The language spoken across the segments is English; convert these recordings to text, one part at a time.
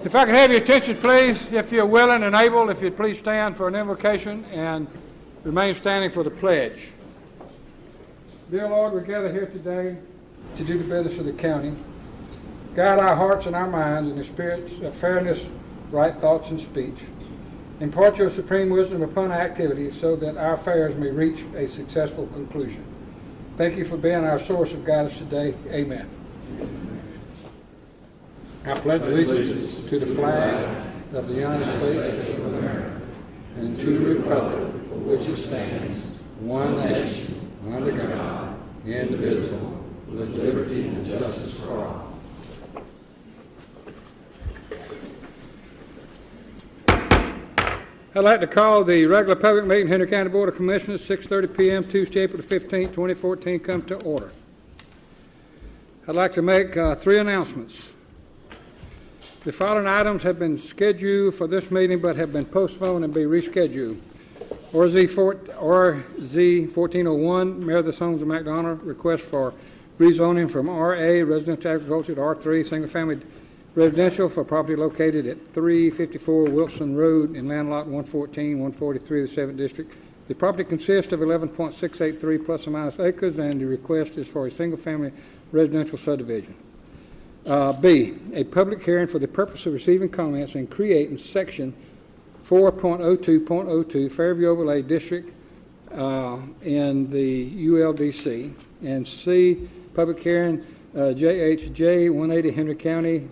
If I could have your attention, please, if you're willing and able, if you'd please stand for an invocation and remain standing for the pledge. Dear Lord, we gather here today to do the business of the county. Guide our hearts and our minds in the spirit of fairness, right thoughts, and speech. Impart your supreme wisdom upon our activities so that our affairs may reach a successful conclusion. Thank you for being our source of guidance today. Amen. I pledge allegiance to the flag of the United States of America and to the republic for which it stands, one nation, under God, indivisible, with liberty and justice for all. I'd like to call the regular public meeting, Henry County Board of Commissioners, 6:30 p.m., Tuesday, April the 15th, 2014, come to order. I'd like to make three announcements. The following items have been scheduled for this meeting but have been postponed and be rescheduled. RZ 1401, Mayor of the Homes of McDonough, request for rezoning from RA, residential agriculture, to R3, single-family residential for property located at 354 Wilson Road in land lot 114, 143 of the 7th District. The property consists of 11.683 plus or minus acres, and the request is for a single-family residential subdivision. B, a public hearing for the purpose of receiving comments and creating section 4.02.02 Fairview Overlay District in the ULDC. And C, public hearing JHJ 180 Henry County,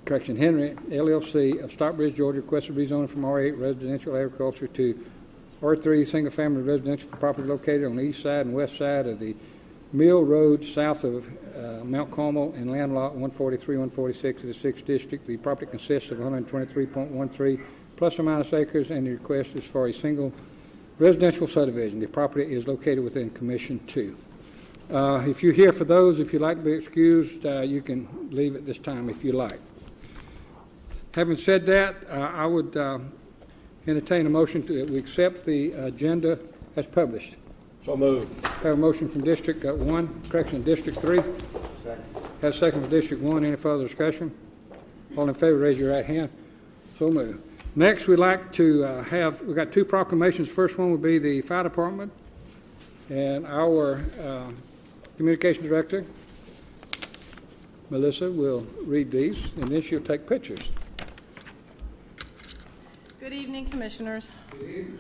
Henry LLC of Stockbridge, Georgia, requested rezoning from R8 residential agriculture to R3 single-family residential for property located on the east side and west side of the Mill Road south of Mount Carmel and land lot 143, 146 of the 6th District. The property consists of 123.13 plus or minus acres, and the request is for a single residential subdivision. The property is located within Commission 2. If you're here for those, if you'd like to be excused, you can leave at this time if you like. Having said that, I would entertain a motion that we accept the agenda as published. So moved. Have a motion from District 1, District 3. Second. Have a second from District 1. Any further discussion? All in favor, raise your right hand. So moved. Next, we'd like to we've got two proclamations. First one would be the Fire Department, and our Communication Director, Melissa, will read these, and then she'll take pictures. Good evening, Commissioners. Good evening.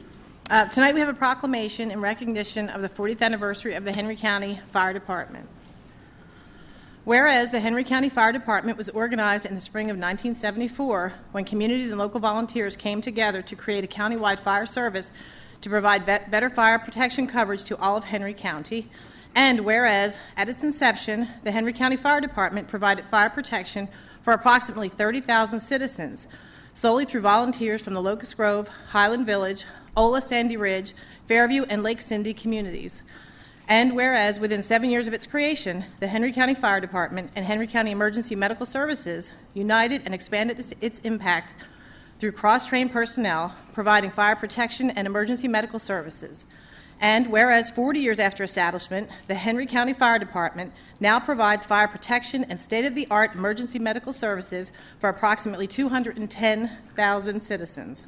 Tonight we have a proclamation in recognition of the 40th anniversary of the Henry County Fire Department. Whereas the Henry County Fire Department was organized in the spring of 1974 when communities and local volunteers came together to create a countywide fire service to provide better fire protection coverage to all of Henry County. And whereas at its inception, the Henry County Fire Department provided fire protection for approximately 30,000 citizens solely through volunteers from the Locust Grove, Highland Village, Ola, Sandy Ridge, Fairview, and Lake Cindy communities. And whereas within 7 years of its creation, the Henry County Fire Department and Henry County Emergency Medical Services united and expanded its impact through cross-trained personnel providing fire protection and emergency medical services. And whereas 40 years after establishment, the Henry County Fire Department now provides fire protection and state-of-the-art emergency medical services for approximately 210,000 citizens.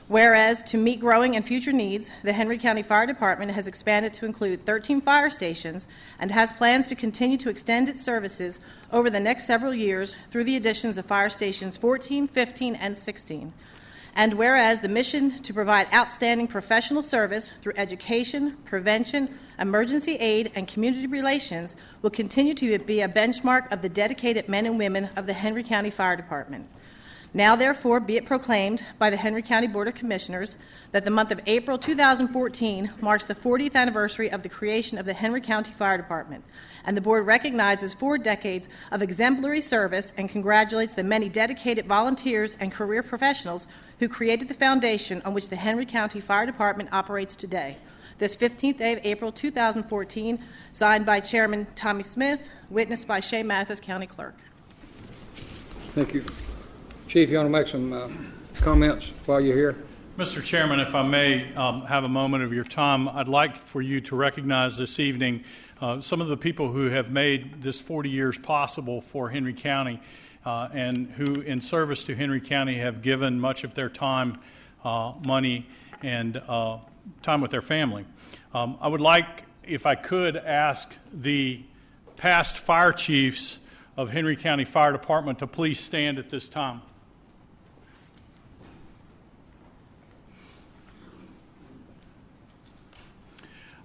Whereas, to meet growing and future needs, the Henry County Fire Department has expanded to include 13 fire stations and has plans to continue to extend its services over the next several years through the additions of fire stations 14, 15, and 16. And whereas the mission to provide outstanding professional service through education, prevention, emergency aid, and community relations will continue to be a benchmark of the dedicated men and women of the Henry County Fire Department. Now, therefore, be it proclaimed by the Henry County Board of Commissioners that the month of April 2014 marks the 40th anniversary of the creation of the Henry County Fire Department, and the Board recognizes 4 decades of exemplary service and congratulates the many dedicated volunteers and career professionals who created the foundation on which the Henry County Fire Department operates today. This 15th day of April 2014, signed by Chairman Tommy Smith, witnessed by Shay Mathis, County Clerk. Thank you. Chief, you want to make some comments while you're here? Mr. Chairman, if I may have a moment of your time, I'd like for you to recognize this evening some of the people who have made this 40 years possible for Henry County and who, in service to Henry County, have given much of their time, money, and time with their family. I would like, if I could, ask the past fire chiefs of Henry County Fire Department to please stand at this time.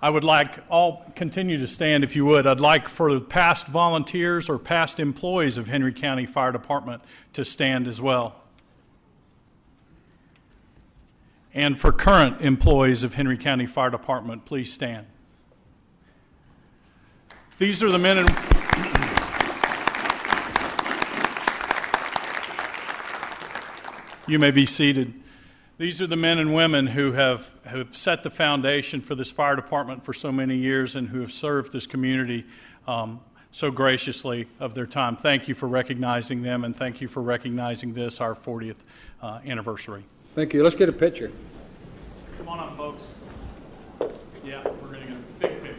I would like all continue to stand if you would. I'd like for the past volunteers or past employees of Henry County Fire Department to stand as well. And for current employees of Henry County Fire Department, please stand. These are the men and you may be seated. These are the men and women who have set the foundation for this fire department for so many years and who have served this community so graciously of their time. Thank you for recognizing them, and thank you for recognizing this, our 40th anniversary. Thank you. Let's get a picture. Come on up, folks. Yeah, we're going to get a big picture.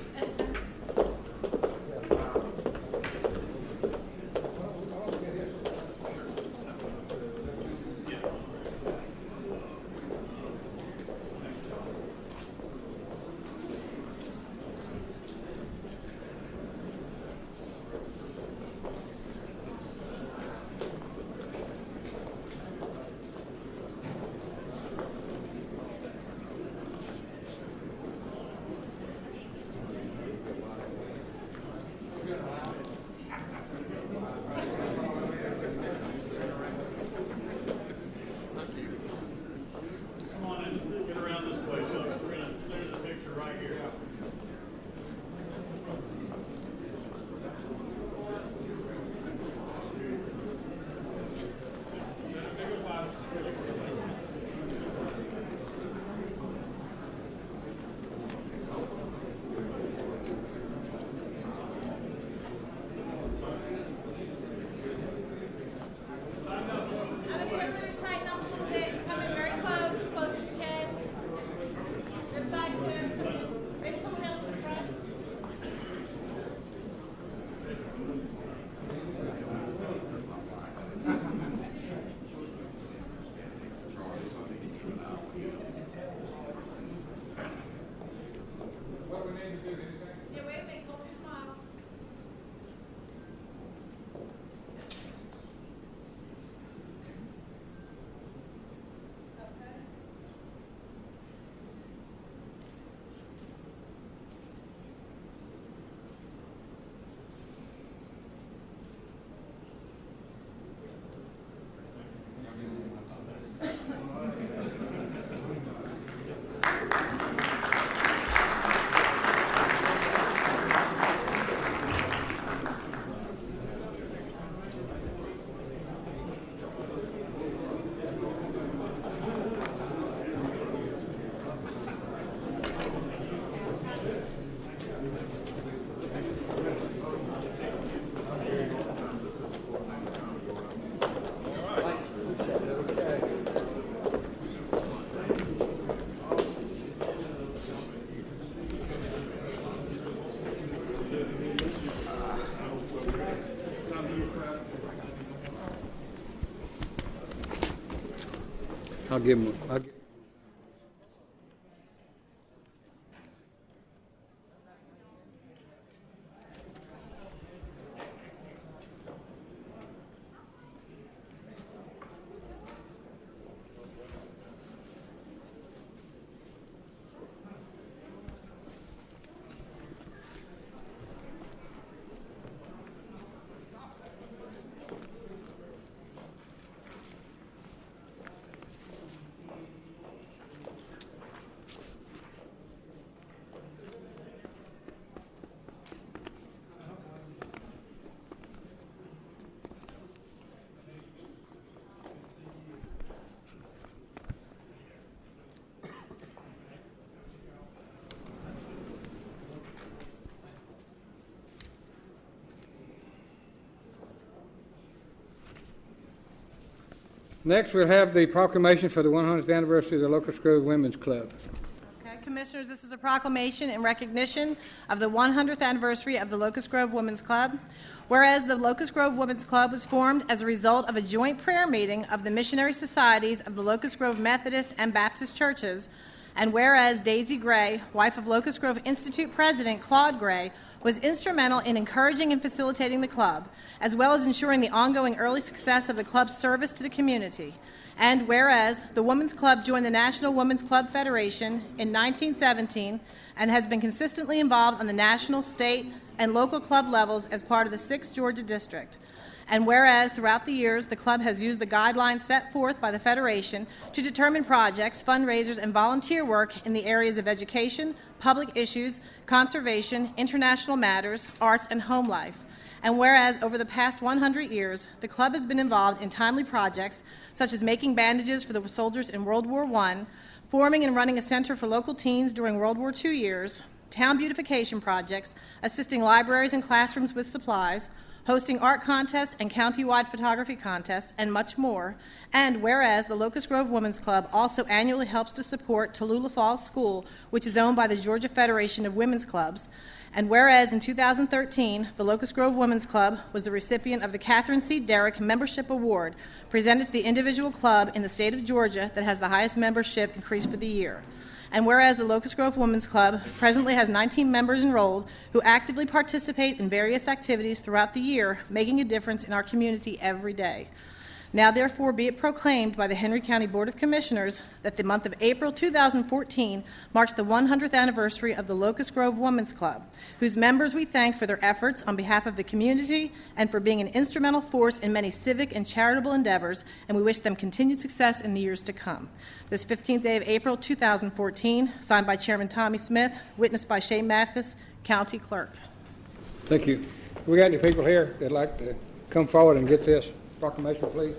I'll give him one. Next, we'll have the proclamation for the 100th anniversary of the Locust Grove Women's Club. Okay, Commissioners, this is a proclamation in recognition of the 100th anniversary of the Locust Grove Women's Club. Whereas the Locust Grove Women's Club was formed as a result of a joint prayer meeting of the missionary societies of the Locust Grove Methodist and Baptist churches, and whereas Daisy Gray, wife of Locust Grove Institute President Claude Gray, was instrumental in encouraging and facilitating the club, as well as ensuring the ongoing early success of the club's service to the community. And whereas the Women's Club joined the National Women's Club Federation in 1917 and has been consistently involved on the national, state, and local club levels as part of the 6th Georgia District. And whereas throughout the years, the club has used the guidelines set forth by the Federation to determine projects, fundraisers, and volunteer work in the areas of education, public issues, conservation, international matters, arts, and home life. And whereas over the past 100 years, the club has been involved in timely projects such as making bandages for the soldiers in World War I, forming and running a center for local teens during World War II years, town beautification projects, assisting libraries and classrooms with supplies, hosting art contests and county-wide photography contests, and much more. And whereas the Locust Grove Women's Club also annually helps to support Tallulah Falls School, which is owned by the Georgia Federation of Women's Clubs. And whereas in 2013, the Locust Grove Women's Club was the recipient of the Catherine C. Derrick Membership Award, presented to the individual club in the state of Georgia that has the highest membership increase for the year. And whereas the Locust Grove Women's Club presently has 19 members enrolled who actively participate in various activities throughout the year, making a difference in our community every day. Now, therefore, be it proclaimed by the Henry County Board of Commissioners that the month of April 2014 marks the 100th anniversary of the Locust Grove Women's Club, whose members we thank for their efforts on behalf of the community and for being an instrumental force in many civic and charitable endeavors, and we wish them continued success in the years to come. This 15th day of April 2014, signed by Chairman Tommy Smith, witnessed by Shane Mathis, County Clerk. Thank you. We got any people here that'd like to come forward and get this proclamation, please?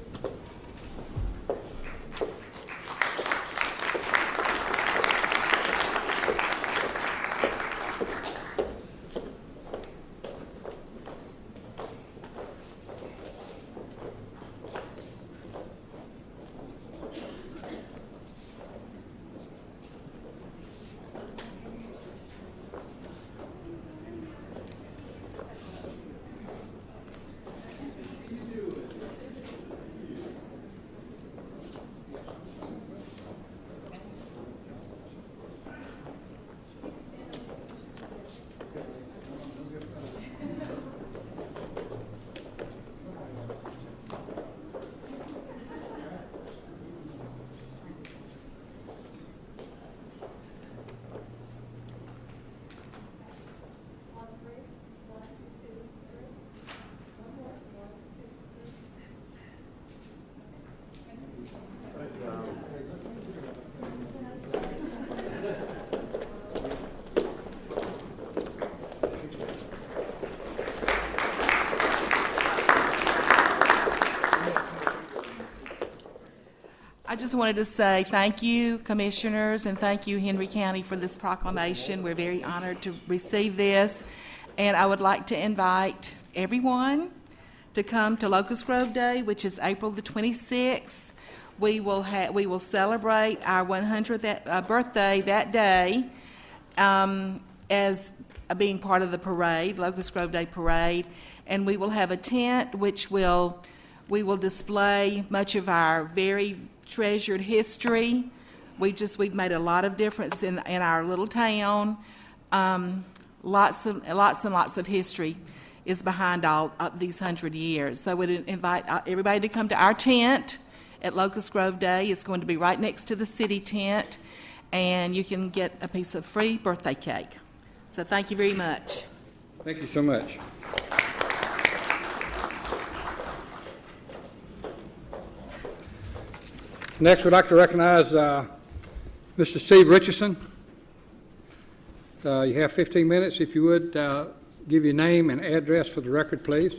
I just wanted to say thank you, Commissioners, and thank you, Henry County, for this proclamation. We're very honored to receive this, and I would like to invite everyone to come to Locust Grove Day, which is April the 26th. We will celebrate our 100th birthday that day as being part of the parade, Locust Grove Day Parade, and we will have a tent which we will display much of our very treasured history. We've made a lot of difference in our little town. Lots and lots of history is behind all of these 100 years. So I would invite everybody to come to our tent at Locust Grove Day. It's going to be right next to the city tent, and you can get a piece of free birthday cake. So thank you very much. Thank you so much. Next, we'd like to recognize Mr. Steve Richardson. You have 15 minutes. If you would, give your name and address for the record, please.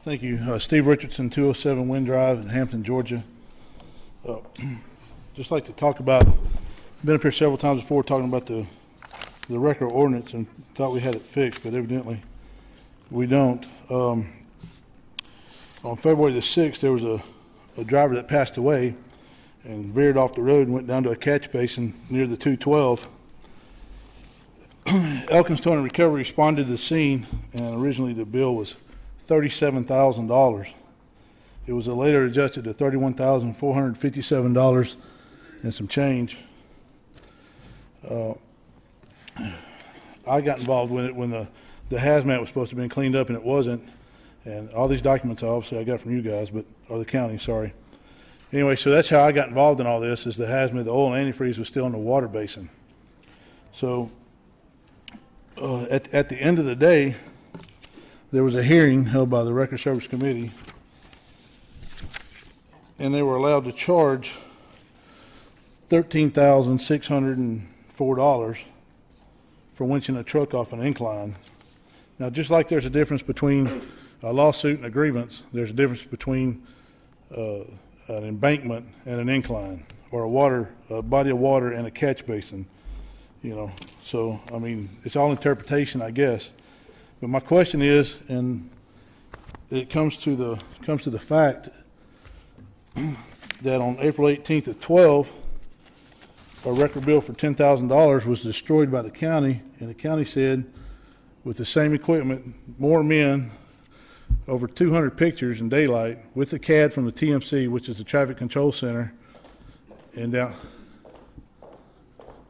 Thank you. Steve Richardson, 207 Wind Drive in Hampton, Georgia. Just like to talk about, been up here several times before talking about the record ordinance and thought we had it fixed, but evidently we don't. On February the 6th, there was a driver that passed away and veered off the road and went down to a catch basin near the 212. Elkins Towing and Recovery responded to the scene, and originally the bill was $37,000. It was later adjusted to $31,457 and some change. I got involved with it when the hazmat was supposed to have been cleaned up and it wasn't. And all these documents, obviously, I got from you guys, or the county, sorry. Anyway, so that's how I got involved in all this, is the hazmat, the oil and antifreeze was still in the water basin. So at the end of the day, there was a hearing held by the Record Service Committee, and they were allowed to charge $13,604 for winching a truck off an incline. Now, just like there's a difference between a lawsuit and a grievance, there's a difference between an embankment and an incline, or a body of water and a catch basin. So I mean, it's all interpretation, I guess. But my question is, and it comes to the fact that on April 18th at 12, a record bill for $10,000 was destroyed by the county, and the county said, with the same equipment, more men, over 200 pictures in daylight, with the CAD from the TMC, which is the Traffic Control Center, and down.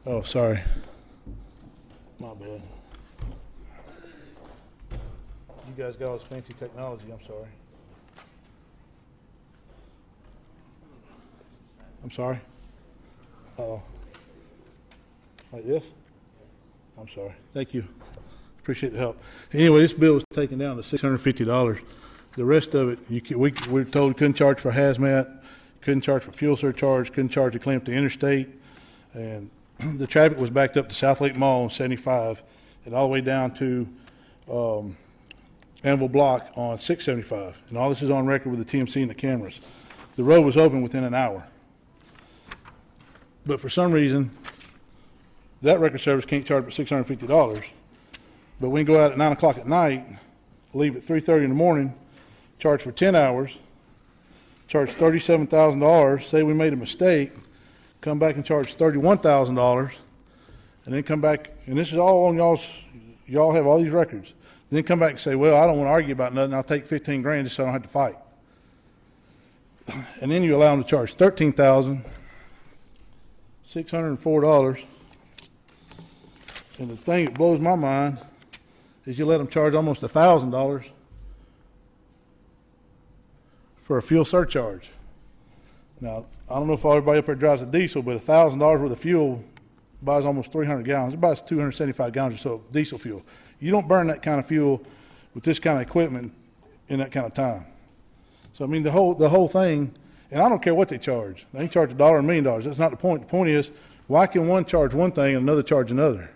Oh, sorry. My bad. You guys got all this fancy technology, I'm sorry. I'm sorry? Uh-oh. Like this? I'm sorry. Thank you. Appreciate the help. Anyway, this bill was taken down to $650. The rest of it, we were told we couldn't charge for hazmat, couldn't charge for fuel surcharge, couldn't charge to clean up the interstate, and the traffic was backed up to South Lake Mall on 75 and all the way down to Anvil Block on 675. And all this is on record with the TMC and the cameras. The road was open within an hour. But for some reason, that record service can't charge but $650. But we can go out at 9 o'clock at night, leave at 3:30 in the morning, charge for 10 hours, charge $37,000, say we made a mistake, come back and charge $31,000, and then come back, and this is all on y'all have all these records. Then come back and say, well, I don't want to argue about nothing, I'll take 15 grand just so I don't have to fight. And then you allow them to charge $13,604. And the thing that blows my mind is you let them charge almost $1,000 for a fuel surcharge. Now, I don't know if everybody up there drives a diesel, but $1,000 worth of fuel buys almost 300 gallons. It buys 275 gallons or so of diesel fuel. You don't burn that kind of fuel with this kind of equipment in that kind of time. So, I mean, the whole thing, and I don't care what they charge. They charge $1 or $1 million. That's not the point. The point is, why can one charge one thing and another charge another?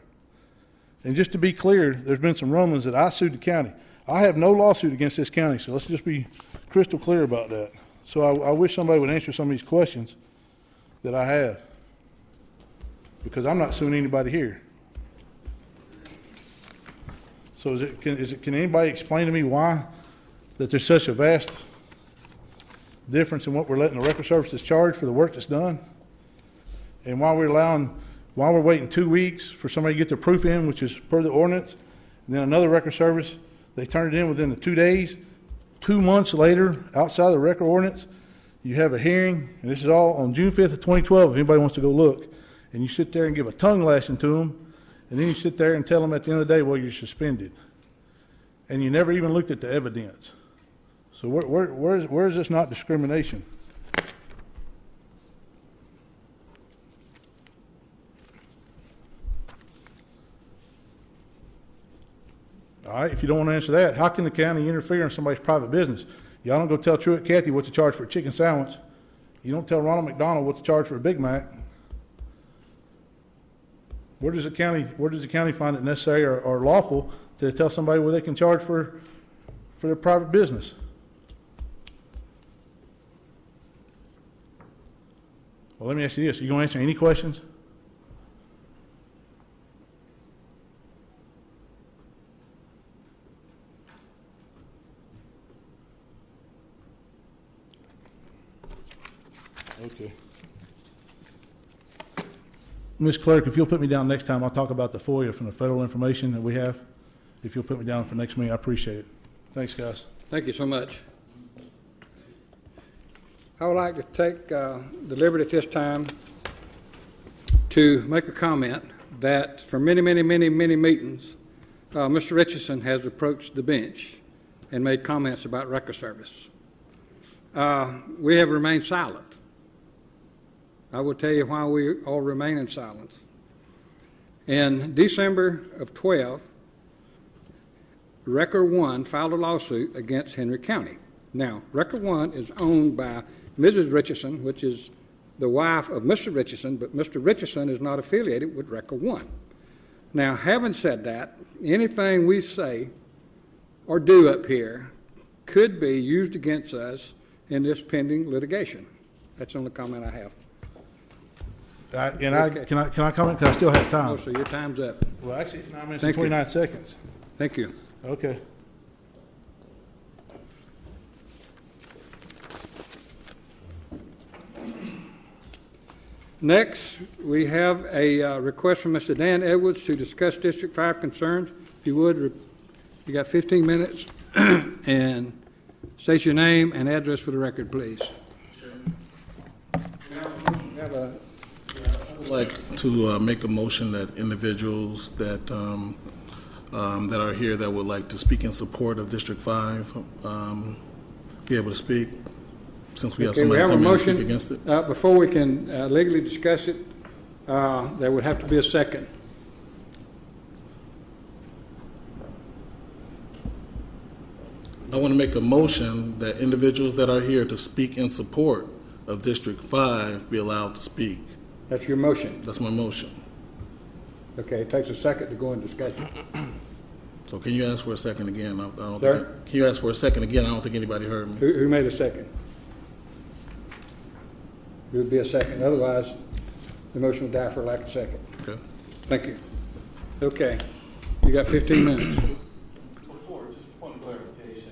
And just to be clear, there's been some rumblings that I sued the county. I have no lawsuit against this county, so let's just be crystal clear about that. So I wish somebody would answer some of these questions that I have, because I'm not suing anybody here. So can anybody explain to me why that there's such a vast difference in what we're letting the record services charge for the work that's done, and why we're waiting 2 weeks for somebody to get their proof in, which is per the ordinance, and then another record service, they turn it in within the 2 days. 2 months later, outside the record ordinance, you have a hearing, and this is all on June 5th of 2012, if anybody wants to go look, and you sit there and give a tongue lashing to them, and then you sit there and tell them at the end of the day, well, you're suspended. And you never even looked at the evidence. So where is this not discrimination? All right, if you don't want to answer that, how can the county interfere in somebody's private business? Y'all don't go tell Truett Cathy what to charge for a chicken sandwich. You don't tell Ronald McDonald what to charge for a Big Mac. Where does the county find it necessary or lawful to tell somebody what they can charge for their private business? Well, let me ask you this. You going to answer any questions? Okay. Ms. Clerk, if you'll put me down next time, I'll talk about the FOIA from the federal information that we have. If you'll put me down for next meeting, I appreciate it. Thanks, guys. Thank you so much. I would like to take the liberty at this time to make a comment that for many meetings, Mr. Richardson has approached the bench and made comments about record service. We have remained silent. I will tell you why we all remain in silence. In December of 12, Record One filed a lawsuit against Henry County. Now, Record One is owned by Mrs. Richardson, which is the wife of Mr. Richardson, but Mr. Richardson is not affiliated with Record One. Now, having said that, anything we say or do up here could be used against us in this pending litigation. That's the only comment I have. Okay. Can I comment? Because I still have time. Oh, so your time's up. Well, actually, it's 9 minutes Thank and you. 29 seconds. Thank you. Okay. Next, we have a request from Mr. Dan Edwards to discuss District 5 concerns. If you would, you got 15 minutes, and state your name and address for the record, please. I would like to make a motion that individuals that that are here that would like to speak in support of District 5 be able to speak, since we have Okay, we somebody have a come in and speak motion. against it. Before we can legally discuss it, there would have to be a second. I want to make a motion that individuals that are here to speak in support of District 5 be allowed to speak. That's your motion. That's my motion. Okay, it takes a second to go in discussion. So can you ask for a second again? I don't Sir? think, can you ask for a second again? I don't think anybody heard me. Who made a second? It would be a second. Otherwise, the motion would die for lack of second. Okay. Thank you. Okay, you got 15 minutes. Before, just point of clarification.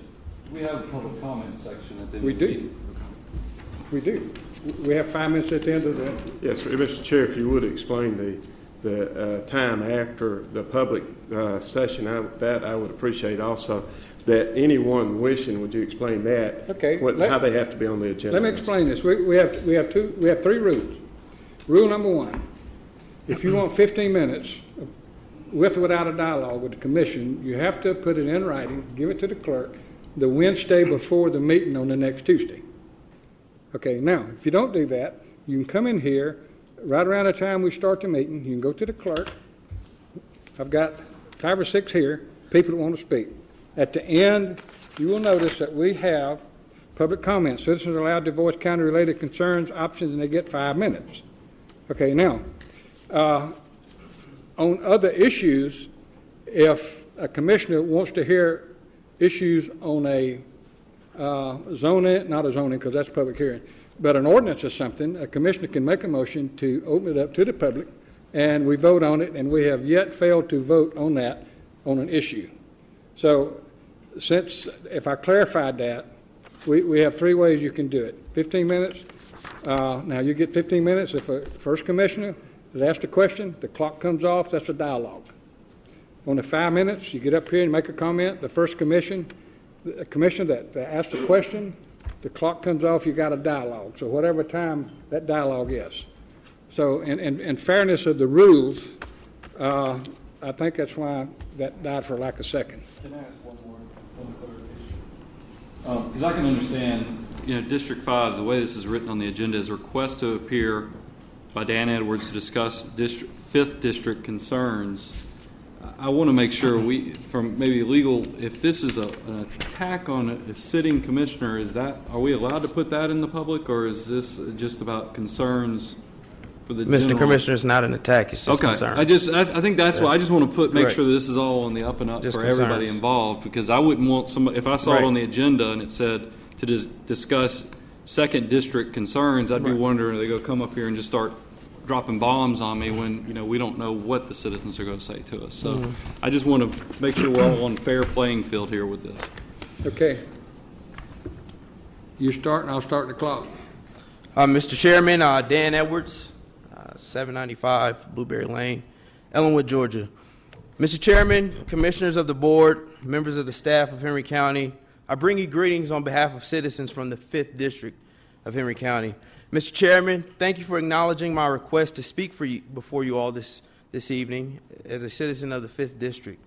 We have a public comment section at the end We of the do. meeting. We do. We have 5 minutes at the end of the, Yes, sir. Mr. Chair, if you would explain the time after the public session, that I would appreciate also. That anyone wishing, would you explain that? Okay, How they have to be on the agenda? let me explain this. We have 3 rules. Rule number 1, if you want 15 minutes with or without a dialogue with the commission, you have to put it in writing, give it to the clerk, the Wednesday before the meeting on the next Tuesday. Okay, now, if you don't do that, you can come in here, right around the time we start the meeting, you can go to the clerk. I've got 5 or 6 here, people that want to speak. At the end, you will notice that we have public comments. Citizens are allowed to voice county-related concerns, options, and they get 5 minutes. Okay, now, on other issues, if a commissioner wants to hear issues on a zoning, not a zoning because that's a public hearing, but an ordinance or something, a commissioner can make a motion to open it up to the public, and we vote on it, and we have yet failed to vote on that on an issue. So since, if I clarified that, we have 3 ways you can do it. 15 minutes. Now, you get 15 minutes. If a first commissioner that asks a question, the clock comes off, that's a dialogue. On the 5 minutes, you get up here and make a comment. The first commissioner that asks the question, the clock comes off, you got a dialogue. So whatever time that dialogue is. So in fairness of the rules, I think that's why that died for lack of second. Can I ask one more clarification? Because I can understand, District 5, the way this is written on the agenda is request to appear by Dan Edwards to discuss 5th District concerns. I want to make sure from maybe legal, if this is an attack on a sitting commissioner, are we allowed to put that in the public, or is this just about concerns for the Mr. general? Commissioner, it's not an attack, it's just Okay, concern. I think that's why I just want to make Right. sure that this is all on the up and up Just for everybody concerns. involved, because I wouldn't want somebody, if I saw it Right. on the agenda and it said to discuss second district concerns, I'd be wondering, are they going to come up here and just start dropping bombs on me when, you know, we don't know what the citizens are going to say to us. So I just want to make sure we're all on a fair playing field here with this. Okay. You start, and I'll start the clock. Mr. Chairman, Dan Edwards, 795 Blueberry Lane, Ellenwood, Georgia. Mr. Chairman, commissioners of the board, members of the staff of Henry County, I bring you greetings on behalf of citizens from the 5th District of Henry County. Mr. Chairman, thank you for acknowledging my request to speak before you all this evening as a citizen of the 5th District.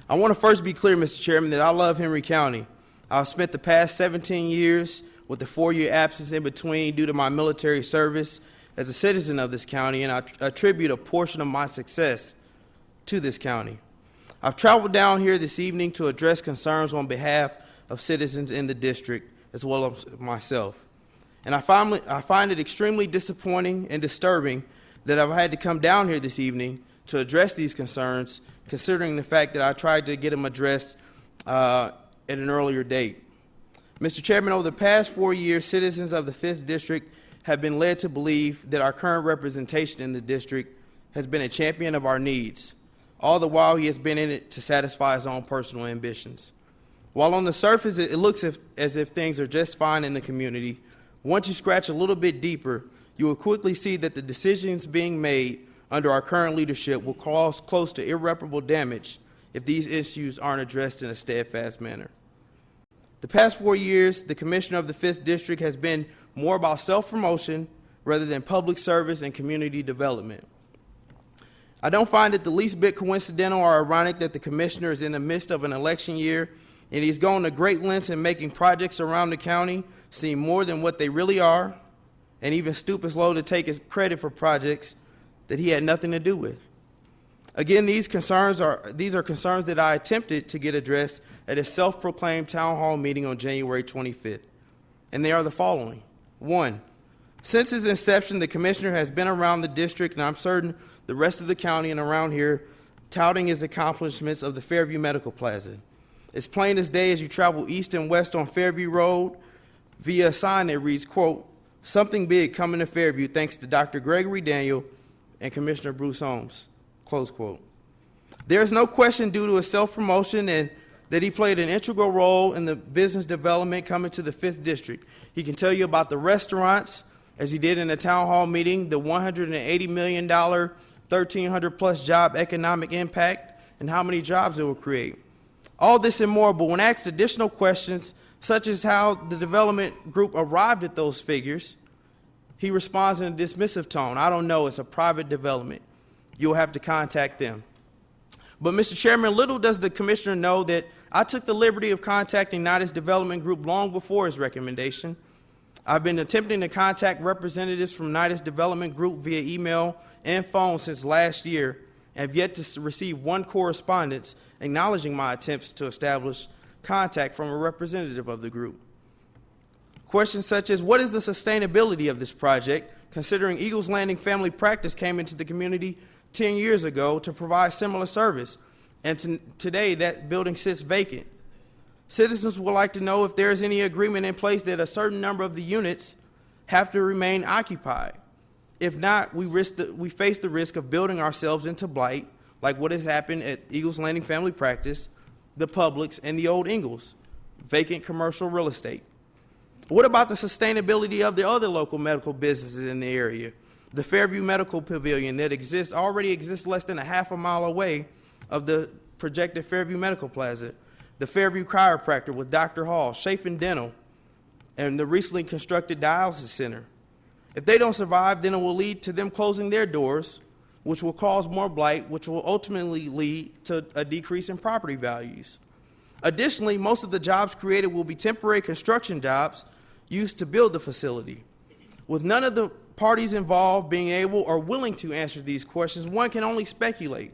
I want to first be clear, Mr. Chairman, that I love Henry County. I've spent the past 17 years with the 4-year absence in between due to my military service as a citizen of this county, and I attribute a portion of my success to this county. I've traveled down here this evening to address concerns on behalf of citizens in the district as well as myself. And I find it extremely disappointing and disturbing that I've had to come down here this evening to address these concerns, considering the fact that I tried to get them addressed at an earlier date. Mr. Chairman, over the past 4 years, citizens of the 5th District have been led to believe that our current representation in the district has been a champion of our needs. All the while, he has been in it to satisfy his own personal ambitions. While on the surface, it looks as if things are just fine in the community, once you scratch a little bit deeper, you will quickly see that the decisions being made under our current leadership will cause close to irreparable damage if these issues aren't addressed in a steadfast manner. The past 4 years, the commissioner of the 5th District has been more about self-promotion rather than public service and community development. I don't find it the least bit coincidental or ironic that the commissioner is in the midst of an election year and he's gone to great lengths in making projects around the county seem more than what they really are, and even stoop as low to take his credit for projects that he had nothing to do with. Again, these are concerns that I attempted to get addressed at a self-proclaimed town hall meeting on January 25th, and they are the following. 1, since his inception, the commissioner has been around the district, and I'm certain the rest of the county and around here, touting his accomplishments of the Fairview Medical Plaza. It's plain as day as you travel east and west on Fairview Road via a sign that reads, quote, "Something big coming to Fairview thanks to Dr. Gregory Daniel and Commissioner Bruce Holmes," close quote. There is no question due to his self-promotion and that he played an integral role in the business development coming to the 5th District. He can tell you about the restaurants, as he did in the town hall meeting, the $180 million, 1,300-plus job economic impact, and how many jobs it will create. All this and more, but when asked additional questions, such as how the development group arrived at those figures, he responds in a dismissive tone. "I don't know, it's a private development. You'll have to contact them." But Mr. Chairman, little does the commissioner know that I took the liberty of contacting Nidus Development Group long before his recommendation. I've been attempting to contact representatives from Nidus Development Group via email and phone since last year and have yet to receive one correspondence acknowledging my attempts to establish contact from a representative of the group. Questions such as, what is the sustainability of this project, considering Eagles Landing Family Practice came into the community 10 years ago to provide similar service, and today that building sits vacant? Citizens would like to know if there is any agreement in place that a certain number of the units have to remain occupied. If not, we face the risk of building ourselves into blight, like what has happened at Eagles Landing Family Practice, the Publix, and the Old Ingalls, vacant commercial real estate. What about the sustainability of the other local medical businesses in the area? The Fairview Medical Pavilion that already exists less than a half a mile away of the projected Fairview Medical Plaza, the Fairview Chiropractor with Dr. Hall, Chafin Dental, and the recently constructed dialysis center. If they don't survive, then it will lead to them closing their doors, which will cause more blight, which will ultimately lead to a decrease in property values. Additionally, most of the jobs created will be temporary construction jobs used to build the facility. With none of the parties involved being able or willing to answer these questions, one can only speculate.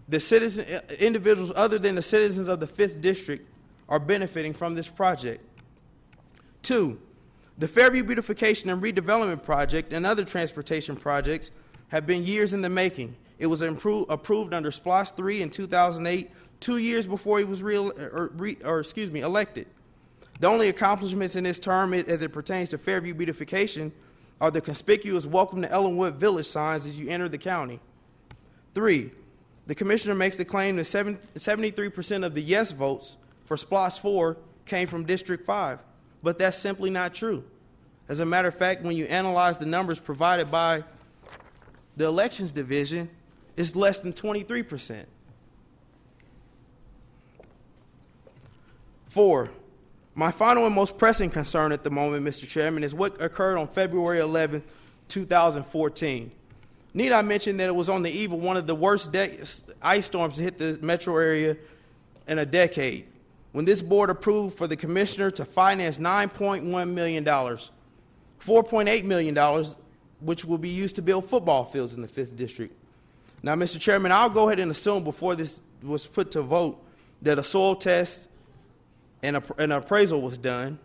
Individuals other than the citizens of the 5th District are benefiting from this project. 2, the Fairview Beautification and Redevelopment Project and other transportation projects have been years in the making. It was approved under SPLOST 3 in 2008, 2 years before he was elected. The only accomplishments in this term as it pertains to Fairview beautification are the conspicuous Welcome to Ellenwood Village signs as you enter the county. 3, the commissioner makes the claim that 73% of the yes votes for SPLOST 4 came from District 5, but that's simply not true. As a matter of fact, when you analyze the numbers provided by the Elections Division, it's less than 23%. 4, my final and most pressing concern at the moment, Mr. Chairman, is what occurred on February 11, 2014. Need I mention that it was on the eve of one of the worst ice storms to hit the metro area in a decade, when this board approved for the commissioner to finance $9.1 million, $4.8 million, which will be used to build football fields in the 5th District. Now, Mr. Chairman, I'll go ahead and assume before this was put to vote that a soil test and an appraisal was done.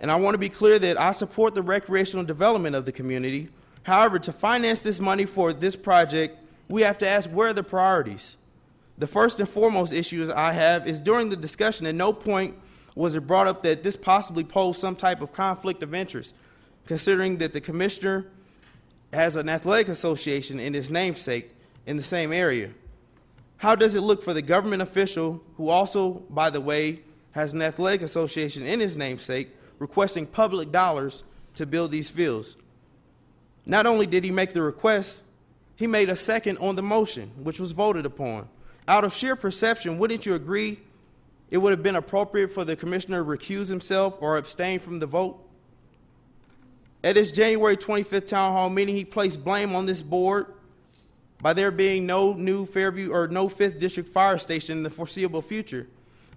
And I want to be clear that I support the recreational development of the community. However, to finance this money for this project, we have to ask, where are the priorities? The first and foremost issues I have is during the discussion, at no point was it brought up that this possibly posed some type of conflict of interest, considering that the commissioner has an athletic association in his namesake in the same area. How does it look for the government official who also, by the way, has an athletic association in his namesake requesting public dollars to build these fields? Not only did he make the request, he made a second on the motion, which was voted upon. Out of sheer perception, wouldn't you agree it would have been appropriate for the commissioner to recuse himself or abstain from the vote? At his January 25th town hall meeting, he placed blame on this board by there being no new Fairview or no 5th District fire station in the foreseeable future,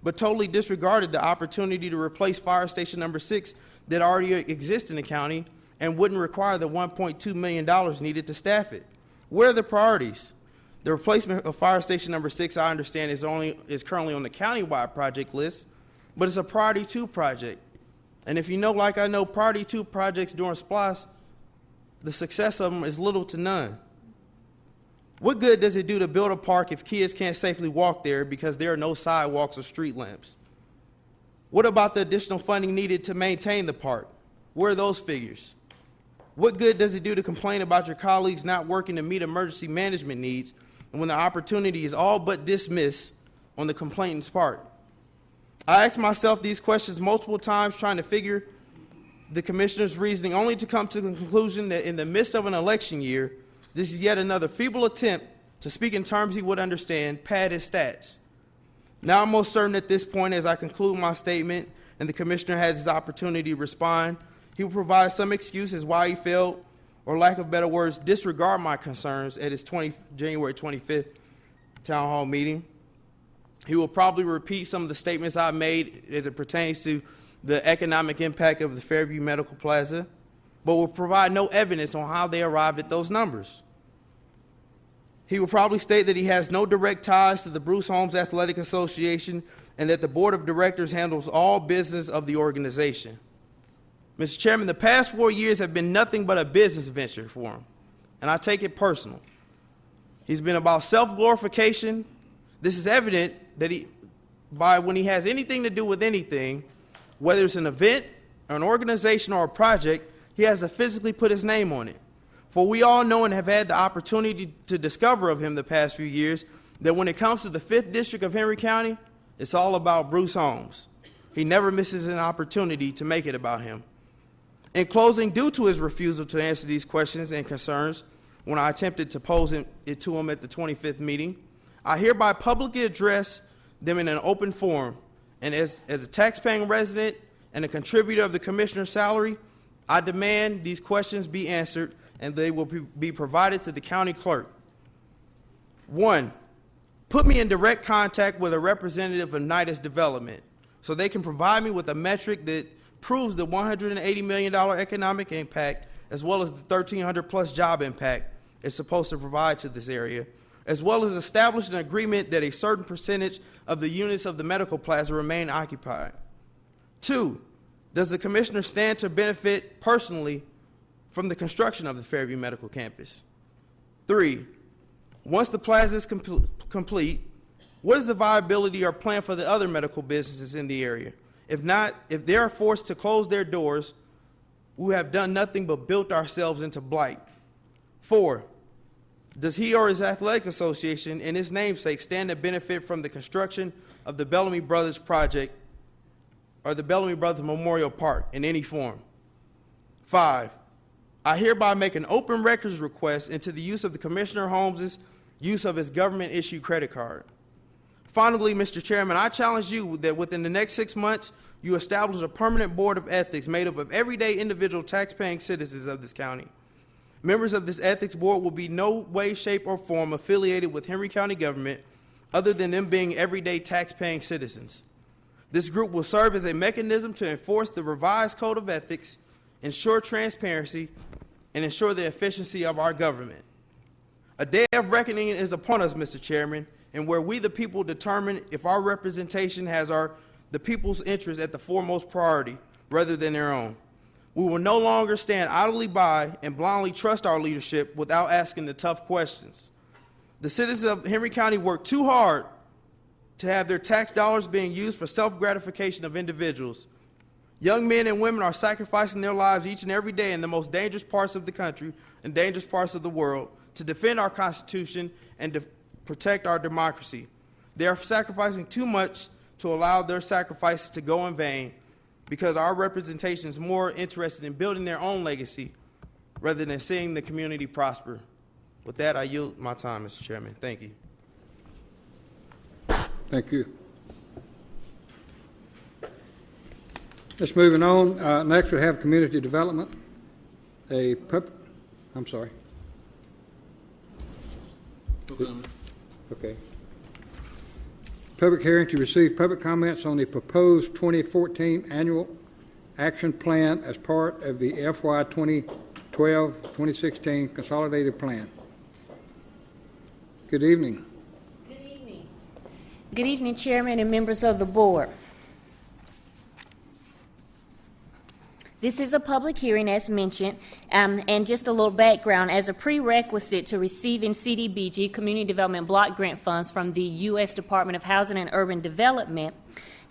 but totally disregarded the opportunity to replace fire station number 6 that already exists in the county and wouldn't require the $1.2 million needed to staff it. Where are the priorities? The replacement of fire station number 6, I understand, is currently on the countywide project list, but it's a priority 2 project. And if you know, like I know, priority 2 projects during SPLOST, the success of them is little to none. What good does it do to build a park if kids can't safely walk there because there are no sidewalks or street lamps? What about the additional funding needed to maintain the park? Where are those figures? What good does it do to complain about your colleagues not working to meet emergency management needs when the opportunity is all but dismissed on the complainant's part? I asked myself these questions multiple times trying to figure the commissioner's reasoning, only to come to the conclusion that in the midst of an election year, this is yet another feeble attempt to speak in terms he would understand, pad his stats. Now I'm most certain at this point, as I conclude my statement and the commissioner has his opportunity to respond, he will provide some excuse as why he failed, or lack of better words, disregard my concerns at his January 25th town hall meeting. He will probably repeat some of the statements I made as it pertains to the economic impact of the Fairview Medical Plaza, but will provide no evidence on how they arrived at those numbers. He will probably state that he has no direct ties to the Bruce Holmes Athletic Association and that the board of directors handles all business of the organization. Mr. Chairman, the past 4 years have been nothing but a business venture for him, and I take it personal. He's been about self-glorification. This is evident that when he has anything to do with anything, whether it's an event, an organization, or a project, he has to physically put his name on it. For we all know and have had the opportunity to discover of him the past few years that when it comes to the 5th District of Henry County, it's all about Bruce Holmes. He never misses an opportunity to make it about him. In closing, due to his refusal to answer these questions and concerns when I attempted to pose it to him at the 25th meeting, I hereby publicly address them in an open forum. And as a taxpaying resident and a contributor of the commissioner's salary, I demand these questions be answered and they will be provided to the county clerk. 1, put me in direct contact with a representative of Nidus Development so they can provide me with a metric that proves the $180 million economic impact as well as the 1,300 plus job impact it's supposed to provide to this area, as well as establish an agreement that a certain percentage of the units of the medical plaza remain occupied. 2, does the commissioner stand to benefit personally from the construction of the Fairview Medical Campus? 3, once the plaza is complete, what is the viability or plan for the other medical businesses in the area? If not, if they are forced to close their doors, we have done nothing but built ourselves into blight. 4, does he or his athletic association and his namesake stand to benefit from the construction of the Bellamy Brothers project or the Bellamy Brothers Memorial Park in any form? 5, I hereby make an open records request into the use of the Commissioner Holmes's use of his government-issued credit card. Finally, Mr. Chairman, I challenge you that within the next 6 months, you establish a permanent board of ethics made up of everyday individual tax-paying citizens of this county. Members of this ethics board will be no way, shape, or form affiliated with Henry County government other than them being everyday tax-paying citizens. This group will serve as a mechanism to enforce the revised code of ethics, ensure transparency, and ensure the efficiency of our government. A day of reckoning is upon us, Mr. Chairman, and where we the people determine if our representation has the people's interests at the foremost priority rather than their own. We will no longer stand idly by and blindly trust our leadership without asking the tough questions. The citizens of Henry County work too hard to have their tax dollars being used for self-gratification of individuals. Young men and women are sacrificing their lives each and every day in the most dangerous parts of the country and dangerous parts of the world to defend our Constitution and to protect our democracy. They are sacrificing too much to allow their sacrifices to go in vain because our representation is more interested in building their own legacy rather than seeing the community prosper. With that, I yield my time, Mr. Chairman. Thank you. Thank you. Let's moving on. Next, we have community development. I'm sorry. Okay. Public hearing to receive public comments on the proposed 2014 annual action plan as part of the FY 2012-2016 consolidated plan. Good evening. Good evening. Good evening, Chairman and members of the board. This is a public hearing, as mentioned, and just a little background. As a prerequisite to receiving CDBG, Community Development Block Grant funds from the U.S. Department of Housing and Urban Development,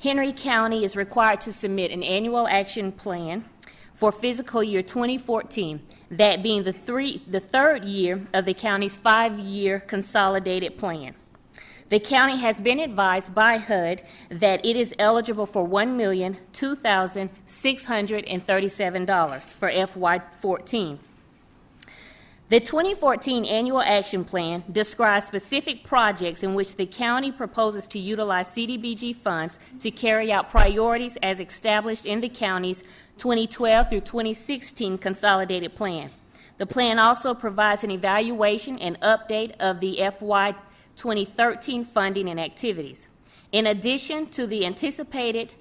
Henry County is required to submit an annual action plan for fiscal year 2014, that being the third year of the county's 5-year consolidated plan. The county has been advised by HUD that it is eligible for $1,002,637 for FY14. The 2014 Annual Action Plan describes specific projects in which the county proposes to utilize CDBG funds to carry out priorities as established in the county's 2012 through 2016 Consolidated Plan. The plan also provides an evaluation and update of the FY 2013 funding and activities. In addition to the anticipated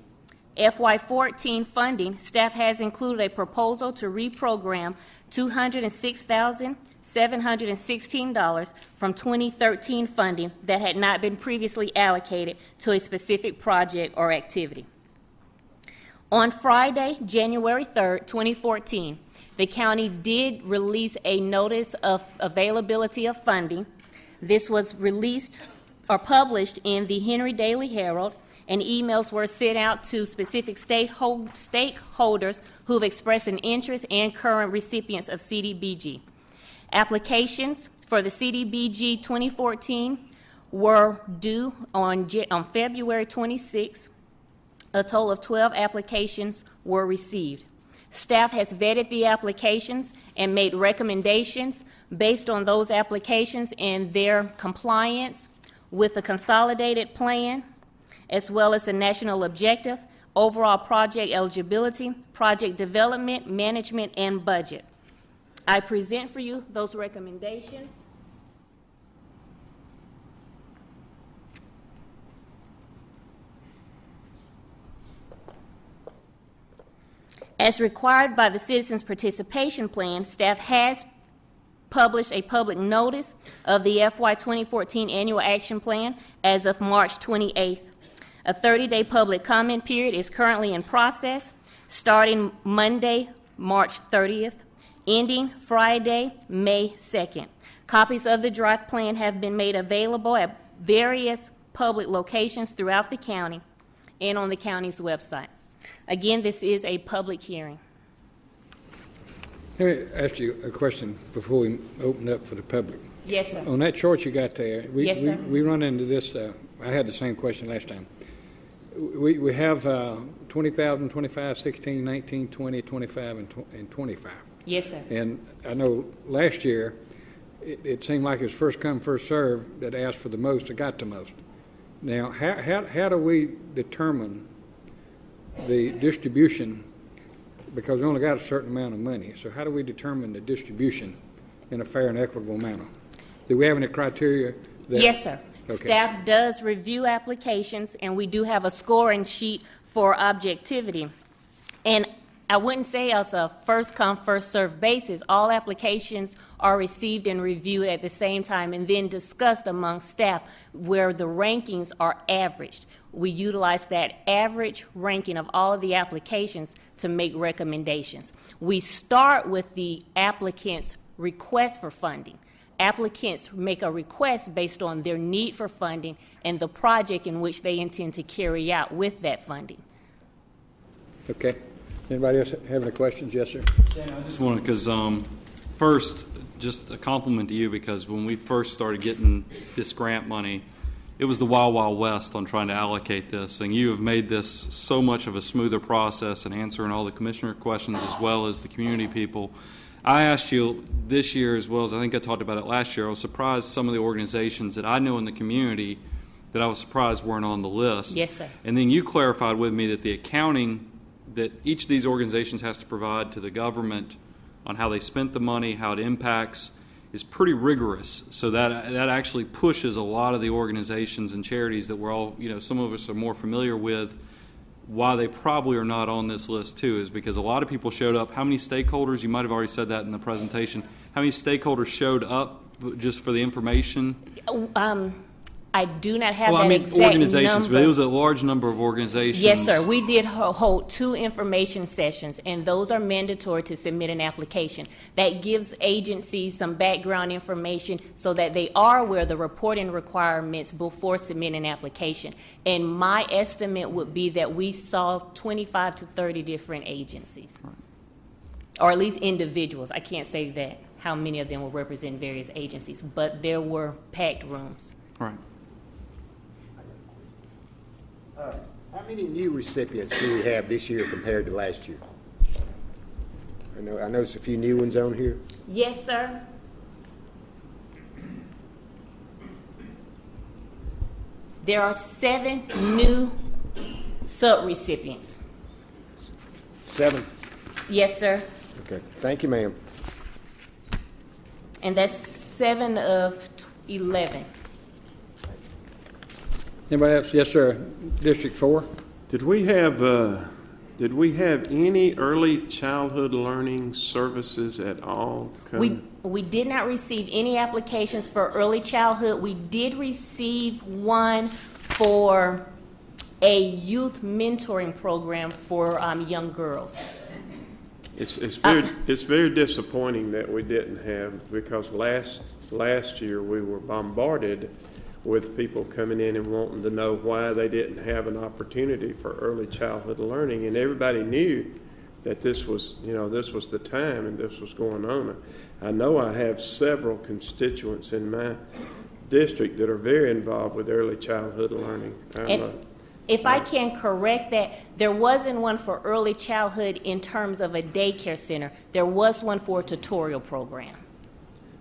FY14 funding, staff has included a proposal to reprogram $206,716 from 2013 funding that had not been previously allocated to a specific project or activity. On Friday, January 3rd, 2014, the county did release a notice of availability of funding. This was released or published in the Henry Daily Herald, and emails were sent out to specific stakeholders who have expressed an interest and current recipients of CDBG. Applications for the CDBG 2014 were due on February 26. A total of 12 applications were received. Staff has vetted the applications and made recommendations based on those applications and their compliance with the consolidated plan, as well as the national objective, overall project eligibility, project development, management, and budget. I present for you those recommendations. As required by the Citizens Participation Plan, staff has published a public notice of the FY 2014 Annual Action Plan as of March 28th. A 30-day public comment period is currently in process, starting Monday, March 30th, ending Friday, May 2nd. Copies of the draft plan have been made available at various public locations throughout the county and on the county's website. Again, this is a public hearing. Let me ask you a question before we open up for the public. Yes, sir. On that chart you got there, Yes, sir. we run into this, I had the same question last time. We have 20,000, 25, 16, 19, 20, 25, and 25. Yes, sir. And I know last year, it seemed like it was first come, first served that asked for the most that got the most. Now, how do we determine the distribution, because we only got a certain amount of money, so how do we determine the distribution in a fair and equitable manner? Do we have any criteria? Yes, sir. Okay. Staff does review applications, and we do have a scoring sheet for objectivity. And I wouldn't say as a first-come, first-served basis. All applications are received and reviewed at the same time and then discussed among staff where the rankings are averaged. We utilize that average ranking of all of the applications to make recommendations. We start with the applicant's request for funding. Applicants make a request based on their need for funding and the project in which they intend to carry out with that funding. Okay. Anybody else have any questions? Yes, sir. I just wanted, because first, just a compliment to you, because when we first started getting this grant money, it was the wild, wild west on trying to allocate this, and you have made this so much of a smoother process in answering all the commissioner questions as well as the community people. I asked you this year, as well as I think I talked about it last year, I was surprised some of the organizations that I know in the community that I was surprised weren't on the list. Yes, sir. And then you clarified with me that the accounting that each of these organizations has to provide to the government on how they spent the money, how it impacts, is pretty rigorous. So that actually pushes a lot of the organizations and charities that we're all, some of us are more familiar with, why they probably are not on this list too, is because a lot of people showed up. How many stakeholders, you might have already said that in the presentation, how many stakeholders showed up just for the information? I do not have Well, that I mean exact organizations, number. but it was a large number of organizations. Yes, sir. We did hold 2 information sessions, and those are mandatory to submit an application. That gives agencies some background information so that they are aware of the reporting requirements before submitting an application. And my estimate would be that we saw 25 to 30 different agencies, or at least individuals. I can't say that how many of them will represent various agencies, but there were packed rooms. Right. How many new recipients do we have this year compared to last year? I noticed a few new ones on here. Yes, sir. There are 7 new sub-recipients. 7? Yes, sir. Okay. Thank you, ma'am. And that's 7 of 11. Anybody else? Yes, sir. District 4? Did we have any early childhood learning services at all? We did not receive any applications for early childhood. We did receive one for a youth mentoring program for young girls. It's very disappointing that we didn't have, because last year we were bombarded with people coming in and wanting to know why they didn't have an opportunity for early childhood learning, and everybody knew that this was the time and this was going on. I know I have several constituents in my district that are very involved with early childhood learning. If I can correct that, there wasn't one for early childhood in terms of a daycare center. There was one for a tutorial program.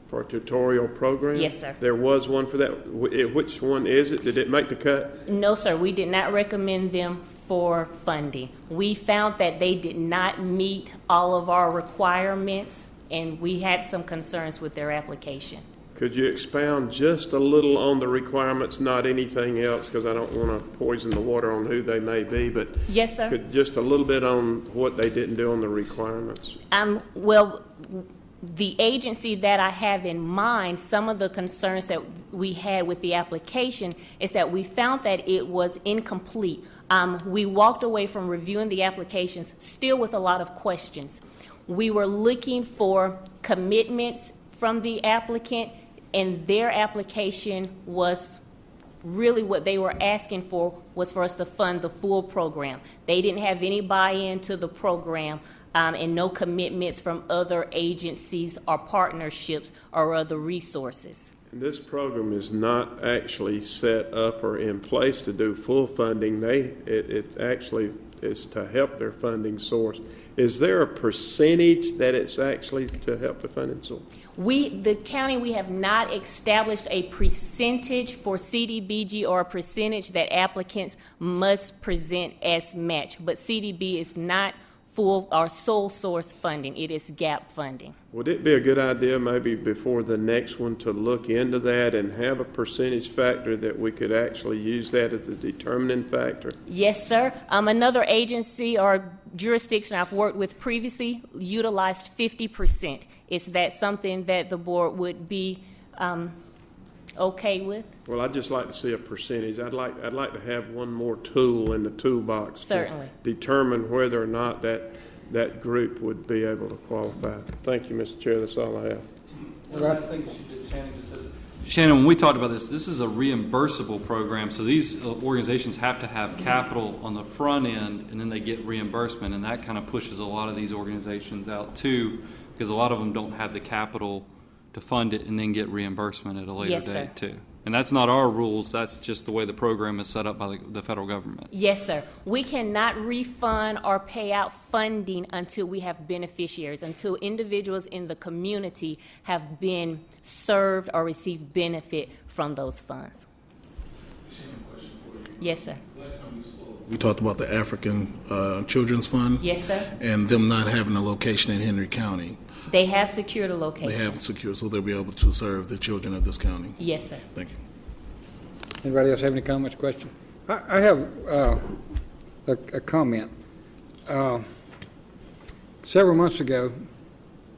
For a tutorial program? Yes, sir. There was one for that. Which one is it? Did it make the cut? No, sir. We did not recommend them for funding. We found that they did not meet all of our requirements, and we had some concerns with their application. Could you expound just a little on the requirements, not anything else, because I don't want to poison the water on who they may be, but Yes, sir. just a little bit on what they didn't do on the requirements. Well, the agency that I have in mind, some of the concerns that we had with the application is that we found that it was incomplete. We walked away from reviewing the applications still with a lot of questions. We were looking for commitments from the applicant, and their application was really what they were asking for was for us to fund the full program. They didn't have any buy-in to the program and no commitments from other agencies or partnerships or other resources. This program is not actually set up or in place to do full funding. It actually is to help their funding source. Is there a percentage that it's actually to help the funding source? The county, we have not established a percentage for CDBG or a percentage that applicants must present as match, but CDB is not full or sole source funding. It is gap funding. Would it be a good idea maybe before the next one to look into that and have a percentage factor that we could actually use that as a determining factor? Yes, sir. Another agency or jurisdiction I've worked with previously utilized 50%. Is that something that the board would be okay with? Well, I'd just like to see a percentage. I'd like to have one more tool in the toolbox. Certainly. To determine whether or not that group would be able to qualify. Thank you, Mr. Chair. That's all I have. One last thing Shannon just said. Shannon, when we talked about this is a reimbursable program, so these organizations have to have capital on the front end, and then they get reimbursement, and that kind of pushes a lot of these organizations out too, because a lot of them don't have the capital to fund it and then get reimbursement at a later Yes, date sir. too. And that's not our rules, that's just the way the program is set up by the federal government. Yes, sir. We cannot refund or pay out funding until we have beneficiaries, until individuals in the community have been served or received benefit from those funds. Yes, sir. We talked about the African Children's Fund. Yes, sir. And them not having a location in Henry County. They have secured a location. They have secure, so they'll be able to serve the children of this county. Yes, sir. Thank you. Anybody else have any comments, questions? I have a comment. Several months ago,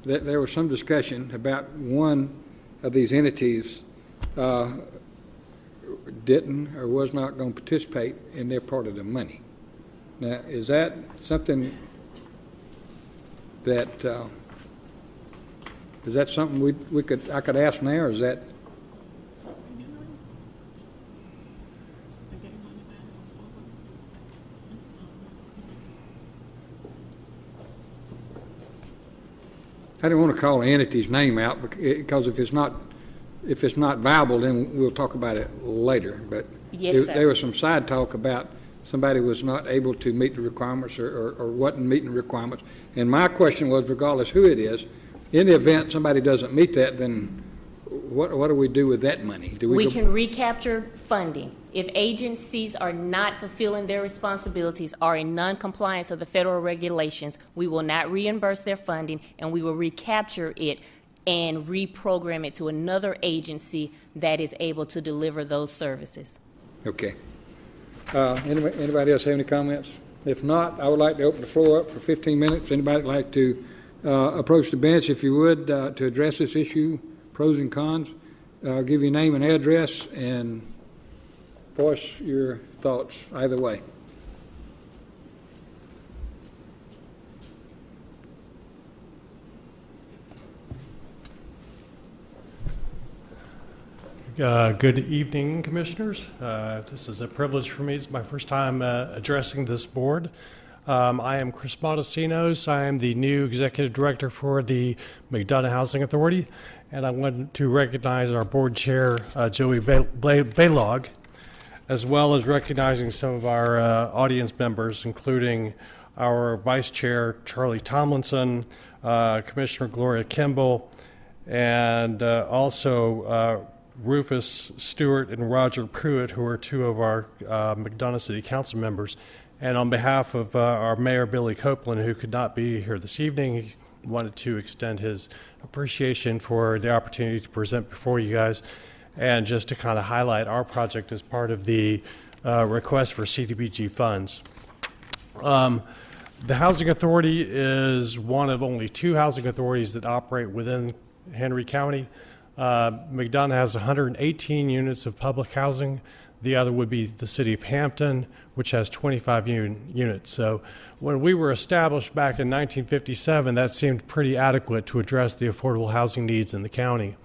there was some discussion about one of these entities didn't or was not going to participate in their part of the money. Now, is that something that is that something I could ask now, or is that? I didn't want to call an entity's name out because if it's not viable, then we'll talk about it later. But Yes, sir. there was some side talk about somebody was not able to meet the requirements or wasn't meeting the requirements. And my question was, regardless who it is, in the event somebody doesn't meet that, then what do we do with that money? Do We go- can recapture funding. If agencies are not fulfilling their responsibilities or in non-compliance of the federal regulations, we will not reimburse their funding, and we will recapture it and reprogram it to another agency that is able to deliver those services. Okay. Anybody else have any comments? If not, I would like to open the floor up for 15 minutes. Anybody like to approach the bench, if you would, to address this issue, pros and cons? Give your name and address and voice your thoughts either way. Good evening, Commissioners. This is a privilege for me. It's my first time addressing this board. I am Chris Montesinos. I am the new Executive Director for the McDonough Housing Authority, and I want to recognize our Board Chair, Joey Baylog, as well as recognizing some of our audience members, including our Vice Chair, Charlie Tomlinson, Commissioner Gloria Kimball, and also Rufus Stewart and Roger Pruitt, who are two of our McDonough City Council members. And on behalf of our Mayor, Billy Copeland, who could not be here this evening, he wanted to extend his appreciation for the opportunity to present before you guys and just to kind of highlight our project as part of the request for CDBG funds. The Housing Authority is one of only two housing authorities that operate within Henry County. McDonough has 118 units of public housing. The other would be the city of Hampton, which has 25 units. So when we were established back in 1957, that seemed pretty adequate to address the affordable housing needs in the county.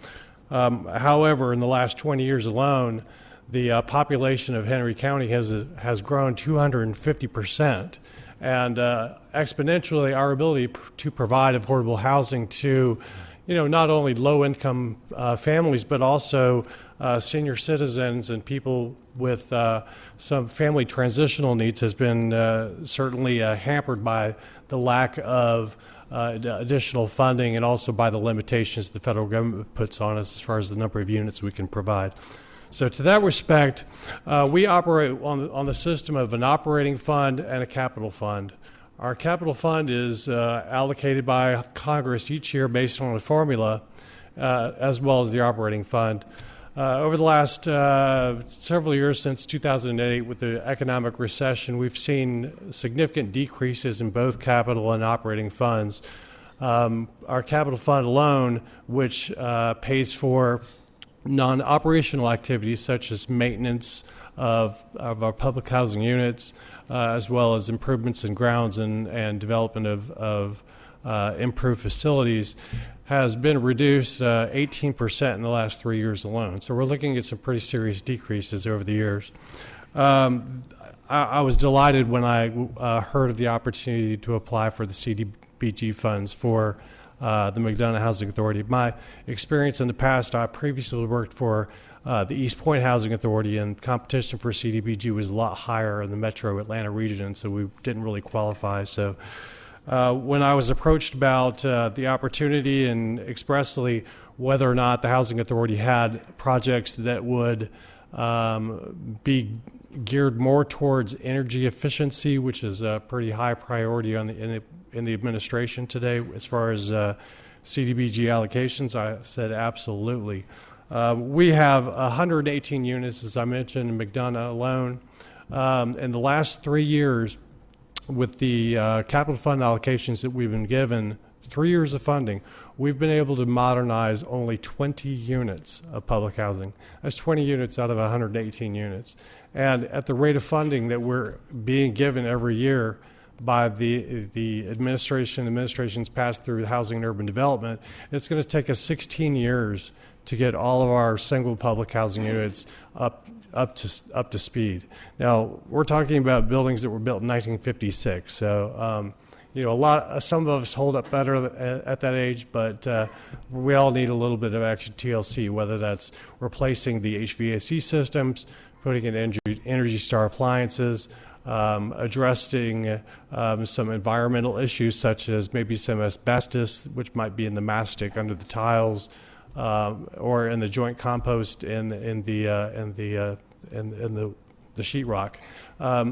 However, in the last 20 years alone, the population of Henry County has grown 250%. And exponentially, our ability to provide affordable housing to, not only low-income families, but also senior citizens and people with some family transitional needs has been certainly hampered by the lack of additional funding and also by the limitations the federal government puts on us as far as the number of units we can provide. So to that respect, we operate on the system of an operating fund and a capital fund. Our capital fund is allocated by Congress each year based on a formula, as well as the operating fund. Over the last several years, since 2008, with the economic recession, we've seen significant decreases in both capital and operating funds. Our capital fund alone, which pays for non-operational activities such as maintenance of our public housing units, as well as improvements in grounds and development of improved facilities, has been reduced 18% in the last 3 years alone. So we're looking at some pretty serious decreases over the years. I was delighted when I heard of the opportunity to apply for the CDBG funds for the McDonough Housing Authority. My experience in the past, I previously worked for the East Point Housing Authority, and competition for CDBG was a lot higher in the metro Atlanta region, so we didn't really qualify. So when I was approached about the opportunity and expressly whether or not the Housing Authority had projects that would be geared more towards energy efficiency, which is a pretty high priority in the administration today as far as CDBG allocations, I said absolutely. We have 118 units, as I mentioned, in McDonough alone. In the last 3 years, with the capital fund allocations that we've been given, 3 years of funding, we've been able to modernize only 20 units of public housing. That's 20 units out of 118 units. And at the rate of funding that we're being given every year by the administration's passed through Housing and Urban Development, it's going to take us 16 years to get all of our single public housing units up to speed. Now, we're talking about buildings that were built in 1956, so some of us hold up better at that age, but we all need a little bit of extra TLC, whether that's replacing the HVAC systems, putting in Energy Star appliances, addressing some environmental issues such as maybe some asbestos, which might be in the mastic under the tiles, or in the joint compost in the sheetrock.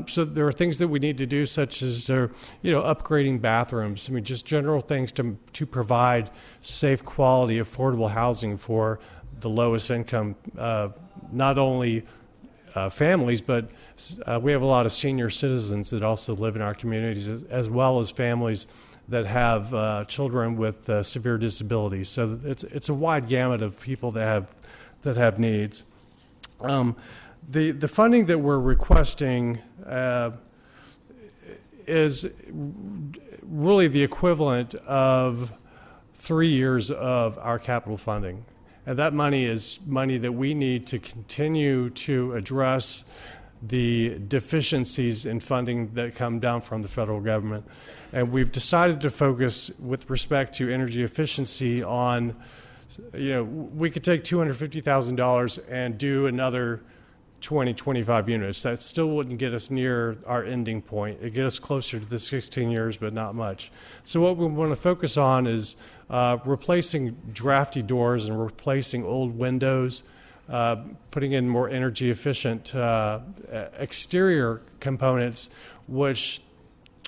So there are things that we need to do, such as upgrading bathrooms. I mean, just general things to provide safe, quality, affordable housing for the lowest income, not only families, but we have a lot of senior citizens that also live in our communities, as well as families that have children with severe disabilities. So it's a wide gamut of people that have needs. The funding that we're requesting is really the equivalent of 3 years of our capital funding. And that money is money that we need to continue to address the deficiencies in funding that come down from the federal government. And we've decided to focus with respect to energy efficiency on, we could take $250,000 and do another 20, 25 units. That still wouldn't get us near our ending point. It'd get us closer to the 16 years, but not much. So what we want to focus on is replacing drafty doors and replacing old windows, putting in more energy efficient exterior components, which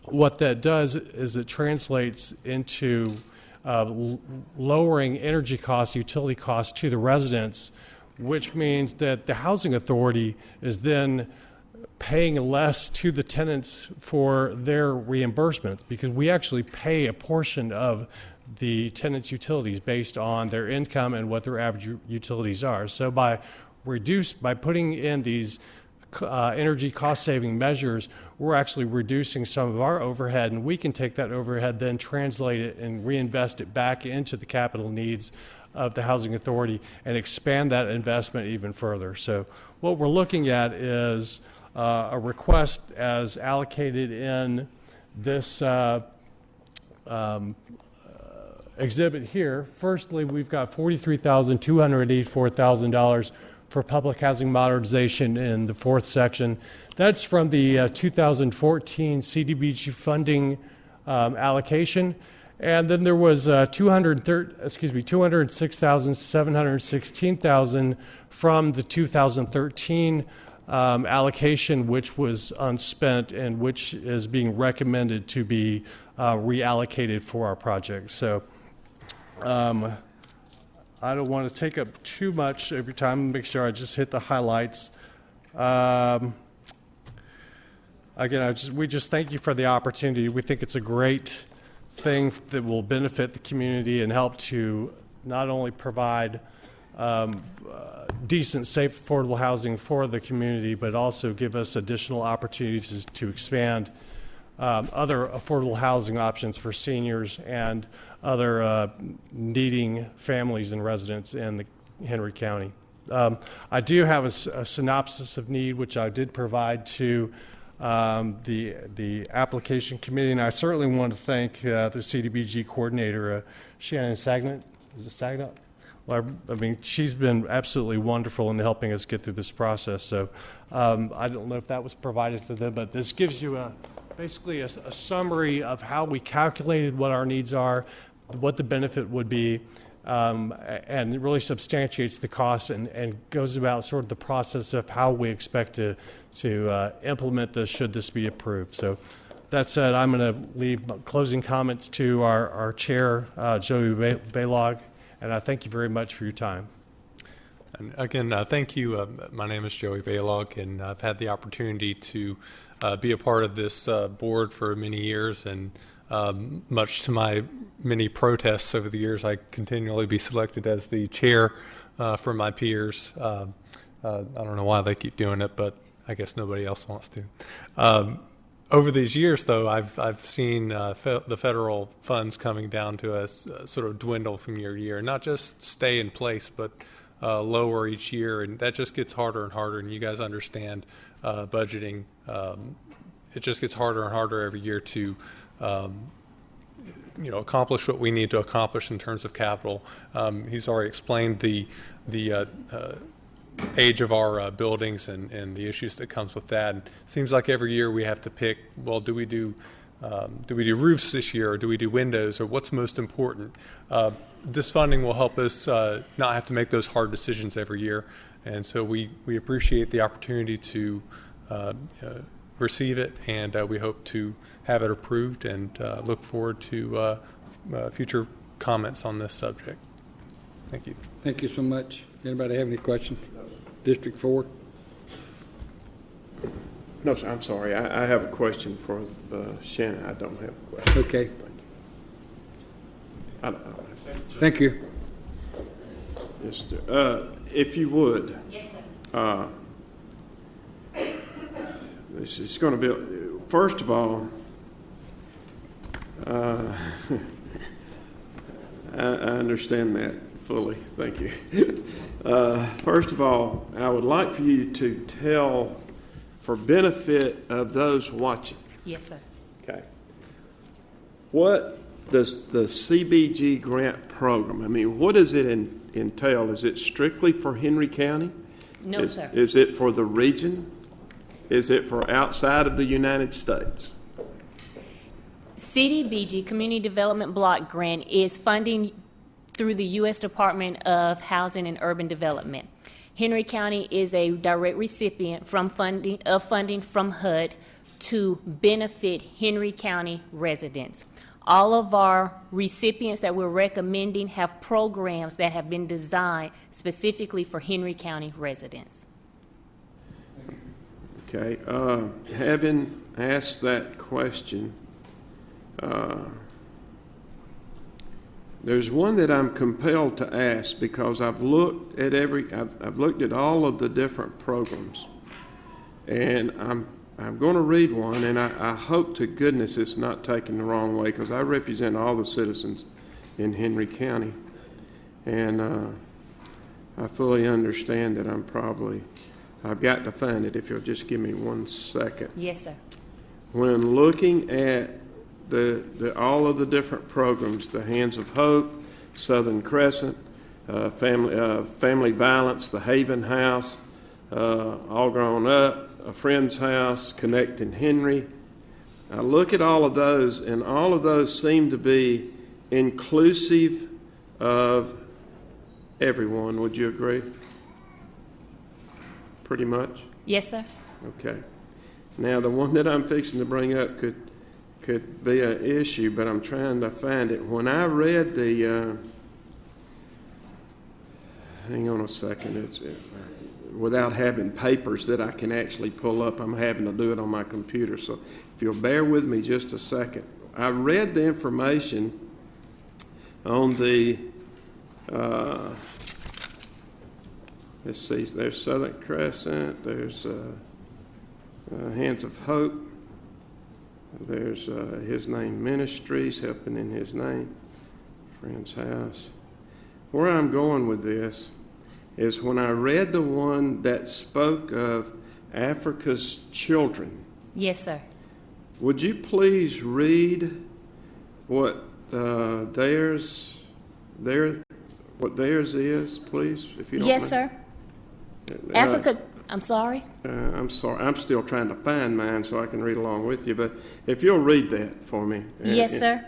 what that does is it translates into lowering energy costs, utility costs to the residents, which means that the housing authority is then paying less to the tenants for their reimbursements, because we actually pay a portion of the tenants' utilities based on their income and what their average utilities are. So by putting in these energy cost-saving measures, we're actually reducing some of our overhead, and we can take that overhead, then translate it and reinvest it back into the capital needs of the Housing Authority and expand that investment even further. So what we're looking at is a request as allocated in this exhibit here. Firstly, we've got $43,284,000 for public housing modernization in the fourth section. That's from the 2014 CDBG funding allocation. And then there was $206,716,000 from the 2013 allocation, which was unspent and which is being recommended to be reallocated for our project. So I don't want to take up too much of your time. Make sure I just hit the highlights. Again, we just thank you for the opportunity. We think it's a great thing that will benefit the community and help to not only provide decent, safe, affordable housing for the community, but also give us additional opportunities to expand other affordable housing options for seniors and other needing families and residents in the Henry County. I do have a synopsis of need, which I did provide to the application committee, and I certainly want to thank the CDBG coordinator, Shannon Sagnant. Is it Sagnant? Well, I mean, she's been absolutely wonderful in helping us get through this process. So I don't know if that was provided to them, but this gives you basically a summary of how we calculated what our needs are, what the benefit would be, and it really substantiates the costs and goes about sort of the process of how we expect to implement this should this be approved. So that said, I'm going to leave closing comments to our chair, Joey Baylog, and I thank you very much for your time. And again, thank you. My name is Joey Baylog, and I've had the opportunity to be a part of this board for many years, and much to my many protests over the years, I continually be selected as the chair for my peers. I don't know why they keep doing it, but I guess nobody else wants to. Over these years, though, I've seen the federal funds coming down to us sort of dwindle from year to year, not just stay in place, but lower each year, and that just gets harder and harder. And you guys understand budgeting; it just gets harder and harder every year to accomplish what we need to accomplish in terms of capital. He's already explained the age of our buildings and the issues that comes with that. And it seems like every year we have to pick, well, do we do roofs this year, or do we do windows, or what's most important? This funding will help us not have to make those hard decisions every year. And so we appreciate the opportunity to receive it, and we hope to have it approved, and look forward to future comments on this subject. Thank you. Thank you so much. Anybody have any questions? District 4? No, sir, I'm sorry. I have a question for Shannon. I don't have a question. Okay. Thank you. Thank you. Yes, sir. If you would. Yes, sir. This is going to be, first of all, I understand that fully. Thank you. First of all, I would like for you to tell, for benefit of those watching. Yes, sir. Okay. What does the CBG grant program, I mean, what does it entail? Is it strictly for Henry County? No, sir. Is it for the region? Is it for outside of the United States? CDBG, Community Development Block Grant, is funding through the U.S. Department of Housing and Urban Development. Henry County is a direct recipient from funding from HUD to benefit Henry County residents. All of our recipients that we're recommending have programs that have been designed specifically for Henry County residents. Okay. Having asked that question, there's one that I'm compelled to ask because I've looked at I've looked at all of the different programs, and I'm going to read one, and I hope to goodness it's not taken the wrong way because I represent all the citizens in Henry County. And I fully understand that I've got to find it if you'll just give me 1 second. Yes, sir. When looking at all of the different programs, the Hands of Hope, Southern Crescent, Family Violence, the Haven House, All Grown Up, A Friend's House, Connecting Henry, I look at all of those, and all of those seem to be inclusive of everyone. Would you agree? Pretty much? Yes, sir. Okay. Now, the one that I'm fixing to bring up could be an issue, but I'm trying to find it. When I read the, hang on a second, without having papers that I can actually pull up, I'm having to do it on my computer. So if you'll bear with me just a second. I read the information on the, let's see, there's Southern Crescent, there's Hands of Hope, there's His Name Ministries, Helping in His Name, Friend's House. Where I'm going with this is when I read the one that spoke of Africa's children. Yes, sir. Would you please read what theirs is, please, if you don't Yes, mind? sir. Africa, I'm sorry. I'm sorry. I'm still trying to find mine so I can read along with you. But if you'll read that for me. Yes, sir.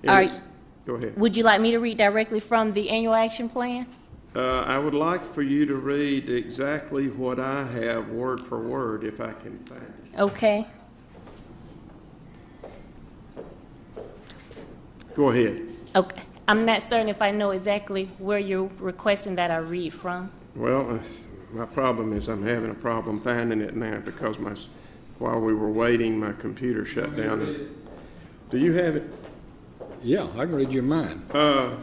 Go ahead. Would you like me to read directly from the annual action plan? I would like for you to read exactly what I have word for word, if I can find it. Okay. Go ahead. Okay. I'm not certain if I know exactly where you're requesting that I read from. Well, my problem is I'm having a problem finding it now because while we were waiting, my computer shut down. Do you have it? Yeah, I can read you mine.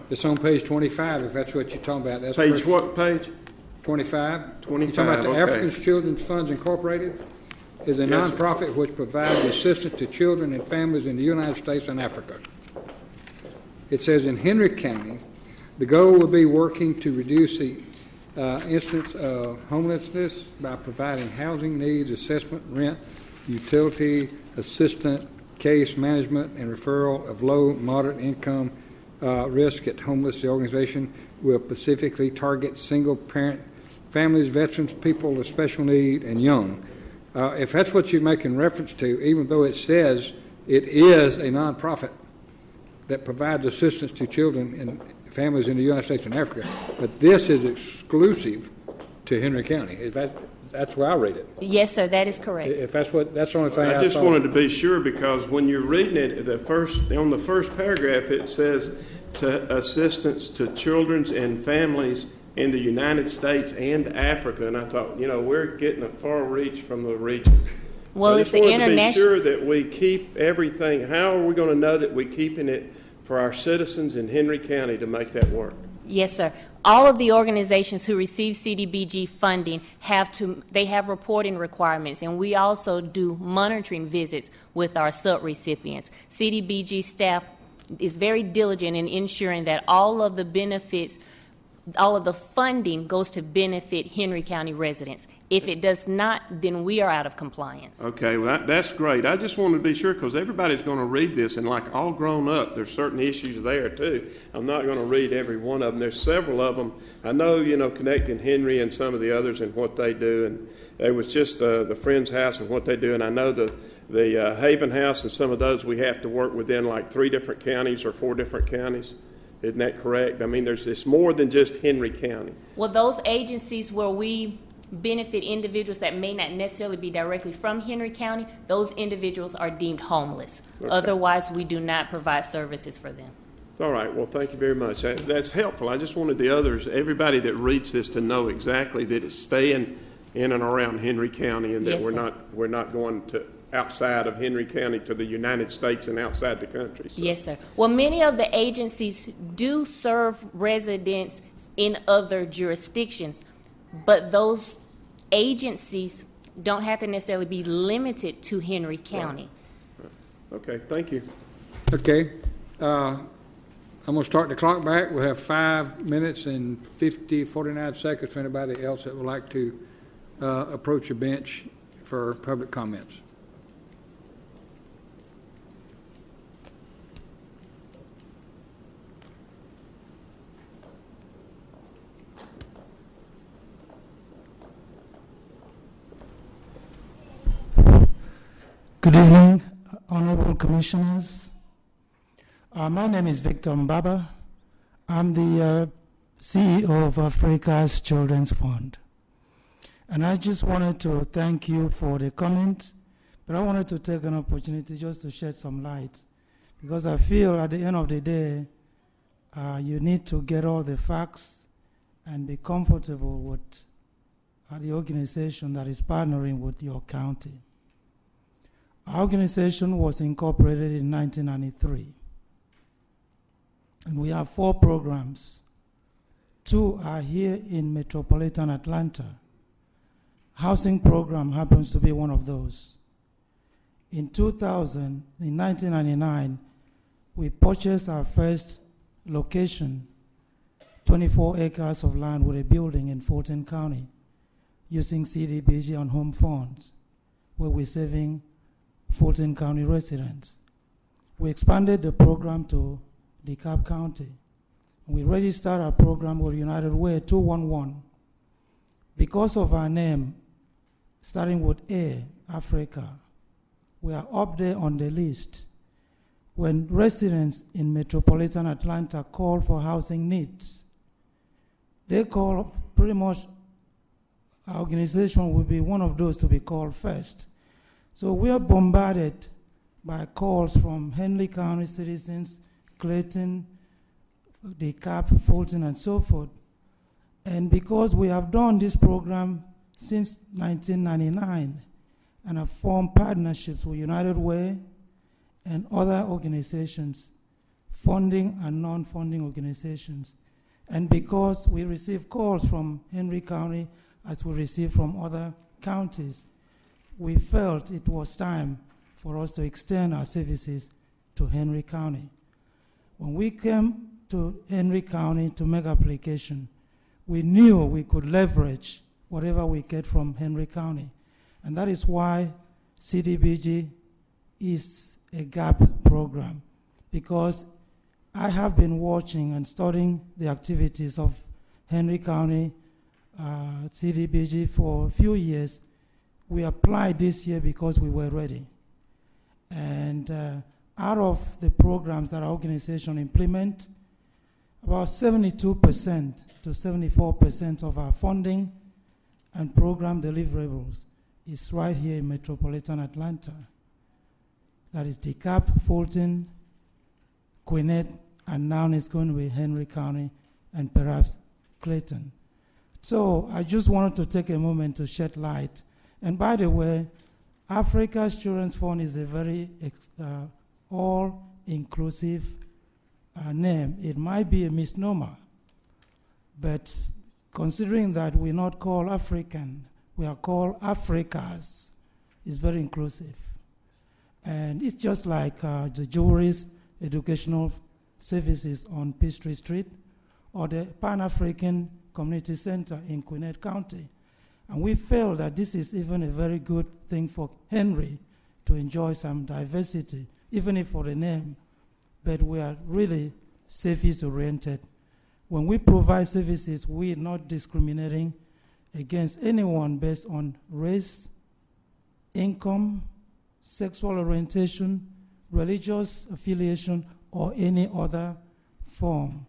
It's on page 25, if that's what you're talking about. That's Page what page? 25. 25, You're talking about the okay. African Children's Funds Incorporated is a Yes, sir. nonprofit which provides assistance to children and families in the United States and Africa. It says in Henry County, the goal will be working to reduce the incidence of homelessness by providing housing needs, assessment, rent, utility, assistance, case management, and referral of low, moderate income risk at homeless. The organization will specifically target single-parent families, veterans, people of special need, and young. If that's what you're making reference to, even though it says it is a nonprofit that provides assistance to children and families in the United States and Africa, but this is exclusive to Henry County. That's where I read it. Yes, sir, that is correct. If that's the only thing I I just saw. wanted to be sure because when you're reading it, on the first paragraph, it says to assistance to children and families in the United States and Africa. And I thought, we're getting a far reach from the region. Well, So I it's just the wanted to be international. sure that we keep everything. How are we going to know that we're keeping it for our citizens in Henry County to make that work? Yes, sir. All of the organizations who receive CDBG funding have reporting requirements, and we also do monitoring visits with our subrecipients. CDBG staff is very diligent in ensuring that all of the benefits, all of the funding goes to benefit Henry County residents. If it does not, then we are out of compliance. Okay, well, that's great. I just wanted to be sure because everybody's going to read this, and like All Grown Up, there's certain issues there too. I'm not going to read every one of them. There's several of them. I know, Connecting Henry and some of the others and what they do, and it was just the Friends House and what they do, and I know the Haven House and some of those we have to work within like 3 different counties or 4 different counties. Isn't that correct? I mean, it's more than just Henry County. Well, those agencies where we benefit individuals that may not necessarily be directly from Henry County, those individuals are deemed homeless. Okay. Otherwise, we do not provide services for them. All right. Well, thank you very much. That's helpful. I just wanted the others, everybody that reads this, to know exactly that it's staying in and around Henry County, and that Yes, sir. we're not going to outside of Henry County to the United States and outside the country. So. Yes, sir. Well, many of the agencies do serve residents in other jurisdictions, but those agencies don't have to necessarily be limited to Henry County. Okay. Thank you. Okay. I'm going to start the clock back. We'll have 5 minutes and 49 seconds for anybody else that would like to approach the bench for public comments. Good evening, honorable commissioners. My name is Victor Mbaba. I'm the CEO of Africa's Children's Fund. And I just wanted to thank you for the comment, but I wanted to take an opportunity just to shed some light, because I feel at the end of the day, you need to get all the facts and be comfortable with the organization that is partnering with your county. Our organization was incorporated in 1993, and we have 4 programs. 2 are here in metropolitan Atlanta. Housing program happens to be one of those. In 1999, we purchased our first location, 24 acres of land with a building in Fulton County, using CDBG and home funds, where we're saving Fulton County residents. We expanded the program to DeKalb County. We registered our program with United Way 211. Because of our name, starting with A, Africa, we are up there on the list. When residents in metropolitan Atlanta call for housing needs, they call pretty much, our organization will be one of those to be called first. So we are bombarded by calls from Henry County citizens, Clayton, DeKalb, Fulton, and so forth. And because we have done this program since 1999 and have formed partnerships with United Way and other organizations, funding and non-funding organizations, and because we receive calls from Henry County as we receive from other counties, we felt it was time for us to extend our services to Henry County. When we came to Henry County to make application, we knew we could leverage whatever we get from Henry County. And that is why CDBG is a GAP program, because I have been watching and studying the activities of Henry County CDBG for a few years. We applied this year because we were ready. And out of the programs that our organization implement, about 72% to 74% of our funding and program deliverables is right here in metropolitan Atlanta. That is DeKalb, Fulton, Gwinnett, and now it's going to be Henry County and perhaps Clayton. So I just wanted to take a moment to shed light. And by the way, Africa's Children's Fund is a very all-inclusive name. It might be a misnomer, but considering that we're not called African, we are called Africas, it's very inclusive. And it's just like the Juries Educational Services on Peachtree Street or the Pan-African Community Center in Gwinnett County. And we feel that this is even a very good thing for Henry to enjoy some diversity, even if for the name, but we are really service-oriented. When we provide services, we are not discriminating against anyone based on race, income, sexual orientation, religious affiliation, or any other form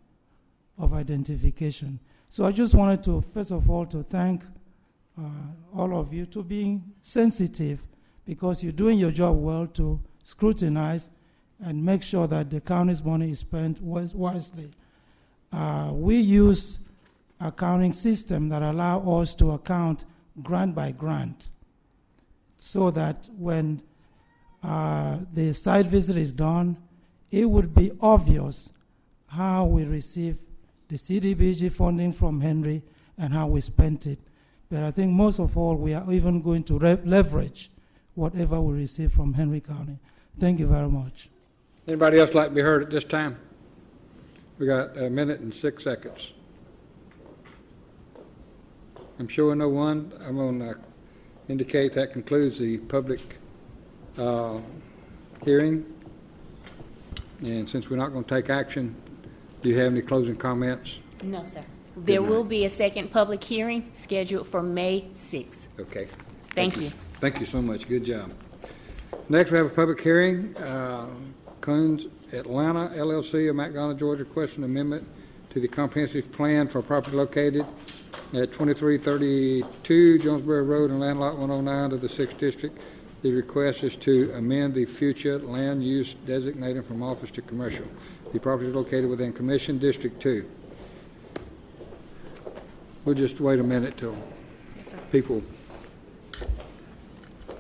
of identification. So I just wanted to, first of all, to thank all of you to being sensitive, because you're doing your job well to scrutinize and make sure that the county's money is spent wisely. We use accounting system that allow us to account grant by grant, so that when the site visit is done, it would be obvious how we receive the CDBG funding from Henry and how we spent it. But I think most of all, we are even going to leverage whatever we receive from Henry County. Thank you very much. Anybody else like to be heard at this time? We got a minute and 6 seconds. I'm showing no one. I'm going to indicate that concludes the public hearing. And since we're not going to take action, do you have any closing comments? No, sir. There will be a second public hearing scheduled for May 6th. Okay. Thank you. Thank you so much. Good job. Next, we have a public hearing. Coons Atlanta LLC of McDonough, Georgia, requesting amendment to the comprehensive plan for property located at 2332 Jonesboro Road and Land Lot 109 of the 6th District. The request is to amend the future land use designated from office to commercial. The property is located within Commission District 2. We'll just wait a minute till people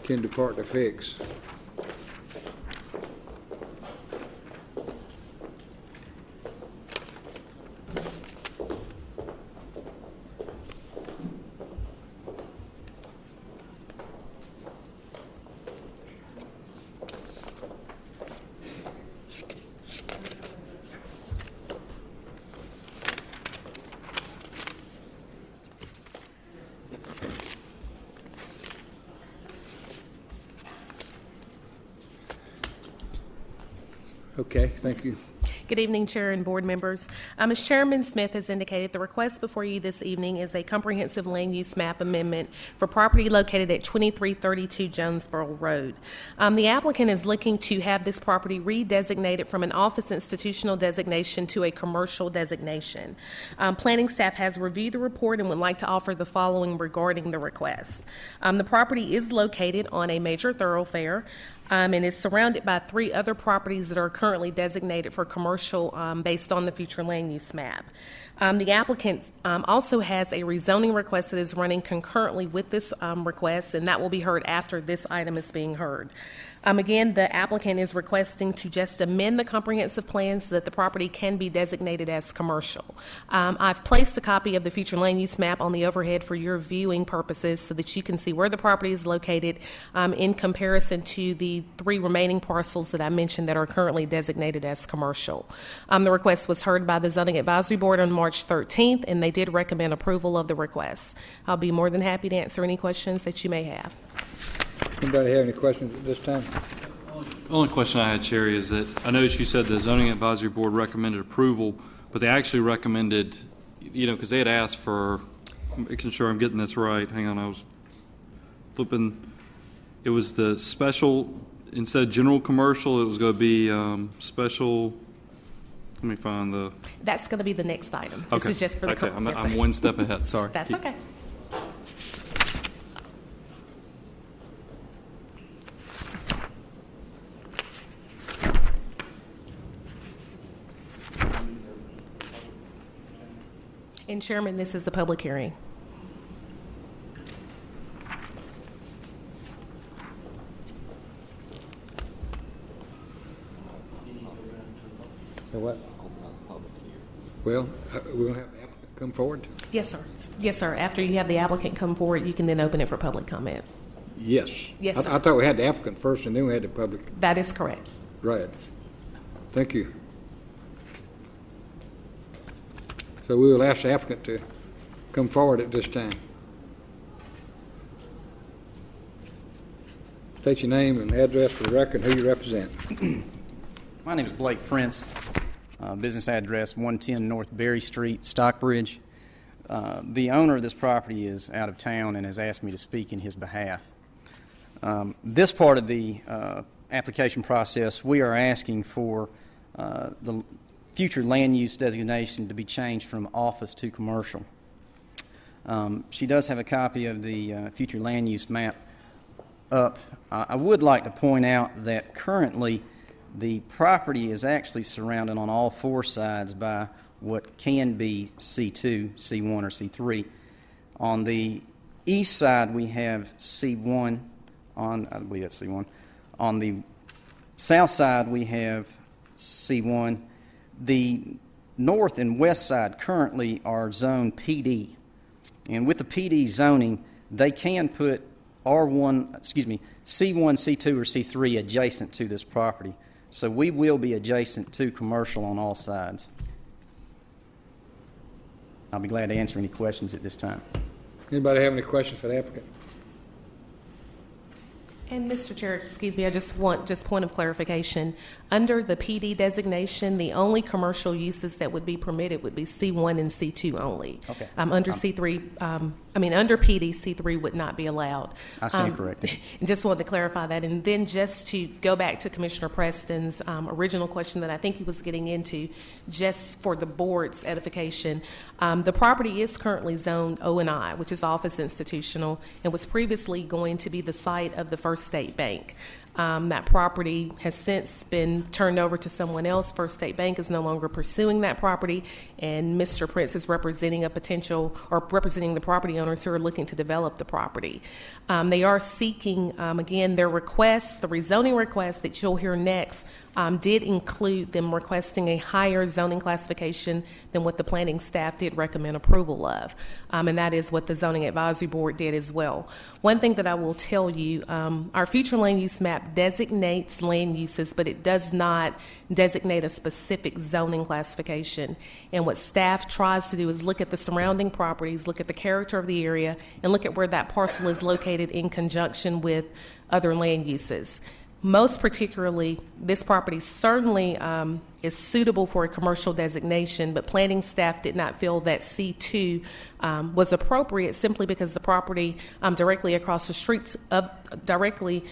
can depart to fix. Okay, thank you. Good evening, Chair and board members. As Chairman Smith has indicated, the request before you this evening is a comprehensive land use map amendment for property located at 2332 Jonesboro Road. The applicant is looking to have this property redesignated from an office institutional designation to a commercial designation. Planning staff has reviewed the report and would like to offer the following regarding the request. The property is located on a major thoroughfare and is surrounded by 3 other properties that are currently designated for commercial based on the future land use map. The applicant also has a rezoning request that is running concurrently with this request, and that will be heard after this item is being heard. Again, the applicant is requesting to just amend the comprehensive plan so that the property can be designated as commercial. I've placed a copy of the future land use map on the overhead for your viewing purposes so that you can see where the property is located in comparison to the 3 remaining parcels that I mentioned that are currently designated as commercial. The request was heard by the Zoning Advisory Board on March 13th, and they did recommend approval of the request. I'll be more than happy to answer any questions that you may have. Anybody have any questions at this time? The only question I had, Sherry, is that I noticed you said the Zoning Advisory Board recommended approval, but they actually recommended, because they had asked for, making sure I'm getting this right. Hang on, I was flipping. It was the special, instead of general commercial, it was going to be special. Let me find the. That's going to be the next item. This Okay. is just for the. Okay, Yes, I'm sir. one step ahead. Sorry. That's okay. And Chairman, this is a public hearing. What? Well, we're going to have the applicant come forward? Yes, sir. Yes, sir. After you have the applicant come forward, you can then open it for public comment. Yes. Yes, sir. I thought we had the applicant first and then we had the public. That is correct. Right. Thank you. So we will ask the applicant to come forward at this time. State your name and address for the record and who you represent. My name is Blake Prince, business address 110 North Berry Street, Stockbridge. The owner of this property is out of town and has asked me to speak in his behalf. This part of the application process, we are asking for the future land use designation to be changed from office to commercial. She does have a copy of the future land use map up. I would like to point out that currently the property is actually surrounded on all 4 sides by what can be C2, C1, or C3. On the east side, we have C1 I believe that's C1. On the south side, we have C1. The north and west side currently are zone PD. And with the PD zoning, they can put C1, C2, or C3 adjacent to this property. So we will be adjacent to commercial on all sides. I'll be glad to answer any questions at this time. Anybody have any questions for the applicant? And Mr. Chair, excuse me, I just want point of clarification. Under the PD designation, the only commercial uses that would be permitted would be C1 and C2 only. Okay. Under C3, under PD, C3 would not be allowed. I stand corrected. Just wanted to clarify that. And then just to go back to Commissioner Preston's original question that I think he was getting into, just for the board's edification, the property is currently zoned O&I, which is office institutional, and was previously going to be the site of the First State Bank. That property has since been turned over to someone else. First State Bank is no longer pursuing that property, and Mr. Prince is representing representing the property owners who are looking to develop the property. They are seeking, again, their requests, the rezoning request that you'll hear next, did include them requesting a higher zoning classification than what the planning staff did recommend approval of. And that is what the Zoning Advisory Board did as well. One thing that I will tell you, our future land use map designates land uses, but it does not designate a specific zoning classification. And what staff tries to do is look at the surrounding properties, look at the character of the area, and look at where that parcel is located in conjunction with other land uses. Most particularly, this property certainly is suitable for a commercial designation, but planning staff did not feel that C2 was appropriate simply because the property directly across the street, directly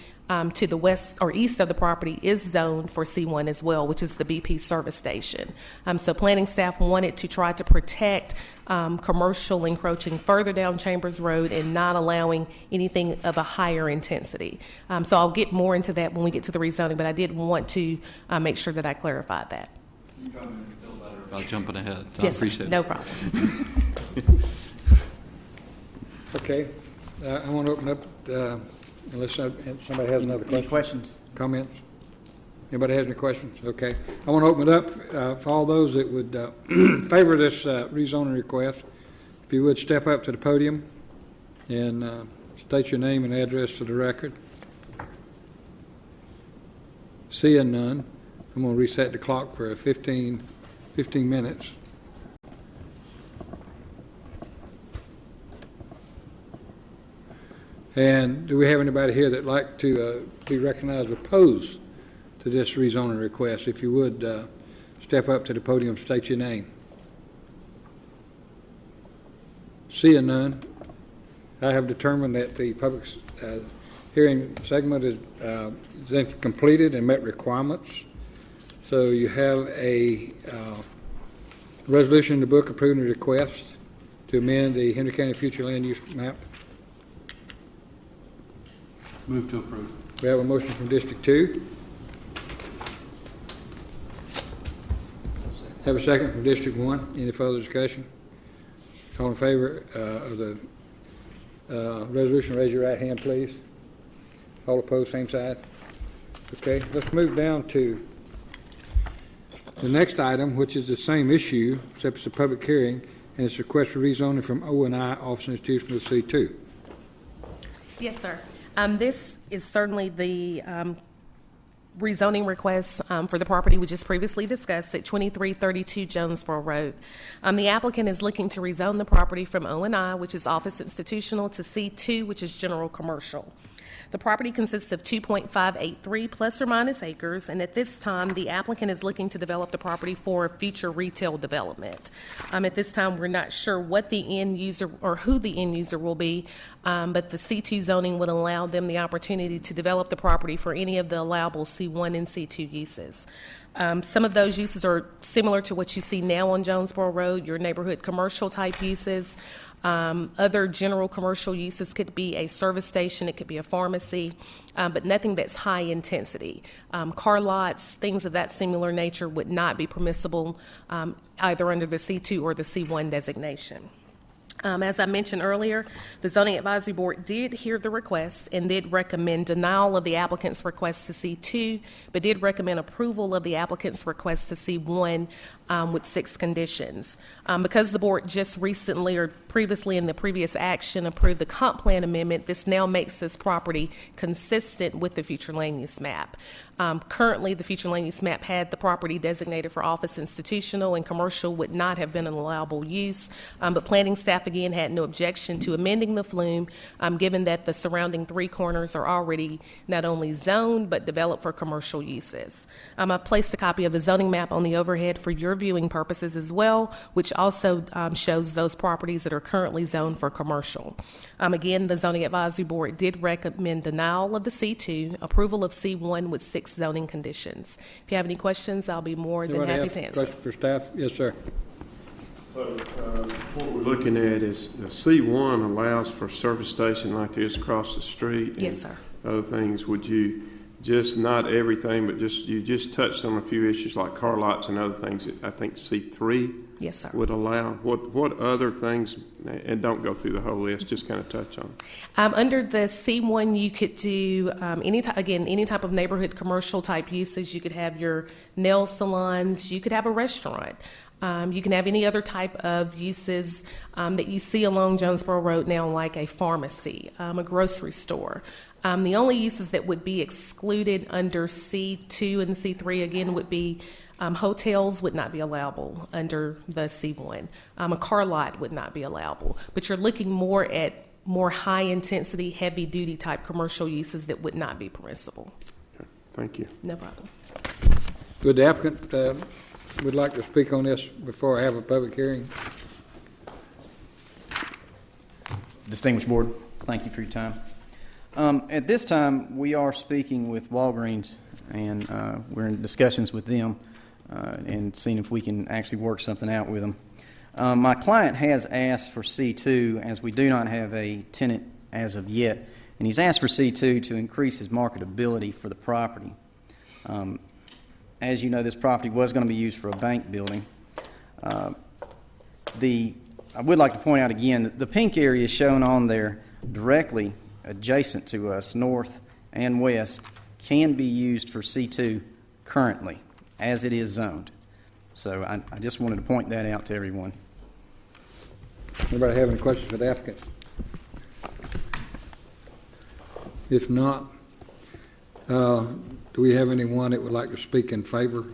to the west or east of the property is zoned for C1 as well, which is the BP service station. So planning staff wanted to try to protect commercial encroaching further down Chambers Road and not allowing anything of a higher intensity. So I'll get more into that when we get to the rezoning, but I did want to make sure that I clarified that. You're trying to make me feel better about jumping ahead. So Yes, I appreciate it. no problem. Okay, I want to open up, unless somebody has another question. Any questions? Comments? Anybody has any questions? Okay. I want to open it up for all those that would favor this rezoning request. If you would step up to the podium and state your name and address for the record. Seeing none, I'm going to reset the clock for 15 minutes. And do we have anybody here that'd like to be recognized opposed to this rezoning request? If you would step up to the podium, state your name. Seeing none, I have determined that the public hearing segment is completed and met requirements. So you have a resolution in the book approving the request to amend the Henry County future land use map. Move to approve. We have a motion from District 2. Have a second from District 1. Any further discussion? All in favor of the resolution, raise your right hand, please. All opposed, same side. Okay, let's move down to the next item, which is the same issue, except it's a public hearing, and it's a request for rezoning from O&I Office Institutional to C2. Yes, sir. This is certainly the rezoning request for the property we just previously discussed at 2332 Jonesboro Road. The applicant is looking to rezone the property from O&I, which is office institutional, to C2, which is general commercial. The property consists of 2.583 plus or minus acres, and at this time, the applicant is looking to develop the property for future retail development. At this time, we're not sure what the end user or who the end user will be, but the C2 zoning would allow them the opportunity to develop the property for any of the allowable C1 and C2 uses. Some of those uses are similar to what you see now on Jonesboro Road, your neighborhood commercial type uses. Other general commercial uses could be a service station, it could be a pharmacy, but nothing that's high intensity. Car lots, things of that similar nature would not be permissible either under the C2 or the C1 designation. As I mentioned earlier, the Zoning Advisory Board did hear the request and did recommend denial of the applicant's request to C2, but did recommend approval of the applicant's request to C1 with 6 conditions. Because the board just recently or previously in the previous action approved the comp plan amendment, this now makes this property consistent with the future land use map. Currently, the future land use map had the property designated for office, institutional, and commercial would not have been an allowable use. But planning staff again had no objection to amending the flume, given that the surrounding 3 corners are already not only zoned but developed for commercial uses. I've placed a copy of the zoning map on the overhead for your viewing purposes as well, which also shows those properties that are currently zoned for commercial. Again, the Zoning Advisory Board did recommend denial of the C2, approval of C1 with 6 zoning conditions. If you have any questions, I'll be more than happy to answer. Question for staff? Yes, sir. So what we're looking at is C1 allows for service station like this across the street. Yes, sir. Other things. Would you just, not everything, but you just touched on a few issues like car lots and other things that I think C3 yes, sir. would allow. What other things, and don't go through the whole list, just kind of touch on. Under the C1, you could do any type of neighborhood commercial type uses. You could have your nail salons. You could have a restaurant. You can have any other type of uses that you see along Jonesboro Road now, like a pharmacy, a grocery store. The only uses that would be excluded under C2 and C3, again, would be hotels would not be allowable under the C1. A car lot would not be allowable. But you're looking more at more high-intensity, heavy-duty type commercial uses that would not be permissible. Okay. Thank you. No problem. Would the applicant would like to speak on this before I have a public hearing? Distinguished board, thank you for your time. At this time, we are speaking with Walgreens, and we're in discussions with them and seeing if we can actually work something out with them. My client has asked for C2, as we do not have a tenant as of yet, and he's asked for C2 to increase his marketability for the property. As you know, this property was going to be used for a bank building. I would like to point out again that the pink area shown on there directly adjacent to us, north and west, can be used for C2 currently, as it is zoned. So I just wanted to point that out to everyone. Anybody have any questions for the applicant? If not, do we have anyone that would like to speak in favor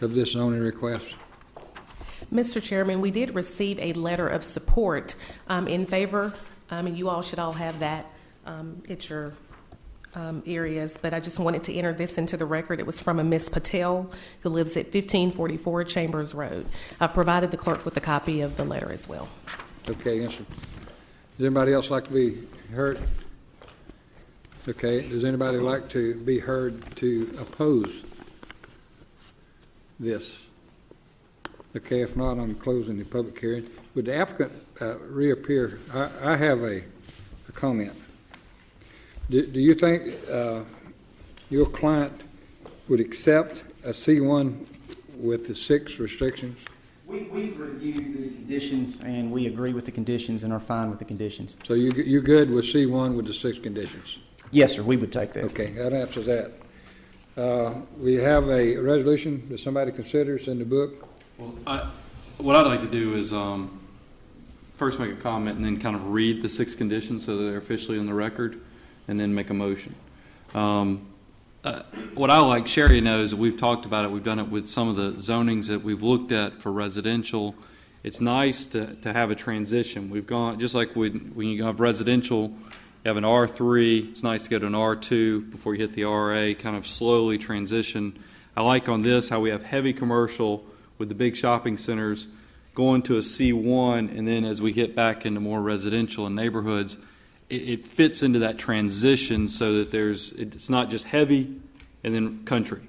of this zoning request? Mr. Chairman, we did receive a letter of support in favor, and you all should all have that at your areas, but I just wanted to enter this into the record. It was from a Miss Patel who lives at 1544 Chambers Road. I've provided the clerk with a copy of the letter as well. Okay, answer. Does anybody else like to be heard? Okay, does anybody like to be heard to oppose this? Okay, if not, I'm closing the public hearing. Would the applicant reappear? I have a comment. Do you think your client would accept a C1 with the 6 restrictions? We've reviewed the conditions, and we agree with the conditions and are fine with the conditions. So you're good with C1 with the 6 conditions? Yes, sir, we would take that. Okay, that answers that. We have a resolution that somebody considers in the book. Well, what I'd like to do is first make a comment and then kind of read the 6 conditions so that they're officially on the record, and then make a motion. What I like, Sherry knows that we've talked about it. We've done it with some of the zonings that we've looked at for residential. It's nice to have a transition. We've gone, just like when you have residential, you have an R3. It's nice to go to an R2 before you hit the RA, kind of slowly transition. I like on this how we have heavy commercial with the big shopping centers going to a C1, and then as we get back into more residential and neighborhoods, it fits into that transition so that it's not just heavy and then country.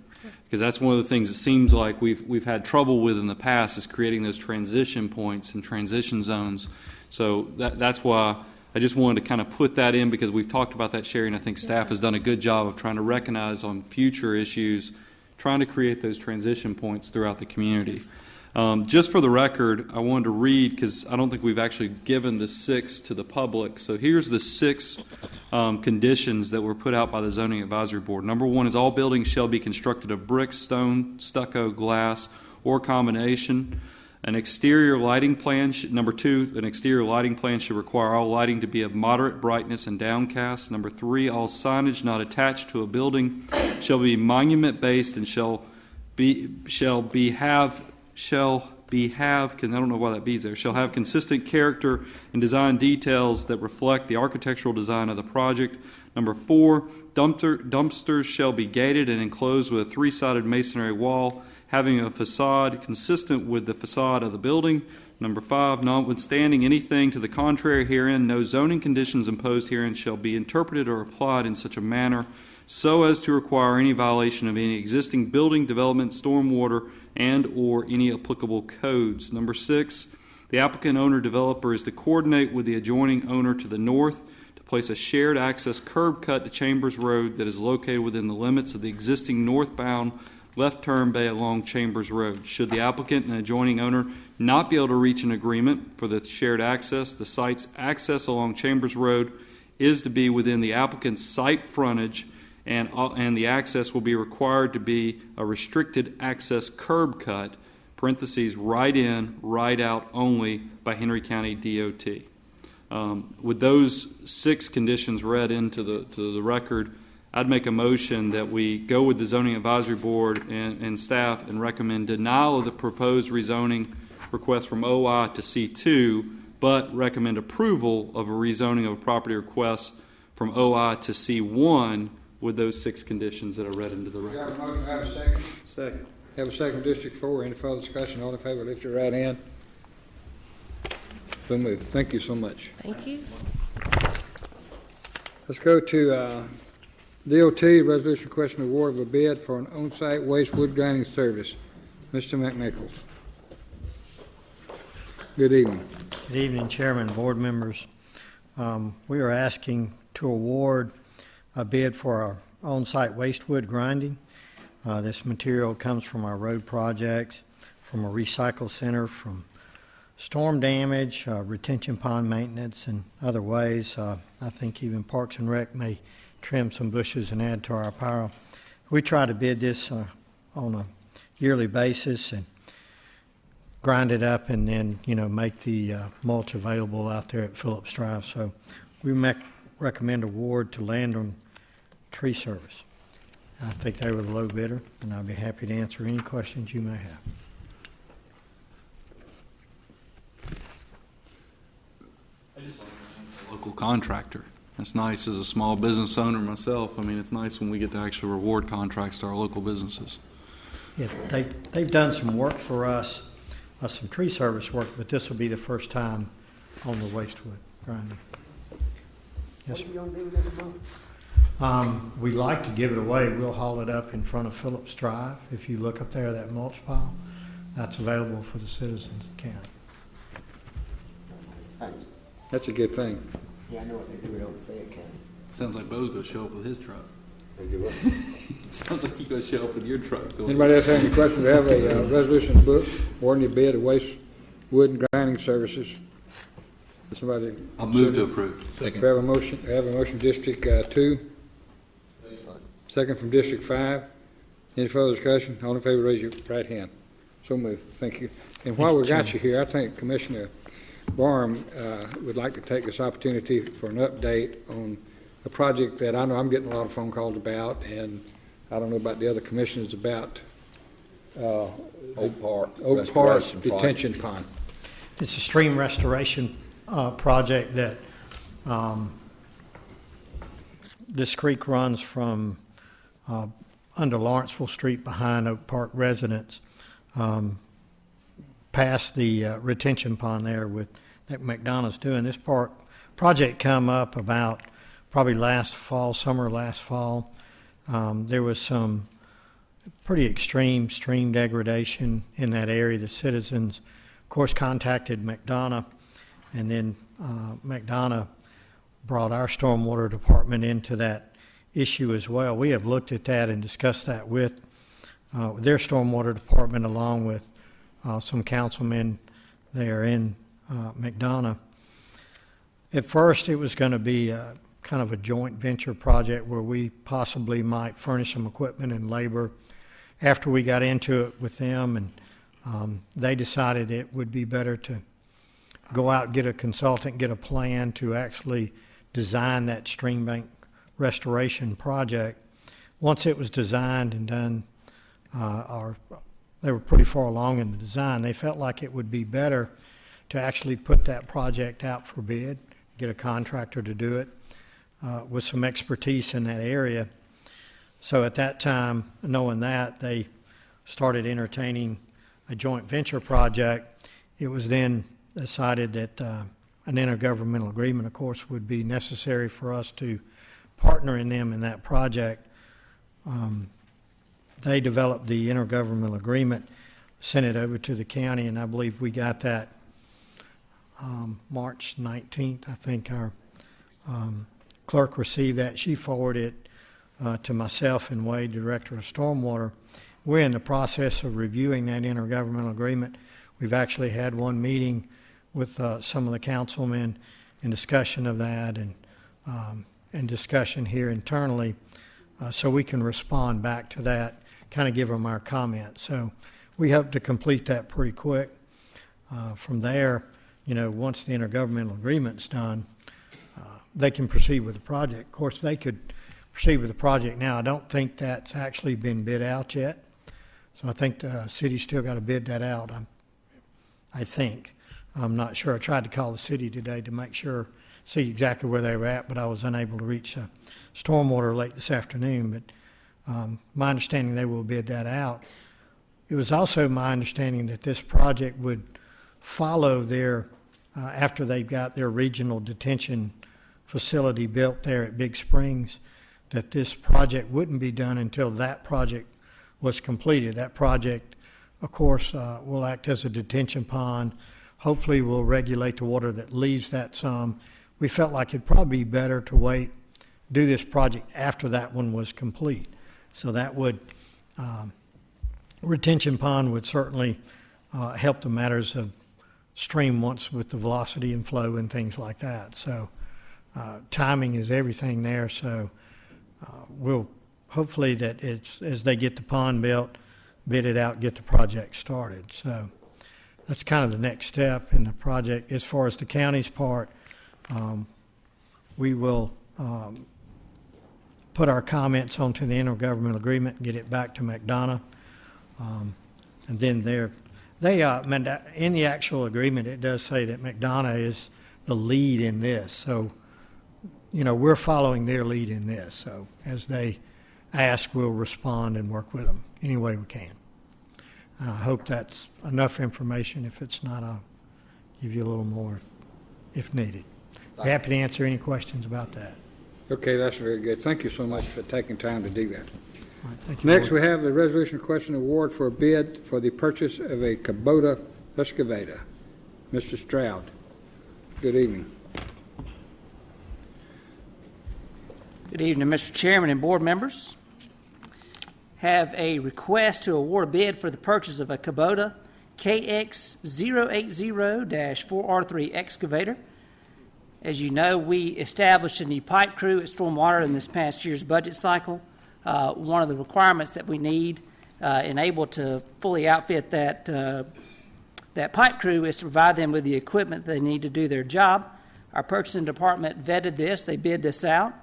Because that's one of the things it seems like we've had trouble with in the past, is creating those transition points and transition zones. So that's why I just wanted to kind of put that in, because we've talked about that, Sherry, and I think staff has done a good job of trying to recognize on future issues, trying to create those transition points throughout the community. Just for the record, I wanted to read, because I don't think we've actually given the 6 to the public. So here's the 6 conditions that were put out by the Zoning Advisory Board. Number 1 is all buildings shall be constructed of brick, stone, stucco, glass, or combination. An exterior lighting plan, number 2, an exterior lighting plan should require all lighting to be of moderate brightness and downcast. Number 3, all signage not attached to a building shall be monument-based and shall have consistent character and design details that reflect the architectural design of the project. Number 4, dumpsters shall be gated and enclosed with a 3-sided masonry wall having a facade consistent with the facade of the building. Number 5, notwithstanding anything to the contrary herein, no zoning conditions imposed herein shall be interpreted or applied in such a manner so as to require any violation of any existing building, development, stormwater, and or any applicable codes. Number 6, the applicant owner developer is to coordinate with the adjoining owner to the north to place a shared access curb cut to Chambers Road that is located within the limits of the existing northbound left turn bay along Chambers Road. Should the applicant and adjoining owner not be able to reach an agreement for the shared access, the site's access along Chambers Road is to be within the applicant's site frontage, and the access will be required to be a restricted access curb cut, parentheses, right in, right out only by Henry County DOT. With those 6 conditions read into the record, I'd make a motion that we go with the Zoning Advisory Board and staff and recommend denial of the proposed rezoning request from OI to C2, but recommend approval of a rezoning of a property request from OI to C1 with those 6 conditions that are read into the record. Have a motion, have a second. Second. Have a second, District 4. Any further discussion? All in favor, lift your right hand. So moved. Thank you so much. Thank you. Let's go to DOT, resolution requesting award of a bid for an on-site waste wood grinding service. Mr. McNichols. Good evening. Good evening, Chairman, board members. We are asking to award a bid for our on-site waste wood grinding. This material comes from our road projects, from a recycle center, from storm damage, retention pond maintenance, and other ways. I think even Parks and Rec may trim some bushes and add to our apparel. We try to bid this on a yearly basis and grind it up and then, make the mulch available out there at Phillips Drive. So we recommend award to Landon Tree Service. I think they were the low bidder, and I'll be happy to answer any questions you may have. Local contractor. It's nice as a small business owner myself. I mean, it's nice when we get to actually reward contracts to our local businesses. Yeah, they've done some work for us, some tree service work, but this will be the first time on the waste wood grinding. Yes, sir. What are you going to do with this month? We like to give it away. We'll haul it up in front of Phillips Drive. If you look up there, that mulch pile, that's available for the citizens of the county. Thanks. That's a good thing. Yeah, I know what they do it over Fayette County. Sounds like Bo's going to show up with his truck. They do what? Sounds like he's going to show up with your truck. Anybody else have any questions? We have a resolution book awarding a bid of waste wood and grinding services. Somebody. I'll move to approve. Second. We have a motion, District 2. Second from District 5. Any further discussion? All in favor, raise your right hand. So moved. Thank you. And while we got you here, I think Commissioner Barham would like to take this opportunity for an update on a project that I know I'm getting a lot of phone calls about, and I don't know about the other commissioners about Oak Park Detention Pond. It's a stream restoration project that this creek runs from under Lawrenceville Street behind Oak Park residence, past the retention pond there that McDonough's doing. This project come up about probably summer last fall. There was some pretty extreme stream degradation in that area. The citizens, of course, contacted McDonough, and then McDonough brought our stormwater department into that issue as well. We have looked at that and discussed that with their stormwater department, along with some councilmen there in McDonough. At first, it was going to be kind of a joint venture project where we possibly might furnish some equipment and labor. After we got into it with them and They decided it would be better to go out, get a consultant, get a plan to actually design that stream bank restoration project. Once it was designed and done, they were pretty far along in the design, they felt like it would be better to actually put that project out for bid, get a contractor to do it with some expertise in that area. So at that time, knowing that, they started entertaining a joint venture project. It was then decided that an intergovernmental agreement, of course, would be necessary for us to partner in them in that project. They developed the intergovernmental agreement, sent it over to the county, and I believe we got that March 19th. I think our clerk received that. She forwarded it to myself and Wade, Director of Stormwater. We're in the process of reviewing that intergovernmental agreement. We've actually had one meeting with some of the councilmen in discussion of that and discussion here internally so we can respond back to that, kind of give them our comments. So we hope to complete that pretty quick. From there, once the intergovernmental agreement's done, they can proceed with the project. Of course, they could proceed with the project now. I don't think that's actually been bid out yet. So I think the city's still got to bid that out, I think. I'm not sure. I tried to call the city today to make sure, see exactly where they were at, but I was unable to reach Stormwater late this afternoon. But my understanding, they will bid that out. It was also my understanding that this project would follow their, after they've got their regional detention facility built there at Big Springs, that this project wouldn't be done until that project was completed. That project, of course, will act as a detention pond. Hopefully will regulate the water that leaves that some. We felt like it'd probably be better to wait, do this project after that one was complete. So that would, retention pond would certainly help the matters of stream once with the velocity and flow and things like that. So timing is everything there. So we'll hopefully that it's, as they get the pond built, bid it out, get the project started. So that's kind of the next step in the project. As far as the county's part, we will put our comments onto the intergovernmental agreement and get it back to McDonough. And then in the actual agreement, it does say that McDonough is the lead in this. So, we're following their lead in this. So as they ask, we'll respond and work with them any way we can. I hope that's enough information. If it's not, I'll give you a little more if needed. Be happy to answer any questions about that. Okay, that's very good. Thank you so much for taking time to do that. All right, thank you. Next, we have the resolution requesting award for a bid for the purchase of a Kubota excavator. Mr. Stroud, good evening. Good evening, Mr. Chairman and board members. Have a request to award a bid for the purchase of a Kubota KX080-4R3 excavator. As you know, we established a new pipe crew at Stormwater in this past year's budget cycle. One of the requirements that we need and able to fully outfit that pipe crew is to provide them with the equipment they need to do their job. Our purchasing department vetted this. They bid this out.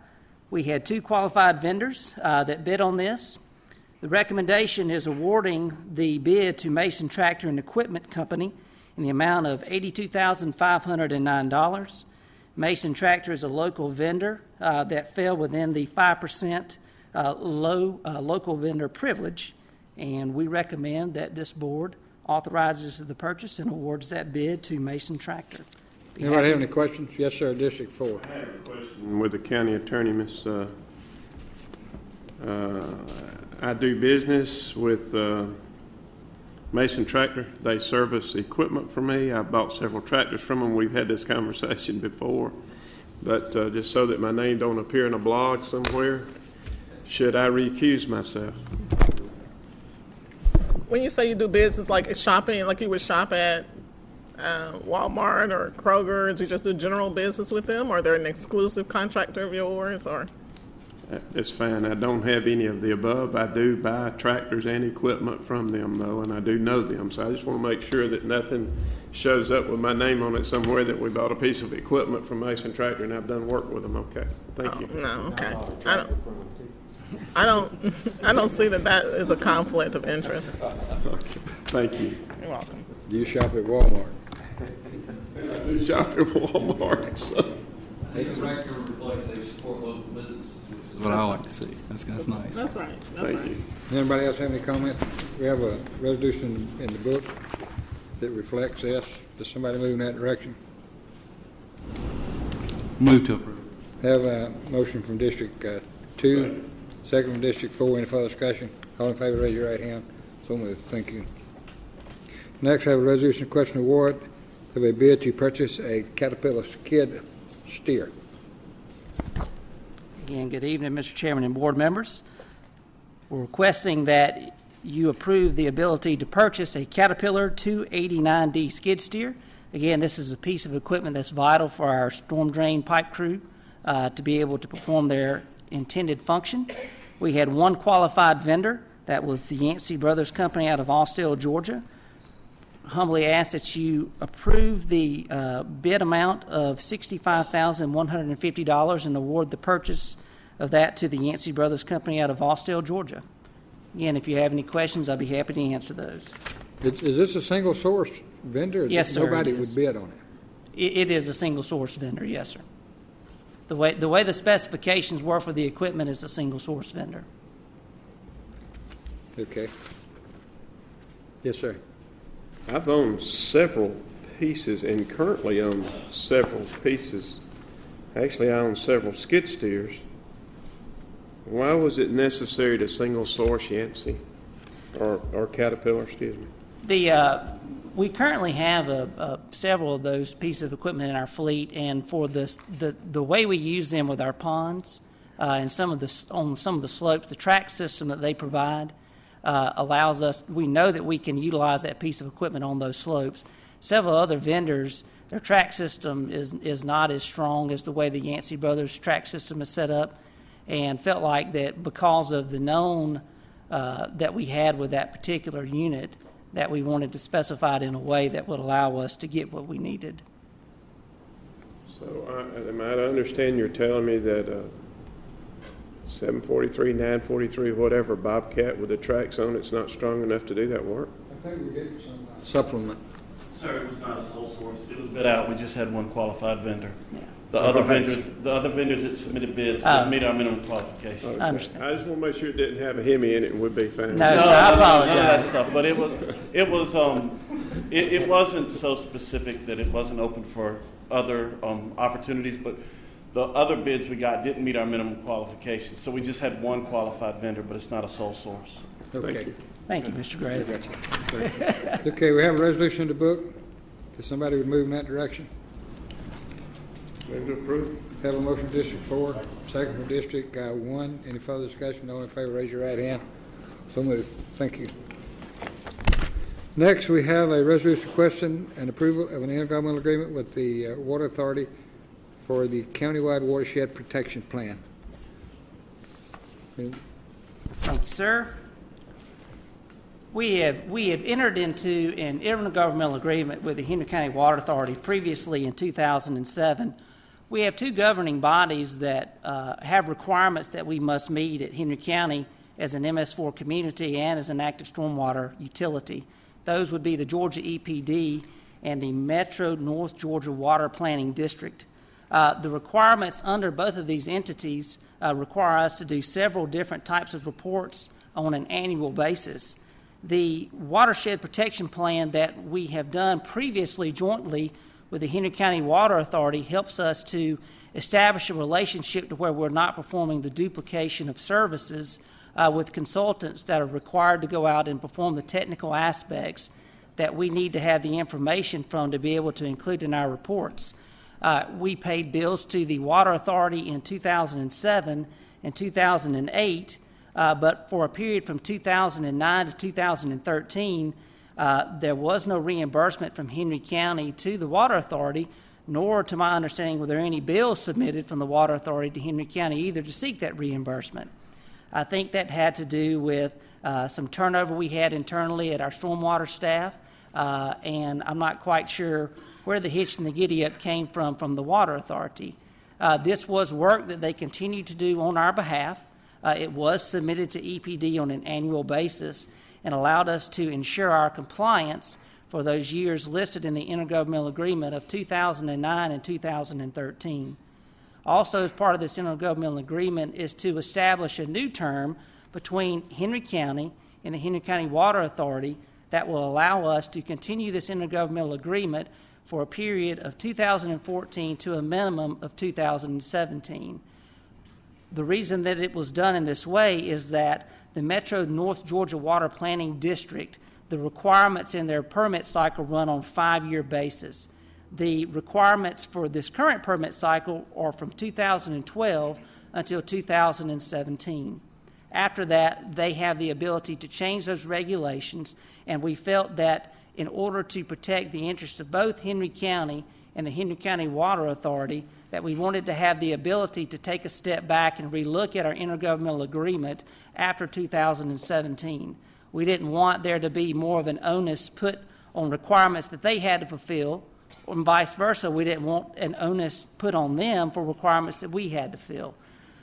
We had 2 qualified vendors that bid on this. The recommendation is awarding the bid to Mason Tractor and Equipment Company in the amount of $82,509. Mason Tractor is a local vendor that fell within the 5% local vendor privilege, and we recommend that this board authorizes the purchase and awards that bid to Mason Tractor. Anybody have any questions? Yes, sir, District 4. I have a question with the county attorney, Miss. I do business with Mason Tractor. They service equipment for me. I bought several tractors from them. We've had this conversation before. But just so that my name don't appear in a blog somewhere, should I recuse myself? When you say you do business, like shopping, like you would shop at Walmart or Kroger, do you just do general business with them, or they're an exclusive contractor of yours, or? It's fine. I don't have any of the above. I do buy tractors and equipment from them, though, and I do know them. So I just want to make sure that nothing shows up with my name on it somewhere that we bought a piece of equipment from Mason Tractor and I've done work with them. Okay, thank you. No, okay. I don't see that is a conflict of interest. Thank you. You're welcome. Do you shop at Walmart? I do shop at Walmart, so. This record reflects they support local businesses, which is what I like to see. That's nice. That's right. Thank you. Anybody else have any comments? We have a resolution in the book that reflects this. Does somebody move in that direction? Move to approve. Have a motion from District 2, second from District 4. Any further discussion? All in favor, raise your right hand. So moved. Thank you. Next, I have a resolution requesting award of a bid to purchase a Caterpillar skid steer. Again, good evening, Mr. Chairman and board members. We're requesting that you approve the ability to purchase a Caterpillar 289D skid steer. Again, this is a piece of equipment that's vital for our storm drain pipe crew to be able to perform their intended function. We had one qualified vendor. That was the Yancey Brothers Company out of Austell, Georgia. Humbly ask that you approve the bid amount of $65,150 and award the purchase of that to the Yancey Brothers Company out of Austell, Georgia. Again, if you have any questions, I'll be happy to answer those. Is this a single source vendor? Yes, sir. Nobody it would is. bid on it? It is a single source vendor, yes, sir. The way the specifications were for the equipment is a single source vendor. Okay. Yes, sir. I've owned several pieces and currently own several pieces. Actually, I own several skid steers. Why was it necessary to single source Yancey or Caterpillar, excuse me? We currently have several of those pieces of equipment in our fleet, and for the way we use them with our ponds and on some of the slopes, the track system that they provide allows us. We know that we can utilize that piece of equipment on those slopes. Several other vendors, their track system is not as strong as the way the Yancey Brothers track system is set up, and felt like that because of the known that we had with that particular unit, that we wanted to specify it in a way that would allow us to get what we needed. So am I to understand you're telling me that 743, 943, whatever, Bobcat with the tracks on it's not strong enough to do that work? I think we get some supplement. Sir, it was not a sole source. It was bid out. We just had one qualified vendor. Yeah. The other vendors that submitted bids didn't meet our minimum qualifications. Okay. I understand. I just want to make sure it didn't have a Hemi in it and would be fine. No, sir, I apologize. None of that stuff. But it wasn't so specific that it wasn't open for other opportunities. But the other bids we got didn't meet our minimum qualifications. So we just had one qualified vendor, but it's not a sole source. Okay. Thank you, Mr. Gray. Okay, we have a resolution in the book. If somebody would move in that direction. Move to approve. Have a motion from District 4, second from District 1. Any further discussion? All in favor, raise your right hand. So moved. Thank you. Next, we have a resolution requesting an approval of an intergovernmental agreement with the Water Authority for the countywide watershed protection plan. Thank you, sir. We have entered into an intergovernmental agreement with the Henry County Water Authority previously in 2007. We have two governing bodies that have requirements that we must meet at Henry County as an MS4 community and as an active stormwater utility. Those would be the Georgia EPD and the Metro North Georgia Water Planning District. The requirements under both of these entities require us to do several different types of reports on an annual basis. The watershed protection plan that we have done previously jointly with the Henry County Water Authority helps us to establish a relationship to where we're not performing the duplication of services with consultants that are required to go out and perform the technical aspects that we need to have the information from to be able to include in our reports. We paid bills to the Water Authority in 2007 and 2008, but for a period from 2009 to 2013, there was no reimbursement from Henry County to the Water Authority nor, to my understanding, were there any bills submitted from the Water Authority to Henry County either to seek that reimbursement. I think that had to do with some turnover we had internally at our stormwater staff, and I'm not quite sure where the hitch and the giddy-up came from the Water Authority. This was work that they continued to do on our behalf. It was submitted to EPD on an annual basis and allowed us to ensure our compliance for those years listed in the intergovernmental agreement of 2009 and 2013. Also, as part of this intergovernmental agreement is to establish a new term between Henry County and the Henry County Water Authority that will allow us to continue this intergovernmental agreement for a period of 2014 to a minimum of 2017. The reason that it was done in this way is that the Metro North Georgia Water Planning District, the requirements in their permit cycle run on a 5-year basis. The requirements for this current permit cycle are from 2012 until 2017. After that, they have the ability to change those regulations, and we felt that in order to protect the interests of both Henry County and the Henry County Water Authority, that we wanted to have the ability to take a step back and relook at our intergovernmental agreement after 2017. We didn't want there to be more of an onus put on requirements that they had to fulfill, and vice versa. We didn't want an onus put on them for requirements that we had to fill.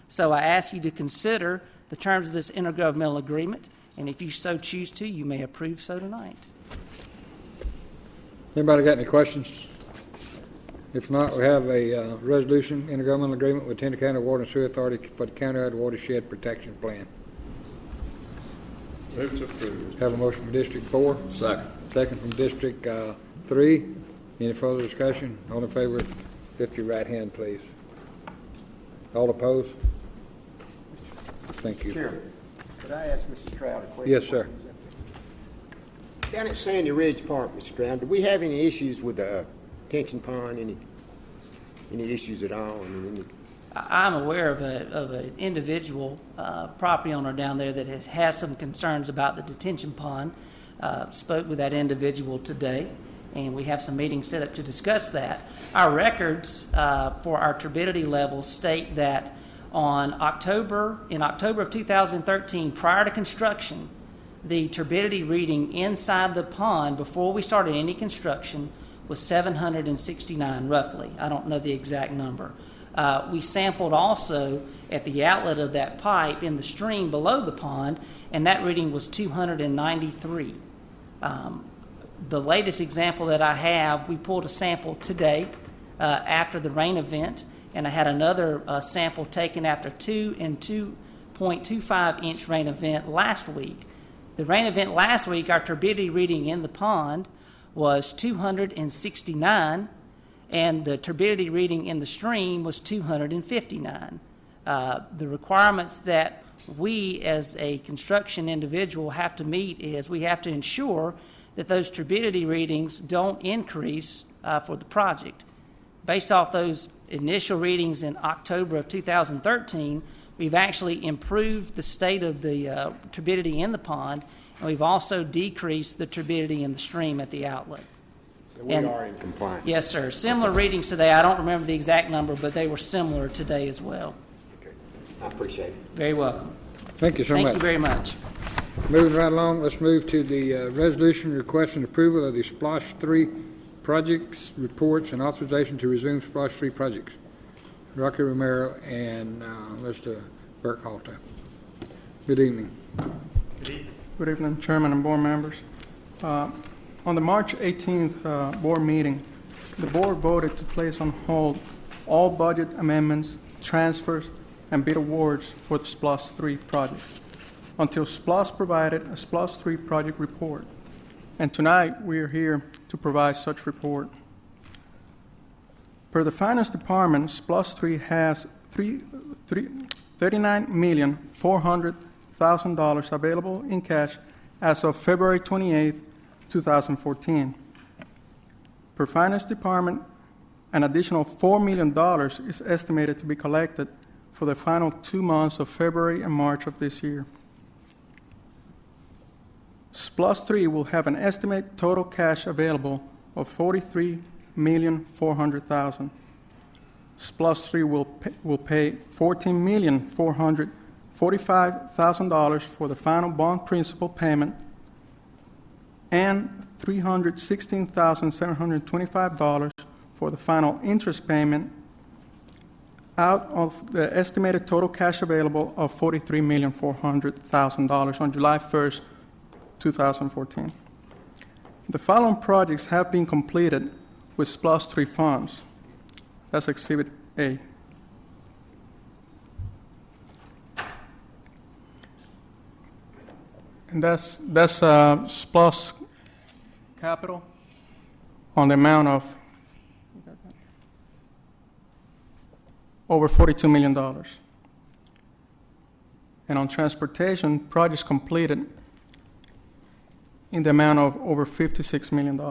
So I ask you to consider the terms of this intergovernmental agreement, and if you so choose to, you may approve so tonight. Anybody got any questions? If not, we have a resolution, intergovernmental agreement with Henry County Water and Sewer Authority for the Countywide Watershed Protection Plan. Move to approve. Have a motion from District 4. Second. Second from District 3. Any further discussion? All in favor, lift your right hand, please. All opposed? Thank you. Chairman, could I ask Mr. Stroud a question? Yes, sir. Down at Sandy Ridge Park, Mr. Stroud, do we have any issues with the detention pond? Any issues at all? I'm aware of an individual property owner down there that has some concerns about the detention pond. Spoke with that individual today, and we have some meetings set up to discuss that. Our records for our turbidity levels state that in October of 2013, prior to construction, the turbidity reading inside the pond before we started any construction was 769 roughly. I don't know the exact number. We sampled also at the outlet of that pipe in the stream below the pond, and that reading was 293. The latest example that I have, we pulled a sample today after the rain event, and I had another sample taken after 2 and 2.25 inch rain event last week. The rain event last week, our turbidity reading in the pond was 269, and the turbidity reading in the stream was 259. The requirements that we as a construction individual have to meet is we have to ensure that those turbidity readings don't increase for the project. Based off those initial readings in October of 2013, we've actually improved the state of the turbidity in the pond, and we've also decreased the turbidity in the stream at the outlet. So we are in compliance? Yes, sir. Similar readings today. I don't remember the exact number, but they were similar today as well. Okay. I appreciate it. Very welcome. Thank you so much. Thank you very much. Moving right along, let's move to the resolution requesting approval of the SPLOST 3 projects, reports, and authorization to resume SPLOST 3 projects. Rocky Romero and Mr. Burkhalter. Good evening. Good evening, Chairman and board members. On the March 18th board meeting, the board voted to place on hold all budget amendments, transfers, and bid awards for the SPLOST 3 project until SPLOST provided a SPLOST 3 project report. And tonight, we are here to provide such report. Per the Finance Department, SPLOST 3 has $39,400,000 available in cash as of February 28, 2014. Per Finance Department, an additional $4 million is estimated to be collected for the final 2 months of February and March of this year. SPLOST 3 will have an estimated total cash available of $6,400,000. SPLOST 3 will pay $14,445,000 for the final bond principal payment and $316,725 for the final interest payment out of the estimated total cash available of $43,400,000 on July 1st, 2014. The following projects have been completed with SPLOST 3 funds. That's Exhibit A. And that's SPLOST capital on the amount of over $42 million. And on transportation, projects completed in the amount of over $56 million.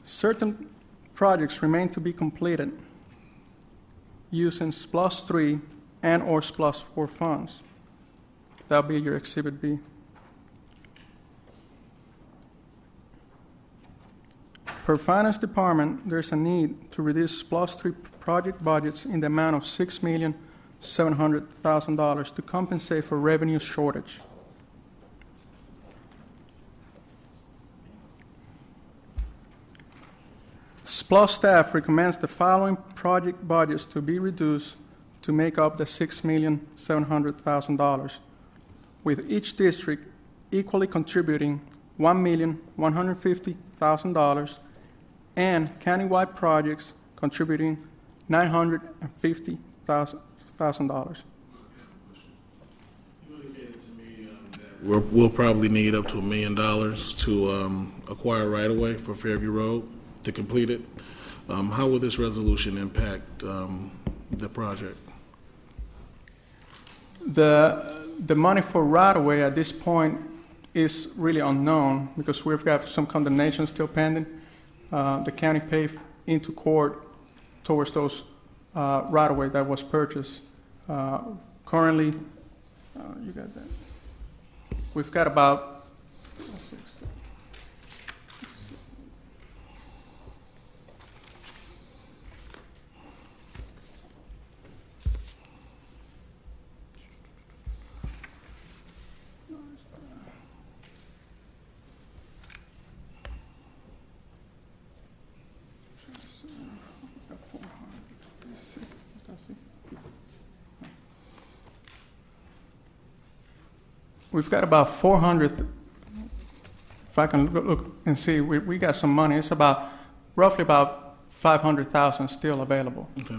Certain projects remain to be completed using SPLOST 3 and or SPLOST 4 funds. That'll be your Exhibit B. Per Finance Department, there's a need to reduce SPLOST 3 project budgets in the amount of $6,700,000 to compensate for revenue shortage. SPLOST staff recommends the following project budgets to be reduced to make up the $6,700,000, with each district equally contributing $1,150,000 and countywide projects contributing $950,000. We'll probably need up to $1 million to acquire right-of-way for Fairview Road to complete it. How will this resolution impact the project? The money for right-of-way at this point is really unknown because we've got some condemnation still pending. The county paid into court towards those right-of-way that was purchased. Currently, you got that. We've got about we've got about 400, if I can look and see, we got some money. It's roughly about 500,000 still available. Okay.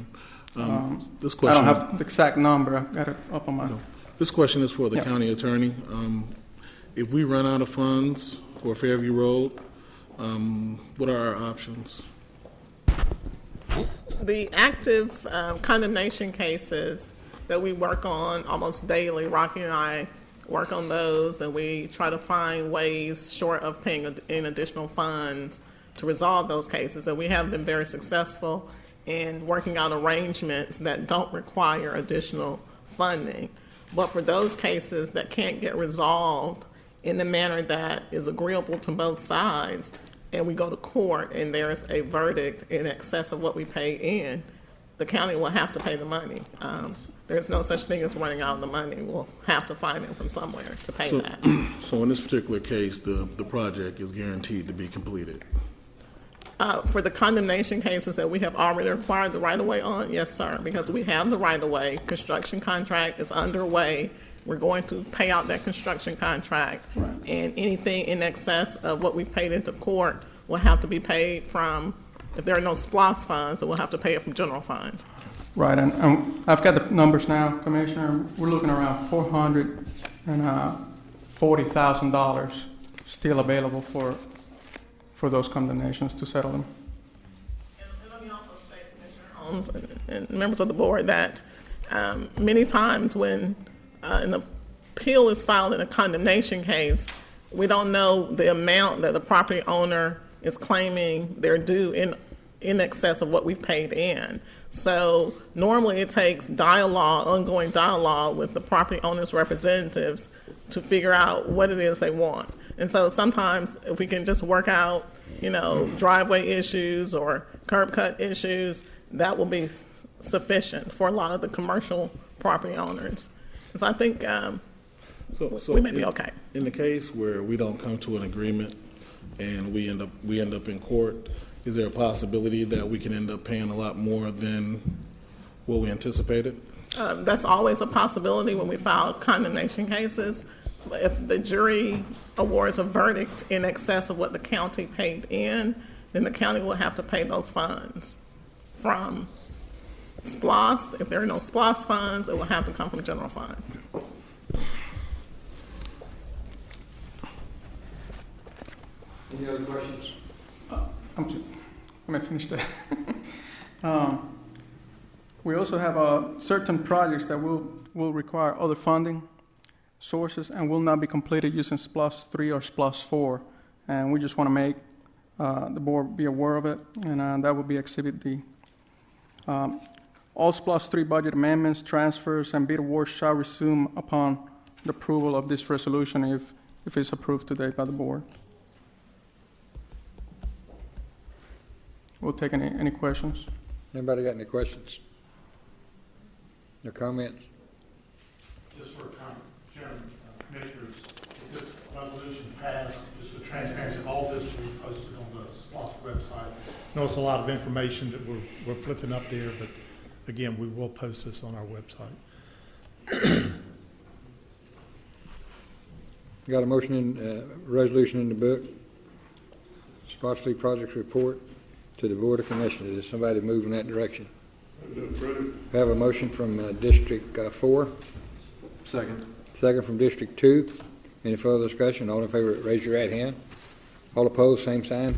This question, I don't have the exact number. I've got it up on my... Okay. This question is for the county attorney. If we run out of funds for Fairview Road, what are our options? The active condemnation cases that we work on almost daily, Rocky and I work on those, and we try to find ways short of paying in additional funds to resolve those cases. And we have been very successful in working out arrangements that don't require additional funding. But for those cases that can't get resolved in the manner that is agreeable to both sides, and we go to court and there's a verdict in excess of what we pay in, the county will have to pay the money. There's no such thing as running out of the money. We'll have to find it from somewhere to pay that. So in this particular case, the project is guaranteed to be completed? For the condemnation cases that we have already acquired the right-of-way on, yes, sir, because we have the right-of-way. Construction contract is underway. We're going to pay out that construction contract, and anything in excess of what we've paid into court will have to be paid from, if there are no SPLOST funds, so we'll have to pay it from general funds. Right, and I've got the numbers now, Commissioner. We're looking around $440,000 still available for those condemnations to settle them. And let me also say, Commissioner Holmes and members of the board, that many times when an appeal is filed in a condemnation case, we don't know the amount that the property owner is claiming they're due in excess of what we've paid in. So normally it takes ongoing dialogue with the property owner's representatives to figure out what it is they want. And so sometimes if we can just work out, driveway issues or curb cut issues, that will be sufficient for a lot of the commercial property owners. And so I think we may be okay. In the case where we don't come to an agreement and we end up in court, is there a possibility that we can end up paying a lot more than what we anticipated? That's always a possibility when we file condemnation cases. If the jury awards a verdict in excess of what the county paid in, then the county will have to pay those funds from SPLOST. If there are no SPLOST funds, it will have to come from general fund. Any other questions? Let me finish that. We also have certain projects that will require other funding sources and will not be completed using SPLOST 3 or SPLOST 4. And we just want to make the board be aware of it, and that will be Exhibit D. All SPLOST 3 budget amendments, transfers, and bid awards shall resume upon the approval of this resolution if it's approved today by the board. We'll take any questions. Anybody got any questions? Or comments? Just for comment, Chairman, Commissioners, if this resolution passed, just for transparency, all this will be posted on the SPLOST website. I know it's a lot of information that we're flipping up there, but again, we will post this on our website. Got a motion resolution in the book, SPLOST 3 projects report to the Board of Commissioners. Is somebody move in that direction? We have a motion from District 4. Second. Second from District 2. Any further discussion? All in favor, raise your right hand. All opposed, same sign.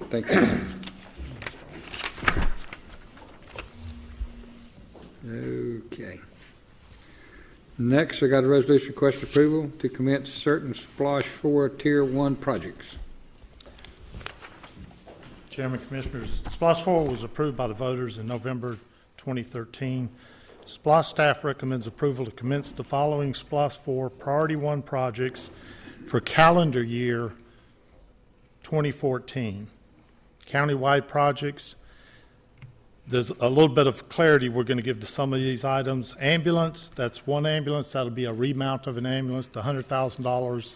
Thank you. Okay. Next, I got a resolution request approval to commence certain SPLOST 4 Tier 1 projects. Chairman, Commissioners, SPLOST 4 was approved by the voters in November 2013. SPLOST staff recommends approval to commence the following SPLOST 4 Priority 1 projects for calendar year 2014. Countywide projects. There's a little bit of clarity we're going to give to some of these items. Ambulance, that's one ambulance. That'll be a remount of an ambulance, the $100,000.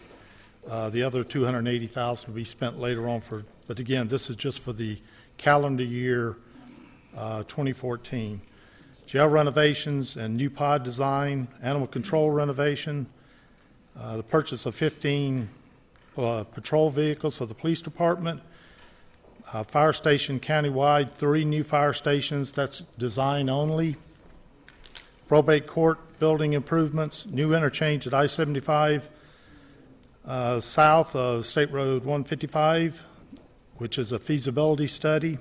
The other $280,000 will be spent later on but again, this is just for the calendar year 2014. Jail renovations and new pod design, animal control renovation, the purchase of 15 patrol vehicles for the police department, fire station countywide, 3 new fire stations, that's design only, probate court building improvements, new interchange at I-75 south of State Road 155, which is a feasibility study,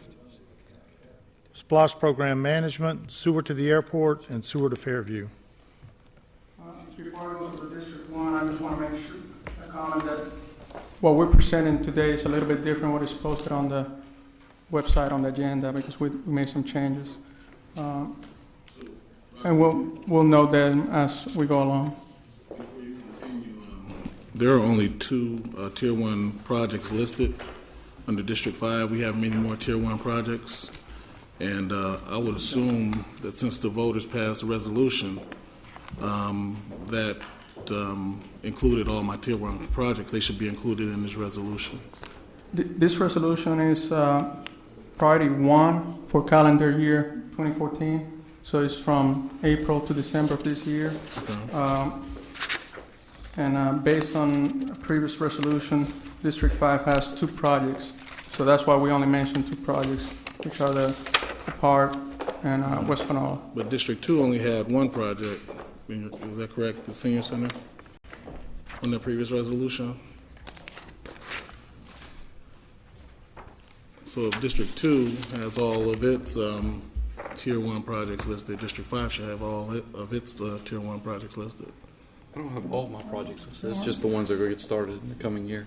SPLOST program management, sewer to the airport, and sewer to Fairview. Before I go to District 1, I just want to make sure a comment that what we're presenting today is a little bit different what is posted on the website on the agenda because we made some changes. And we'll note them as we go along. There are only 2 Tier 1 projects listed under District 5. We have many more Tier 1 projects. And I would assume that since the voters passed a resolution that included all my Tier 1 projects, they should be included in this resolution. This resolution is priority 1 for calendar year 2014. So it's from April to December of this year. Okay. And based on a previous resolution, District 5 has 2 projects. So that's why we only mentioned 2 projects, which are the Park and West Panola. But District 2 only had 1 project. Is that correct, the senior center, on the previous resolution? So if District 2 has all of its Tier 1 projects listed, District 5 should have all of its Tier 1 projects listed. I don't have all of my projects listed. It's just the ones that are going to get started in the coming year.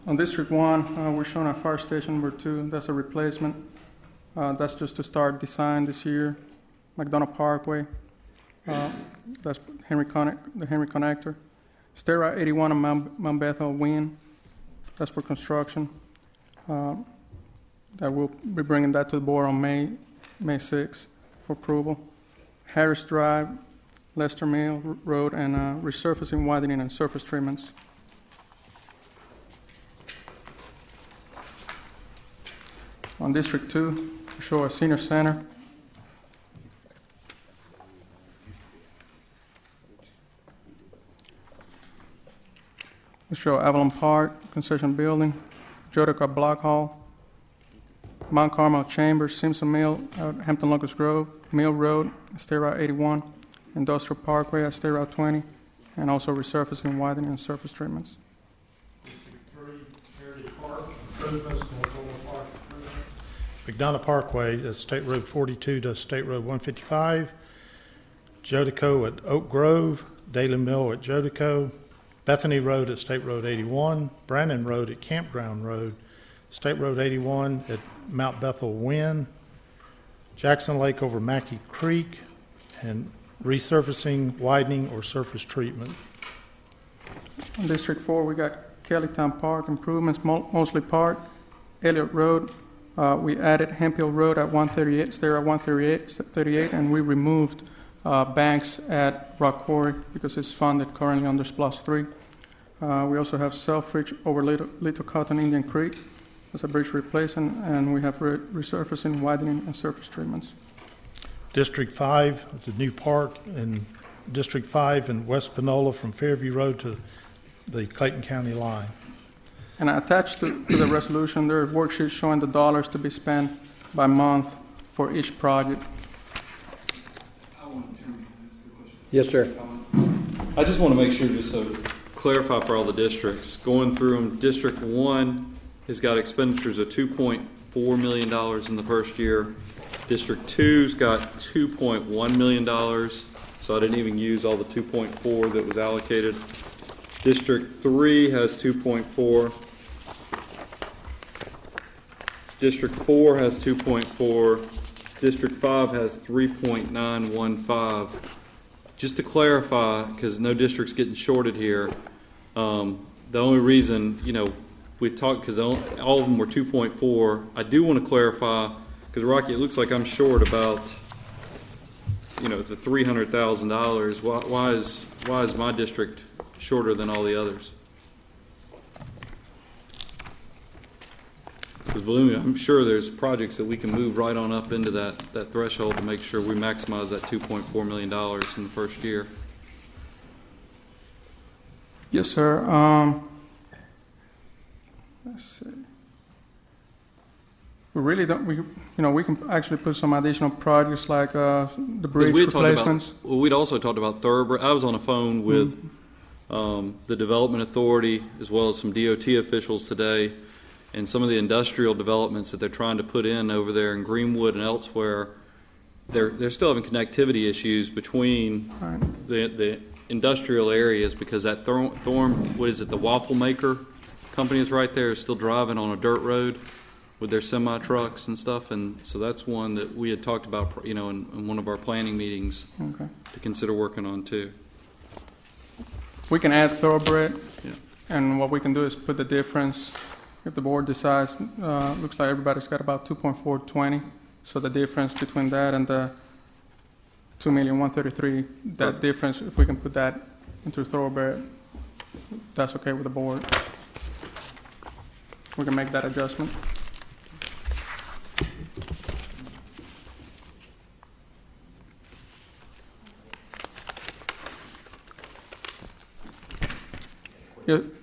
On District 1, we're showing our fire station number 2. That's a replacement. That's just to start design this year. McDonough Parkway, that's the Henry Connector. State Route 81 and Mount Bethel Wynn, that's for construction. That we'll be bringing that to the board on May 6th for approval. Harris Drive, Lester Mill Road, and resurfacing, widening, and surface treatments. On District 2, we show a senior center. We show Avalon Park, concession building, Jodica Block Hall, Mount Carmel Chambers, Simpson Mill, Hampton Locust Grove, Mill Road, State Route 81, Industrial Parkway at State Route 20, and also resurfacing, widening, and surface treatments. McDonough Parkway at State Road 42 to State Road 155, Jodico at Oak Grove, Daly Mill at Jodico, Bethany Road at State Road 81, Brandon Road at Campground Road, State Road 81 at Mount Bethel Wynn, Jackson Lake over Mackey Creek, and resurfacing, widening, or surface treatment. In District 4, we got Kellytown Park improvements, Mosley Park, Elliott Road. We added Hemp Hill Road at 138, State Route 138, and we removed banks at Rock Quarry because it's funded currently under SPLOST 3. We also have Selfridge over Little Cotton Indian Creek. That's a bridge replacement, and we have resurfacing, widening, and surface treatments. District 5, it's a new park in District 5 in West Panola from Fairview Road to the Clayton County line. And attached to the resolution, there are worksheets showing the dollars to be spent by month for each project. Yes, sir. I just want to make sure, just to clarify for all the districts, going through them, District 1 has got expenditures of $2.4 million in the first year. District 2's got $2.1 million, so I didn't even use all the 2.4 that was allocated. District 3 has 2.4. District 4 has 2.4. District 5 has 3.915. Just to clarify, because no district's getting shorted here, the only reason, we talked, because all of them were 2.4. I do want to clarify, because Rocky, it looks like I'm short about, the $300,000. Why is my district shorter than all the others? Because believe me, I'm sure there's projects that we can move right on up into that threshold to make sure we maximize that $2.4 million in the first year. Yes, sir. Let's see. We really don't. We can actually put some additional projects like the bridge replacements. We'd also talked about thoroughbred. I was on the phone with the Development Authority as well as some DOT officials today, and some of the industrial developments that they're trying to put in over there in Greenwood and elsewhere. They're still having connectivity issues between the industrial areas because that the Waffle Maker company is right there is still driving on a dirt road with their semi trucks and stuff, and so that's one that we had talked about, in one of our planning meetings to consider working on too. We can add thoroughbred, and what we can do is put the difference. If the board decides, looks like everybody's got about 2.420, so the difference between that and the 2,133,000, that difference, if we can put that into thoroughbred, that's okay with the board. We can make that adjustment.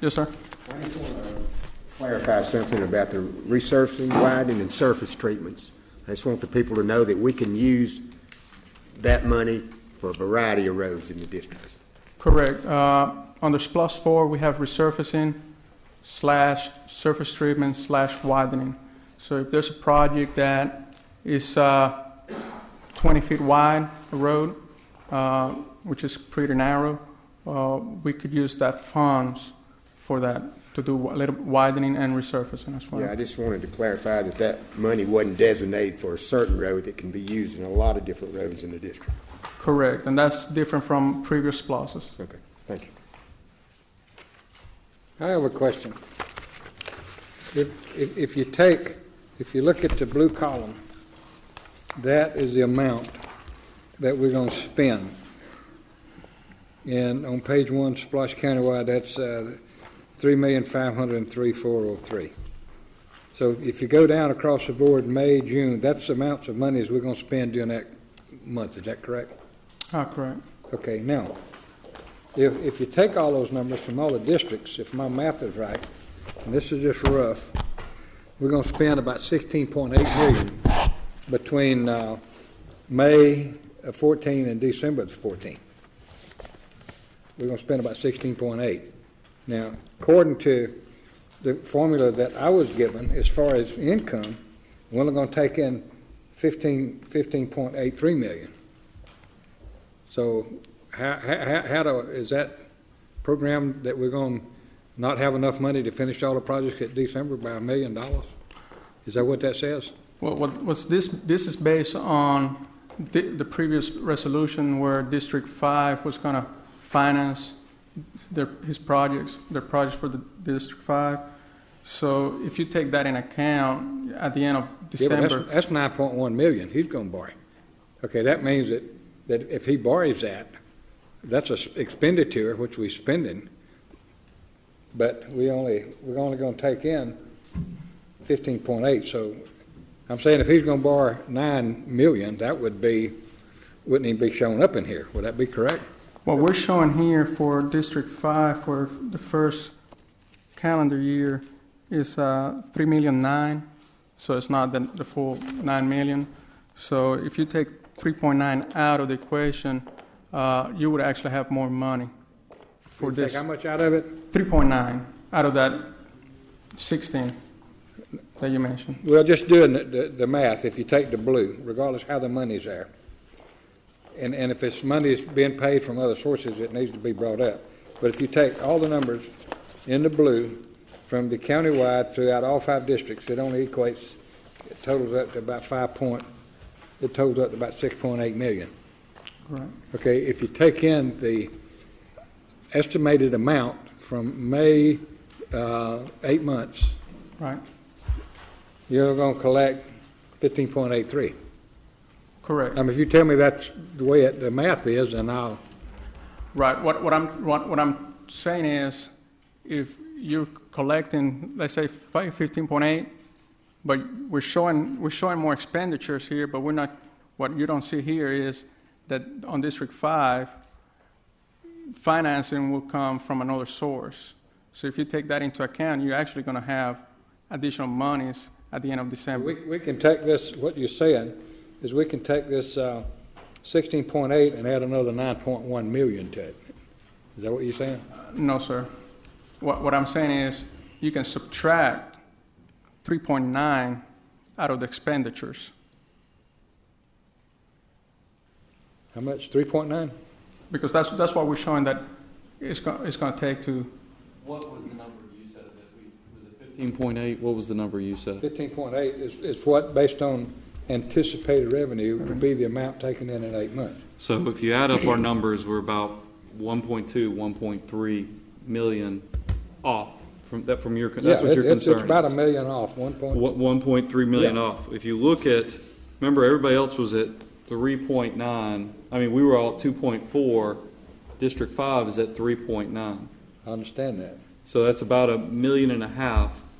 Yes, sir. I just want to clarify something about the resurfacing, widening, and surface treatments. I just want the people to know that we can use that money for a variety of roads in the districts. Correct. Under SPLOST 4, we have resurfacing / surface treatment / widening. So if there's a project that is 20 feet wide, a road, which is pretty narrow, we could use that funds for that to do a little widening and resurfacing as well. Yeah, I just wanted to clarify that that money wasn't designated for a certain road that can be used in a lot of different roads in the district. Correct, and that's different from previous pluses. Okay, thank you. I have a question. If you look at the blue column, that is the amount that we're going to spend. And on page 1, Splash Countywide, that's $3,503,403. So if you go down across the board, May, June, that's the amounts of monies we're going to spend during that month. Is that correct? Correct. Okay, now, if you take all those numbers from all the districts, if my math is right, and this is just rough, we're going to spend about $16.8 million between May of 14 and December of 14. We're going to spend about 16.8. Now, according to the formula that I was given, as far as income, we're only going to take in $15.83 million. So is that program that we're going to not have enough money to finish all the projects at December by $1 million? Is that what that says? Well, what's this is based on the previous resolution where District 5 was going to finance their projects for the District 5. So if you take that in account at the end of December. Yeah, that's $9.1 million he's going to borrow. Okay, that means that if he borrows that, that's an expenditure which we're spending, but we're only going to take in 15.8. So I'm saying if he's going to borrow $9 million, that wouldn't even be showing up in here. Would that be correct? What we're showing here for District 5 for the first calendar year is $3,000,009, so it's not the full $9 million. So if you take 3.9 out of the equation, you would actually have more money for You this. take how much out of it? 3.9 out of that 16 that you mentioned. Well, just doing the math, if you take the blue, regardless how the money's there, and if it's money is being paid from other sources, it needs to be brought up. But if you take all the numbers in the blue from the countywide throughout all 5 districts, it only equates, it totals up to about it totals up to about $6.8 million. Right. Okay, if you take in the estimated amount from May, 8 months, Right. you're going to collect 15.83. Correct. I mean, if you tell me that's the way the math is, then I'll. Right. What I'm saying is, if you're collecting, let's say 15.8, but we're showing more expenditures here, but we're not. What you don't see here is that on District 5, financing will come from another source. So if you take that into account, you're actually going to have additional monies at the end of December. We can take this. What you're saying is we can take this 16.8 and add another 9.1 million to it. Is that what you're saying? No, sir. What I'm saying is you can subtract 3.9 out of the expenditures. How much? 3.9? Because that's what we're showing that it's going to take to. What was the number you said? Was it 15.8? What was the number you said? 15.8 is what, based on anticipated revenue, would be the amount taken in 8 months. So if you add up our numbers, we're about 1.3 million off from that. From your, that's what your concern is. It's about $1 million off. 1.3 million off. If you look at, remember everybody else was at 3.9. I mean, we were all at 2.4. District 5 is at 3.9. I understand that. So that's about $1.5 million.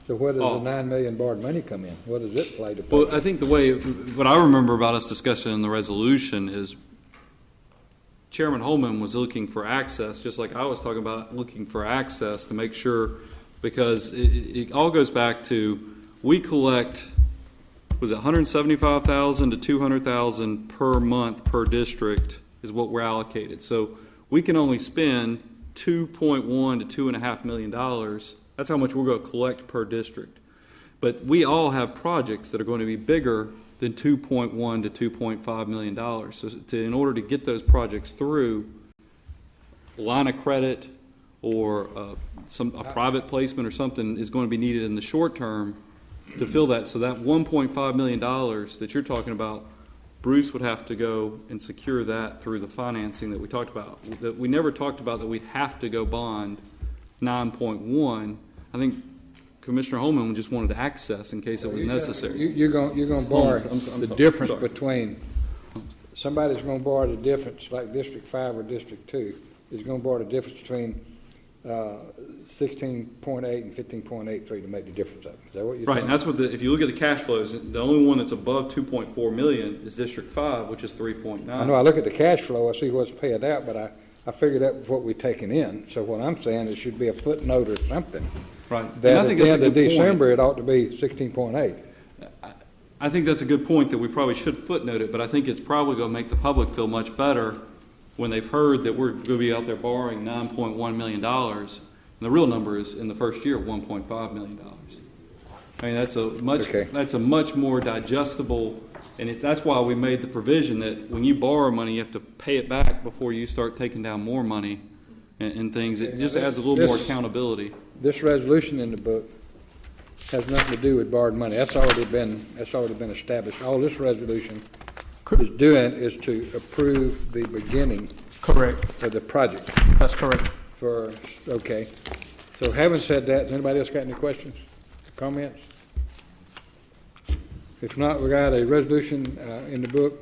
So where does off. the $9 million borrowed money come in? What does it play to? Well, I think what I remember about us discussing in the resolution is Chairman Holman was looking for access, just like I was talking about looking for access to make sure, because it all goes back to, we collect, was it 175,000 to 200,000 per month per district is what we're allocated. So we can only spend $2.1 to $2.5 million. That's how much we're going to collect per district. But we all have projects that are going to be bigger than $2.1 to $2.5 million. So in order to get those projects through, line of credit or a private placement or something is going to be needed in the short term to fill that. So that $1.5 million that you're talking about, Bruce would have to go and secure that through the financing that we talked about. That we never talked about that we'd have to go bond 9.1. I think Commissioner Holman just wanted to access in case it was necessary. You're going to borrow the difference between, somebody's going to borrow the difference, like District 5 or District 2, is going to borrow the difference between 16.8 and 15.83 to make the difference up. Is that what you're saying? Right, and that's what if you look at the cash flows, the only one that's above 2.4 million is District 5, which is 3.9. I know, I look at the cash flow, I see what's paid out, but I figured that was what we're taking in. So what I'm saying, it should be a footnote or something. Right. That I think at the that's end a of good December, point. it ought to be 16.8. I think that's a good point that we probably should footnote it, but I think it's probably going to make the public feel much better when they've heard that we're going to be out there borrowing $9.1 million. And the real number is in the first year $1.5 million. I mean, that's a much more digestible, and that's why we made the provision that when you borrow money, you have to pay it back before you start taking down more money and things. It just adds a little more accountability. This resolution in the book has nothing to do with borrowed money. That's already been established. All this resolution is doing is to approve the beginning. Correct. Of the project. That's correct. Okay. So having said that, has anybody else got any questions, comments? If not, we got a resolution in the book,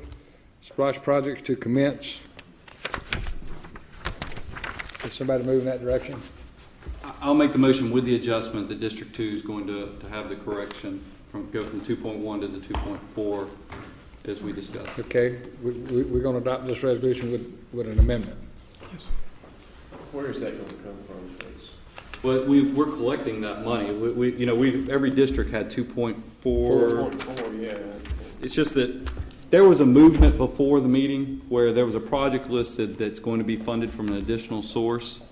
Splash Projects to commence. Is somebody moving that direction? I'll make the motion with the adjustment that District 2 is going to have the correction go from 2.1 to the 2.4 as we discussed. Okay. We're going to adopt this resolution with an amendment. Yes. Where is that going to come from, please? Well, we're collecting that money. Every district had 2.4. 4.4, yeah. It's just that there was a movement before the meeting where there was a project listed that's going to be funded from an additional source,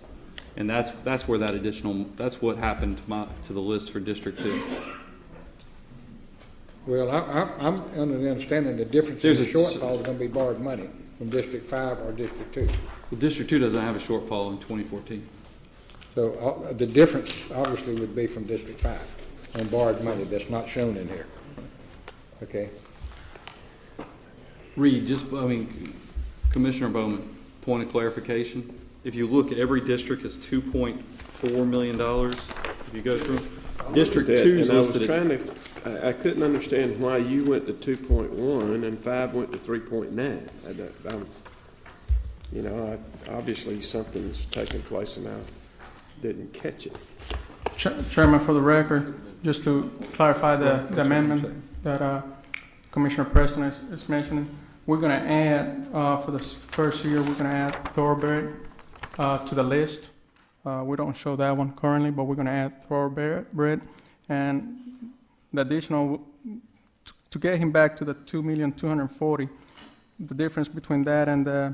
and that's where that's what happened to the list for District 2. Well, I'm under the understanding the difference in the shortfall is going to be borrowed money from District 5 or District 2. Well, District 2 doesn't have a shortfall in 2014. So the difference obviously would be from District 5 on borrowed money that's not shown in here. Okay. Reed, Commissioner Bowman, point of clarification. If you look at every district, it's $2.4 million. If you go through, District 2 is listed at... I couldn't understand why you went to 2.1 and 5 went to 3.9. Obviously something's taking place and I didn't catch it. Chairman, for the record, just to clarify the amendment that Commissioner Preston is mentioning, we're going to add, for the first year, we're going to add thoroughbred to the list. We don't show that one currently, but we're going to add thoroughbred. And the additional, to get him back to the $2,240,000, the difference between that and the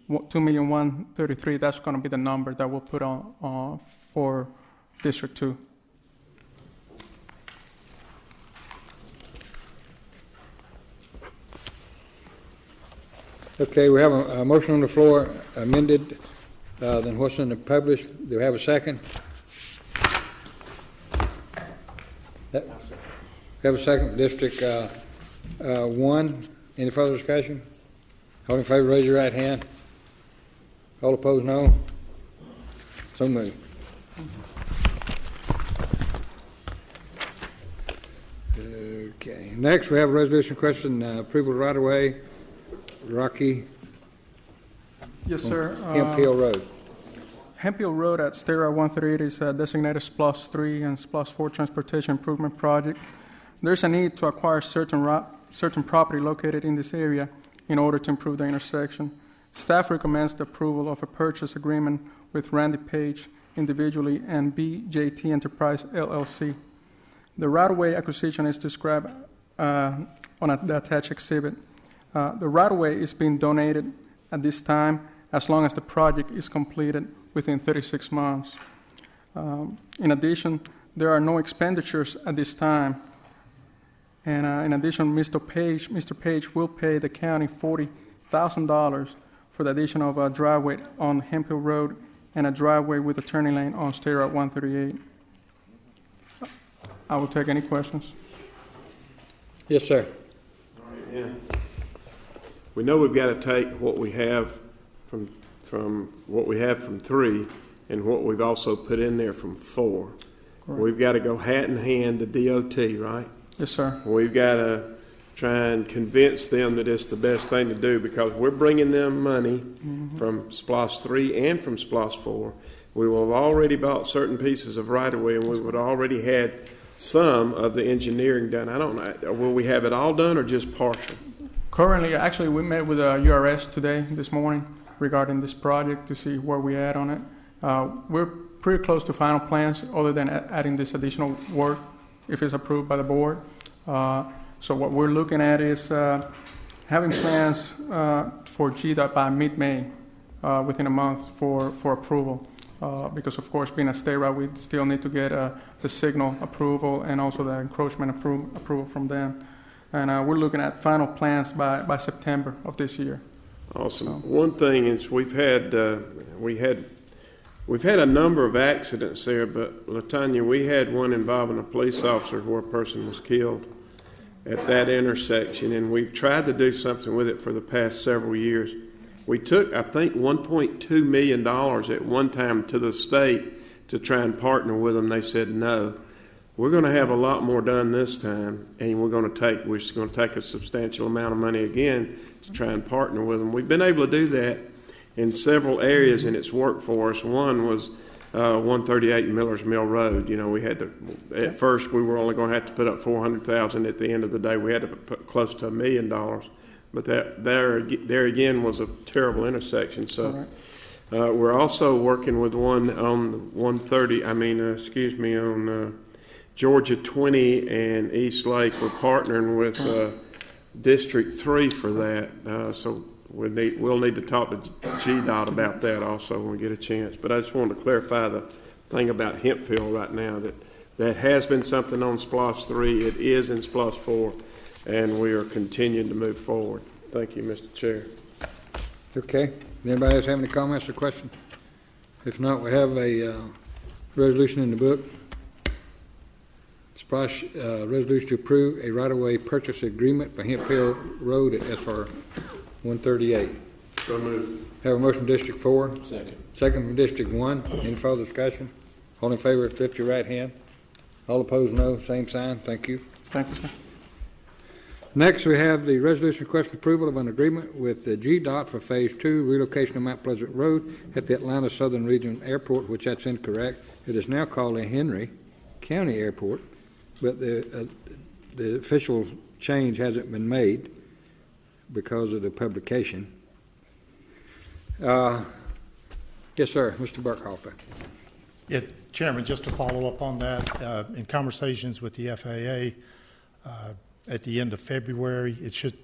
$2,133,000, that's going to be the number that we'll put on for District 2. Okay, we have a motion on the floor amended than what's in the published. Do we have a second? We have a second for District 1. Any further discussion? All in favor, raise your right hand. All opposed, no. So moved. Okay. Next, we have a resolution question approval of right-of-way, Rocky. Yes, sir. Hemp Hill Road. Hemp Hill Road at State Route 138 is designated SPLOS 3 and SPLOS 4 Transportation Improvement Project. There's a need to acquire certain property located in this area in order to improve the intersection. Staff recommends the approval of a purchase agreement with Randy Page individually and BJT Enterprise LLC. The right-of-way acquisition is described on the attached exhibit. The right-of-way is being donated at this time as long as the project is completed within 36 months. In addition, there are no expenditures at this time. And in addition, Mr. Page will pay the county $40,000 for the addition of a driveway on Hemp Hill Road and a driveway with a turning lane on State Route 138. I will take any questions. Yes, sir. Yeah. We know we've got to take what we have from what we have from 3 and what we've also put in there from 4. Correct. We've got to go hat in hand to DOT, right? Yes, sir. We've got to try and convince them that it's the best thing to do because we're bringing them money from SPLOST 3 and from SPLOST 4. We will have already bought certain pieces of right-of-way, and we would already had some of the engineering done. I don't know, will we have it all done or just partial? Currently, actually, we met with URS this morning, regarding this project to see where we at on it. We're pretty close to final plans, other than adding this additional work if it's approved by the board. So what we're looking at is having plans for GDOT by mid-May, within a month for approval. Because of course, being a state route, we still need to get the signal approval and also the encroachment approval from them. And we're looking at final plans by September of this year. Awesome. One thing is we've had a number of accidents there, but LaTanya, we had one involving a police officer where a person was killed at that intersection, and we've tried to do something with it for the past several years. We took, I think, $1.2 million at one time to the state to try and partner with them. They said no. We're going to have a lot more done this time, and we're going to take a substantial amount of money again to try and partner with them. We've been able to do that in several areas, and it's worked for us. One was 138 Miller's Mill Road. You know, we had to, at first we were only going to have to put up $400,000. At the end of the day, we had to put close to $1 million. But there again was a terrible intersection. So we're also working with one on 130. On Georgia 20 and East Lake. We're partnering with District 3 for that. So we'll need to talk to GDOT about that also when we get a chance. But I just wanted to clarify the thing about Hempfield right now, that has been something on SPLOST 3. It is in SPLOST 4, and we are continuing to move forward. Thank you, Mr. Chair. Okay. Anybody else have any comments or questions? If not, we have a resolution in the book. SPLOST resolution to approve a right-of-way purchase agreement for Hempfield Road at SR 138. So moved. Have a motion from District 4. Second. Second from District 1. Any further discussion? All in favor, lift your right hand. All opposed, no. Same sign. Thank you. Thank you, sir. Next, we have the resolution requesting approval of an agreement with the GDOT for Phase 2 relocation of Mount Pleasant Road at the Atlanta Southern Regional Airport, which that's incorrect. It is now called the Henry County Airport, but the official change hasn't been made because of the publication. Yes, sir. Mr. Burkhalter. Yeah, Chairman, just to follow up on that, in conversations with the FAA at the end of February, it should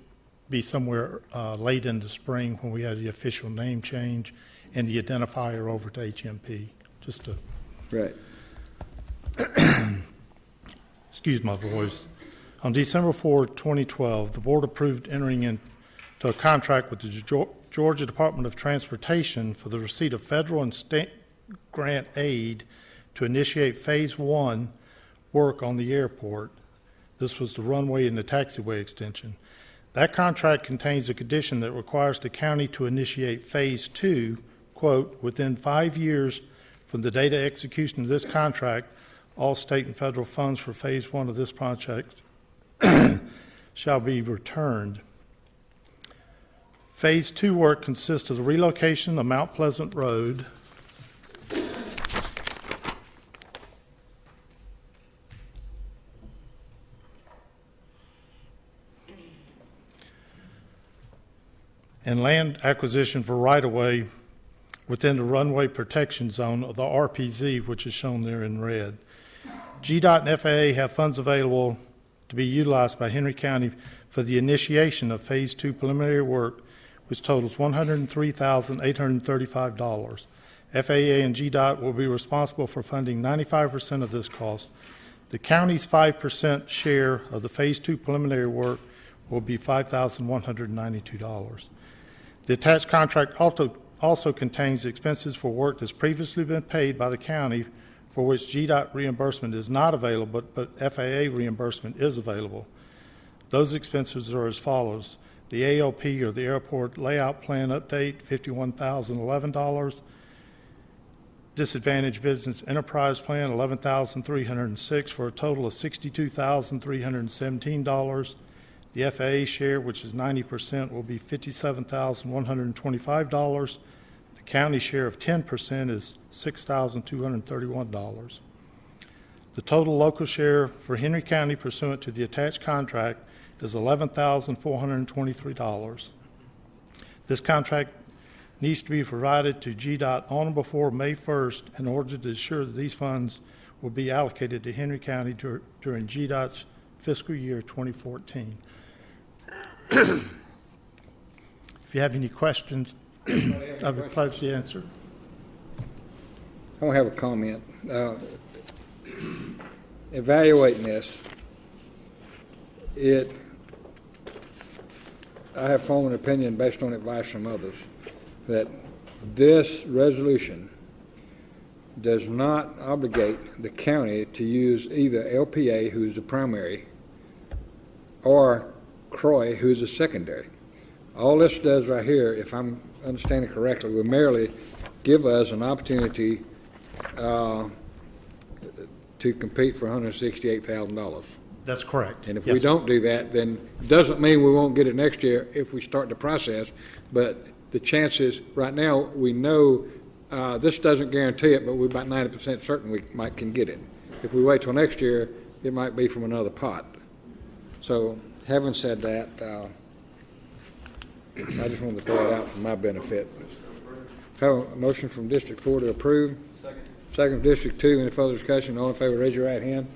be somewhere late in the spring when we have the official name change and the identifier over to HMP. Just to right. Excuse my voice. On December 4, 2012, the board approved entering into a contract with the Georgia Department of Transportation for the receipt of federal and state grant aid to initiate Phase 1 work on the airport. This was the runway and the taxiway extension. That contract contains a condition that requires the county to initiate Phase 2, quote, within 5 years from the date of execution of this contract. All state and federal funds for Phase 1 of this project shall be returned. Phase 2 work consists of the relocation of Mount Pleasant Road, and land acquisition for right-of-way within the runway protection zone of the RPZ, which is shown there in red. GDOT and FAA have funds available to be utilized by Henry County for the initiation of Phase 2 preliminary work, which totals $103,835. FAA and GDOT will be responsible for funding 95% of this cost. The county's 5% share of the Phase 2 preliminary work will be $5,192. The attached contract also contains expenses for work that's previously been paid by the county for which GDOT reimbursement is not available, but FAA reimbursement is available. Those expenses are as follows. The ALP, or the Airport Layout Plan Update, $51,011. Disadvantaged Business Enterprise Plan, $11,306, for a total of $62,317. The FAA share, which is 90%, will be $57,125. The county share of 10% is $6,231. The total local share for Henry County pursuant to the attached contract is $11,423. This contract needs to be provided to GDOT on or before May 1st in order to ensure that these funds will be allocated to Henry County during GDOT's fiscal year 2014. If you have any questions, I'll be pleased to answer. I don't have a comment. Evaluating this, I have formed an opinion based on advice from others that this resolution does not obligate the county to use either LPA, who's the primary, or Croy, who's the secondary. All this does right here, if I'm understanding correctly, will merely give us an opportunity to compete for $168,000. That's correct. And if Yes, we don't do that, then it doesn't mean we won't get it next year if we start the process, but the chances, right now, we know this doesn't guarantee it, but we're about 90% certain we can get it. If we wait till next year, it might be from another pot. So, having said that, I just wanted to throw it out for my benefit. Have a motion from District 4 to approve. Second. Second from District 2. Any further discussion? All in favor, raise your right hand.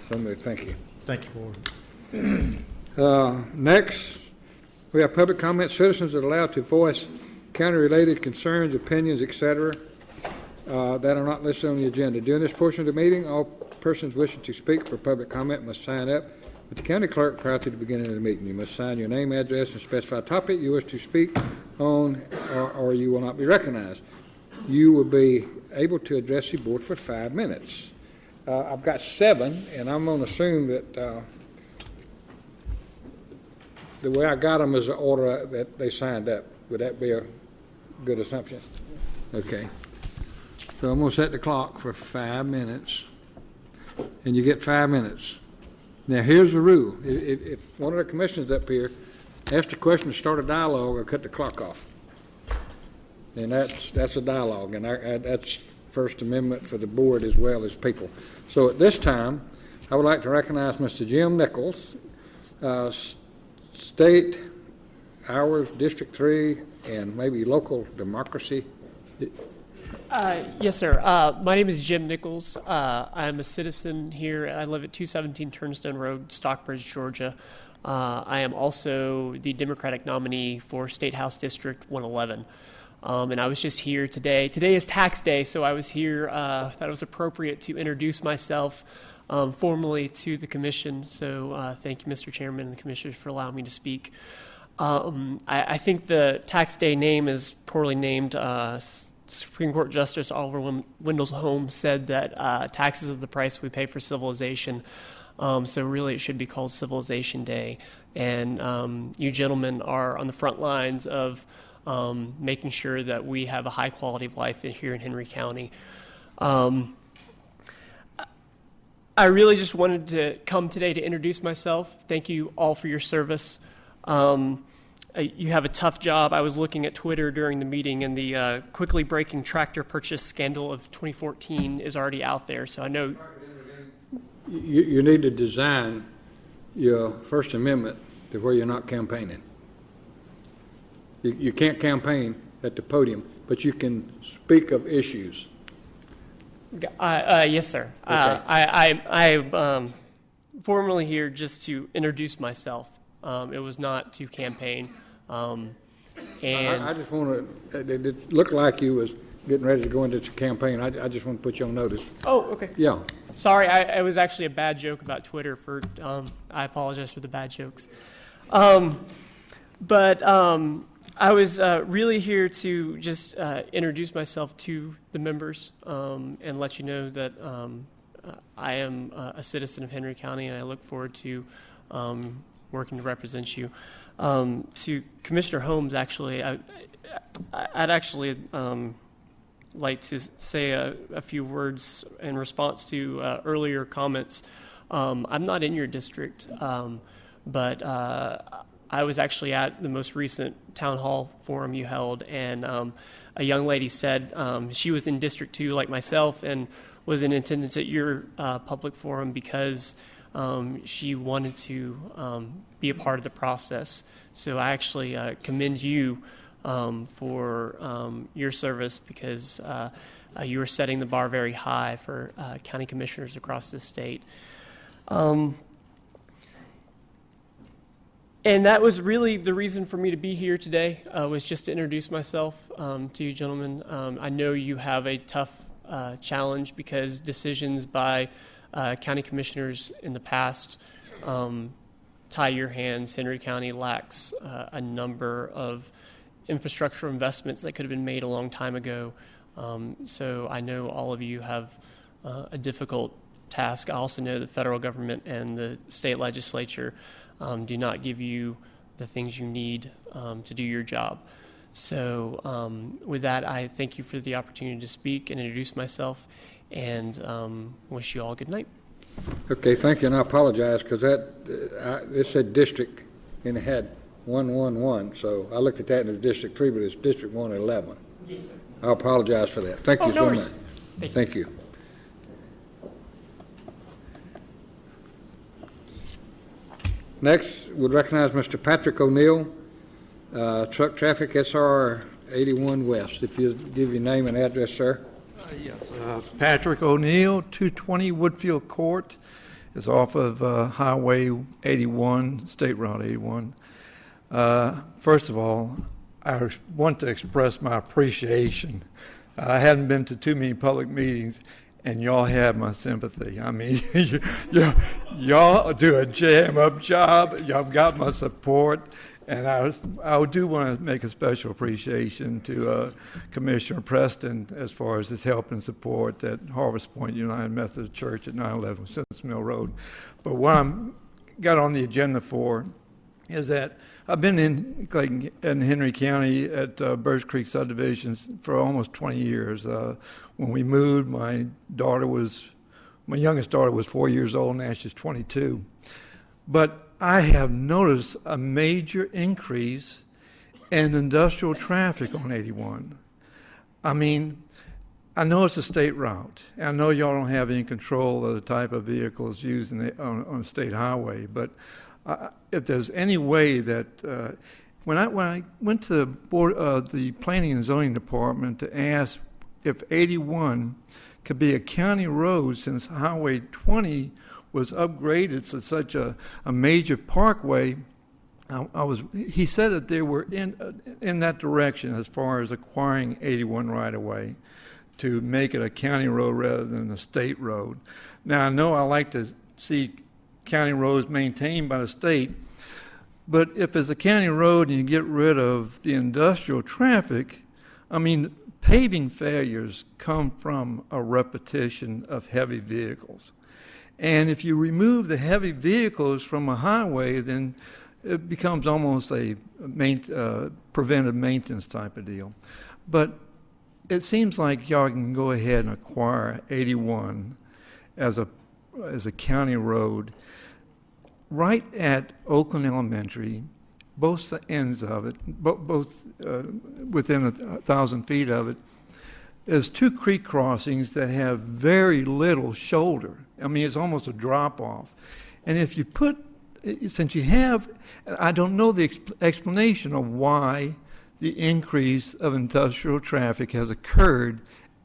So moved. Thank you. Thank you, Board. Next, we have public comment. Citizens are allowed to voice county-related concerns, opinions, etc., that are not listed on the agenda. During this portion of the meeting, all persons wishing to speak for public comment must sign up with the county clerk prior to the beginning of the meeting. You must sign your name, address, and specify topic you wish to speak on, or you will not be recognized. You will be able to address the board for 5 minutes. I've got 7, and I'm going to assume that the way I got them is the order that they signed up. Would that be a good assumption? Okay. So I'm going to set the clock for 5 minutes, and you get 5 minutes. Now, here's the rule. If one of the commissioners up here asks a question to start a dialogue, I'll cut the clock off. And that's a dialogue, and that's First Amendment for the board as well as people. So at this time, I would like to recognize Mr. Jim Nichols, State Hours, District 3, and maybe Local Democracy. Yes, sir. My name is Jim Nichols. I'm a citizen here. I live at 217 Turnstone Road, Stockbridge, Georgia. I am also the Democratic nominee for State House District 111. And I was just here today. Today is tax day, so I was here. Thought it was appropriate to introduce myself formally to the commission. So thank you, Mr. Chairman and the commissioners, for allowing me to speak. I think the tax day name is poorly named. Supreme Court Justice Oliver Wendell Holmes said that taxes are the price we pay for civilization. So really it should be called Civilization Day. And you gentlemen are on the front lines of making sure that we have a high quality of life here in Henry County. I really just wanted to come today to introduce myself. Thank you all for your service. You have a tough job. I was looking at Twitter during the meeting, and the quickly breaking tractor purchase scandal of 2014 is already out there. So I know you need to design your First Amendment to where you're not campaigning. You can't campaign at the podium, but you can speak of issues. Yes, sir. Okay. I'm formally here just to introduce myself. It was not to campaign. And I just want to, it looked like you was getting ready to go into the campaign. I just want to put you on notice. Oh, okay. Yeah. Sorry, it was actually a bad joke about Twitter. I apologize for the bad jokes. I was really here to just introduce myself to the members and let you know that I am a citizen of Henry County, and I look forward to working to represent you. To Commissioner Holmes, actually, I'd actually like to say a few words in response to earlier comments. I'm not in your district, but I was actually at the most recent town hall forum you held, and a young lady said she was in District 2 like myself and was in attendance at your public forum because she wanted to be a part of the process. So I actually commend you for your service because you are setting the bar very high for county commissioners across the state. And that was really the reason for me to be here today, was just to introduce myself to you gentlemen. I know you have a tough challenge because decisions by county commissioners in the past tie your hands. Henry County lacks a number of infrastructural investments that could have been made a long time ago. So I know all of you have a difficult task. I also know the federal government and the state legislature do not give you the things you need to do your job. So with that, I thank you for the opportunity to speak and introduce myself, and wish you all a good night. Okay, thank you, and I apologize because it said district and it had 111, so I looked at that and it was District 3, but it's District 111. Yes, sir. I apologize for that. Thank you so much. Thank you. Next, we'll recognize Mr. Patrick O'Neill, Truck Traffic SR 81 West. If you give your name and address, sir. Yes, Patrick O'Neill, 220 Woodfield Court, is off of Highway 81, State Route 81. First of all, I want to express my appreciation. I hadn't been to too many public meetings, and y'all have my sympathy. I mean, y'all do a jam-up job. Y'all got my support. And I do want to make a special appreciation to Commissioner Preston as far as his help and support at Harvest Point United Methodist Church at 911 Simmons Mill Road. But what I'm got on the agenda for is that I've been in Henry County at Birch Creek subdivisions for almost 20 years. When we moved, my youngest daughter was 4 years old, now she's 22. But I have noticed a major increase in industrial traffic on 81. I mean, I know it's a state route. I know y'all don't have any control of the type of vehicles used on a state highway, but if there's any way that when I went to the board, the Planning and Zoning Department to ask if 81 could be a county road since Highway 20 was upgraded to such a major parkway, he said that they were in that direction as far as acquiring 81 right away to make it a county road rather than a state road. Now, I know I like to see county roads maintained by the state, but if it's a county road and you get rid of the industrial traffic, I mean, paving failures come from a repetition of heavy vehicles. And if you remove the heavy vehicles from a highway, then it becomes almost a preventive maintenance type of deal. But it seems like y'all can go ahead and acquire 81 as a county road right at Oakland Elementary, both ends of it, both within 1,000 feet of it, is two creek crossings that have very little shoulder. I mean, it's almost a drop-off. And if you since you have, I don't know the explanation of why the increase of industrial traffic has occurred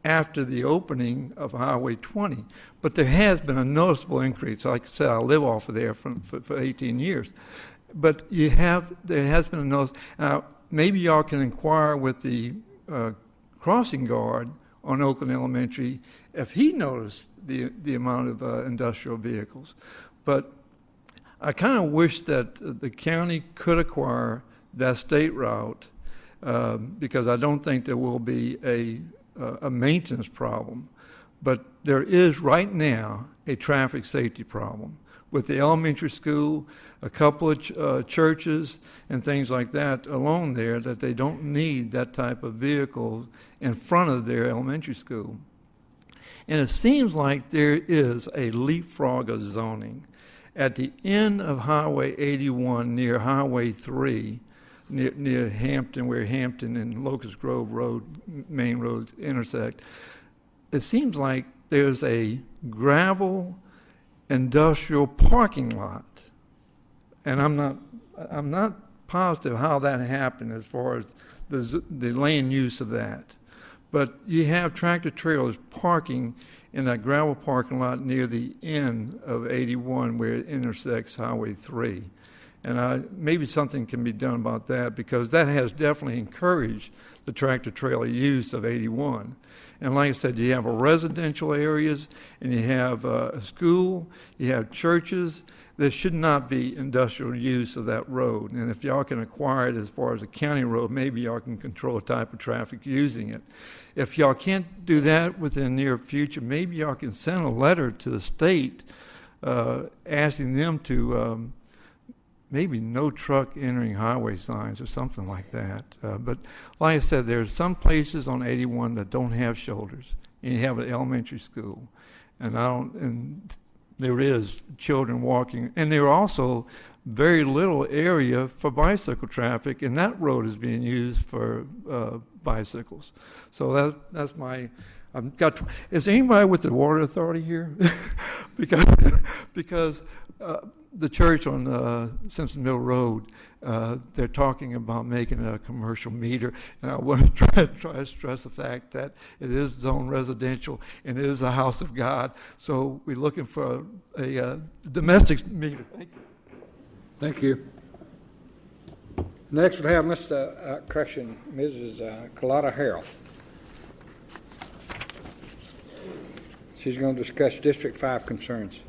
after the opening of Highway 20, but there has been a noticeable increase. Like I said, I live off of there for 18 years. But there has been a notice. Now, maybe y'all can inquire with the crossing guard on Oakland Elementary if he noticed the amount of industrial vehicles. But I kind of wish that the county could acquire that state route because I don't think there will be a maintenance problem. But there is right now a traffic safety problem with the elementary school, a couple of churches and things like that along there, that they don't need that type of vehicle in front of their elementary school. And it seems like there is a leapfrog of zoning at the end of Highway 81 near Highway 3, near Hampton, where Hampton and Locust Grove Road, main roads intersect. It seems like there's a gravel industrial parking lot, and I'm not positive how that happened as far as the land use of that. But you have tractor trailers parking in that gravel parking lot near the end of 81 where it intersects Highway 3. And maybe something can be done about that, because that has definitely encouraged the tractor trailer use of 81. And like I said, you have residential areas, and you have a school, you have churches. There should not be industrial use of that road. And if y'all can acquire it as far as a county road, maybe y'all can control the type of traffic using it. If y'all can't do that within the near future, maybe y'all can send a letter to the state asking them to maybe no truck entering highway signs or something like that. But like I said, there's some places on 81 that don't have shoulders, and you have an elementary school, and there is children walking, and there are also very little area for bicycle traffic, and that road is being used for bicycles. So that's my. Is anybody with the water authority here? because the church on Simpson Mill Road, they're talking about making it a commercial meter, and I want to try to stress the fact that it is zone residential and it is a house of God. So we're looking for a domestic meter. Thank you. Thank you. Next, we'll have Mrs. Carlotta Harrell. She's going to discuss District 5 concerns.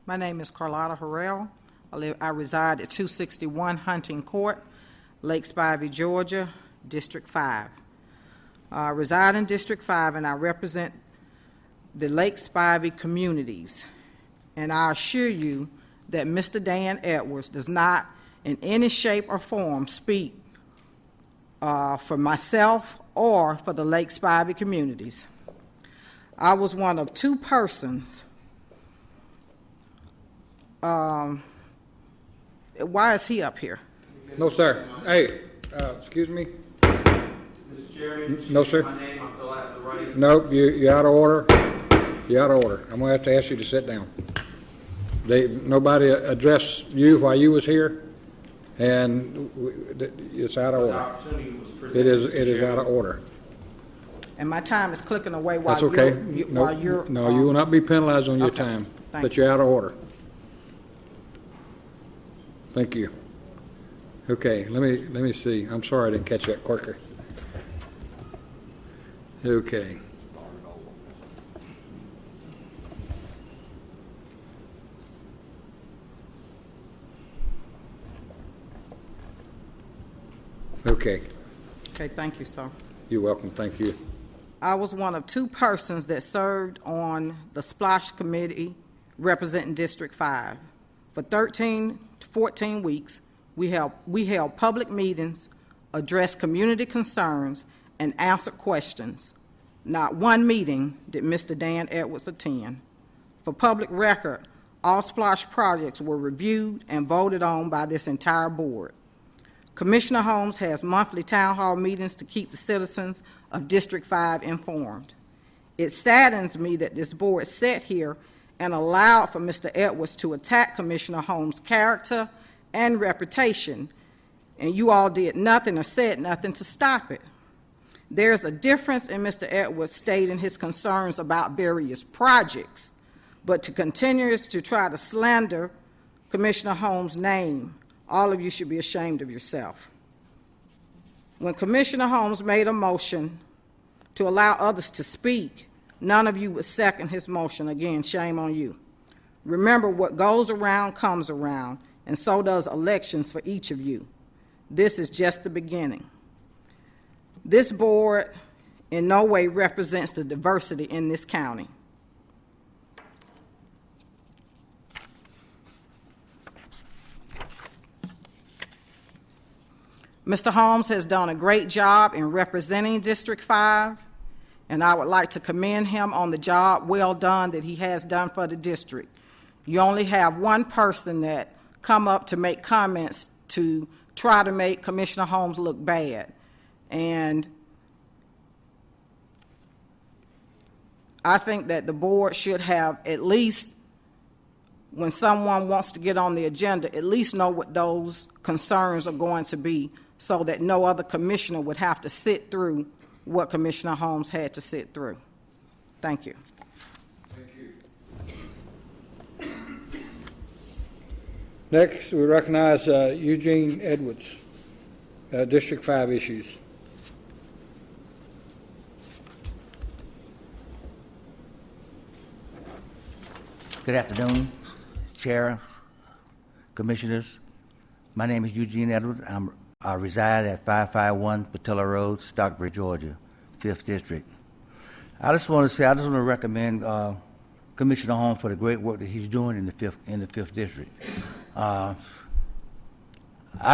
My name is Carlotta Harrell. I reside at 261 Hunting Court, Lake Spivey, Georgia, District 5. I reside in District 5, and I represent the Lake Spivey communities. And I assure you that Mr. Dan Edwards does not in any shape or form speak for myself or for the Lake Spivey communities. I was one of two persons. Why is he up here? No, sir. Hey, excuse me. Mr. Chairman, no, sir. My name, I fill out the right. Nope, you're out of order. You're out of order. I'm going to have to ask you to sit down. Nobody addressed you while you was here, and it's out of order. It is out of order. And my time is clicking away while That's okay. you're. No, you will not be penalized on your okay. time, Thank but you. you're out of order. Thank you. Okay, let me see. I'm sorry I didn't catch that quicker. Okay. Okay. Okay, thank you, sir. You're welcome. Thank you. I was one of two persons that served on the Splash Committee representing District 5. For 13 to 14 weeks, we held public meetings, addressed community concerns, and answered questions. Not one meeting did Mr. Dan Edwards attend. For public record, all Splash projects were reviewed and voted on by this entire board. Commissioner Holmes has monthly town hall meetings to keep the citizens of District 5 informed. It saddens me that this board sat here and allowed for Mr. Edwards to attack Commissioner Holmes' character and reputation, and you all did nothing or said nothing to stop it. There's a difference in Mr. Edwards stating his concerns about various projects, but to continue to try to slander Commissioner Holmes' name, all of you should be ashamed of yourself. When Commissioner Holmes made a motion to allow others to speak, none of you would second his motion. Again, shame on you. Remember, what goes around comes around, and so does elections for each of you. This is just the beginning. This board in no way represents the diversity in this county. Mr. Holmes has done a great job in representing District 5, and I would like to commend him on the job well done that he has done for the district. You only have one person that come up to make comments to try to make Commissioner Holmes look bad. And I think that the board should have at least, when someone wants to get on the agenda, at least know what those concerns are going to be, so that no other commissioner would have to sit through what Commissioner Holmes had to sit through. Thank you. Next, we recognize Eugene Edwards, District 5 issues. Good afternoon, Chair, Commissioners. My name is Eugene Edwards. I reside at 551 Patella Road, Stockbridge, Georgia, 5th District. I just want to recommend Commissioner Holmes for the great work that he's doing in the 5th District. I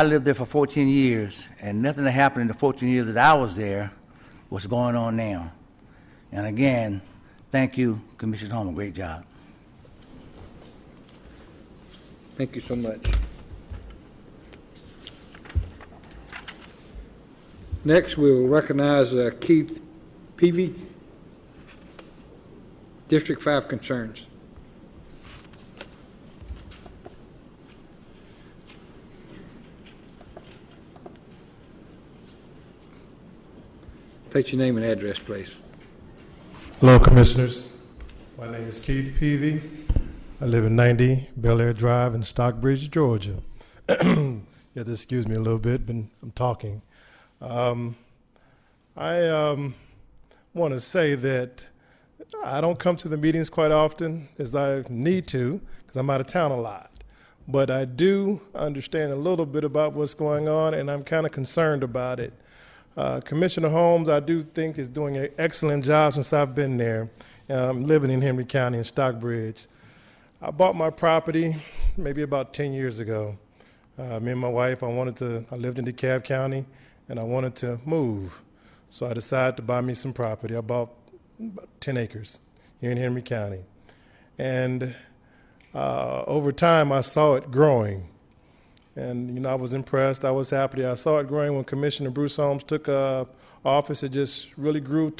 lived there for 14 years, and nothing that happened in the 14 years that I was there was going on now. And again, thank you, Commissioner Holmes. Great job. Thank you so much. Next, we'll recognize Keith Peavy, District 5 concerns. State your name and address, please. Hello, Commissioners. My name is Keith Peavy. I live at 90 Bel Air Drive in Stockbridge, Georgia. You have to excuse me a little bit, but I'm talking. I want to say that I don't come to the meetings quite often as I need to because I'm out of town a lot. But I do understand a little bit about what's going on, and I'm kind of concerned about it. Commissioner Holmes, I do think, is doing an excellent job since I've been there. I'm living in Henry County in Stockbridge. I bought my property maybe about 10 years ago. Me and my wife, I lived in DeKalb County, and I wanted to move. So I decided to buy me some property. I bought about 10 acres here in Henry County. And over time, I saw it growing. And, I was impressed. I was happy. I saw it growing when Commissioner Bruce Holmes took office. It just really grew.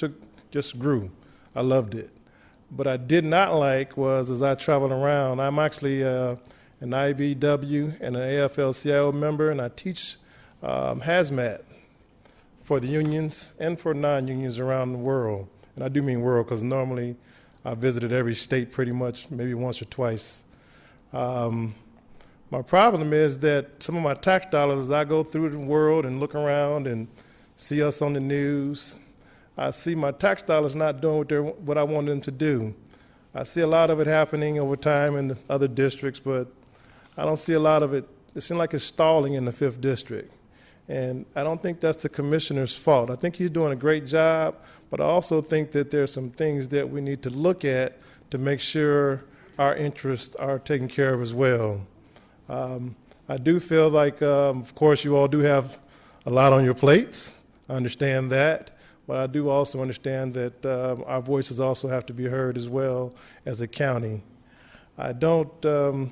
I loved it. What I did not like was, as I traveled around, I'm actually an IBW and an AFL-CIO member, and I teach hazmat for the unions and for non-unions around the world. And I do mean world because normally I visited every state pretty much, maybe once or twice. My problem is that some of my tax dollars, as I go through the world and look around and see us on the news, I see my tax dollars not doing what I want them to do. I see a lot of it happening over time in the other districts, but I don't see a lot of it. It seems like it's stalling in the 5th District. And I don't think that's the commissioner's fault. I think he's doing a great job, but I also think that there's some things that we need to look at to make sure our interests are taken care of as well. I do feel like, of course, you all do have a lot on your plates. I understand that. But I do also understand that our voices also have to be heard as well as a county. I don't, a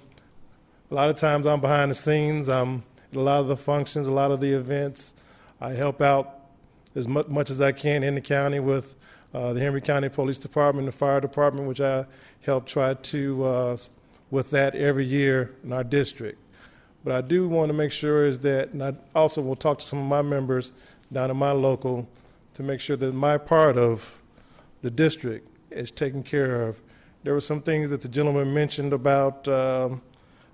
lot of times I'm behind the scenes. I'm at a lot of the functions, a lot of the events. I help out as much as I can in the county with the Henry County Police Department, the Fire Department, which I help try to, with that every year in our district. But I do want to make sure is that, and I also will talk to some of my members down in my local to make sure that my part of the district is taken care of. There were some things that the gentleman mentioned about a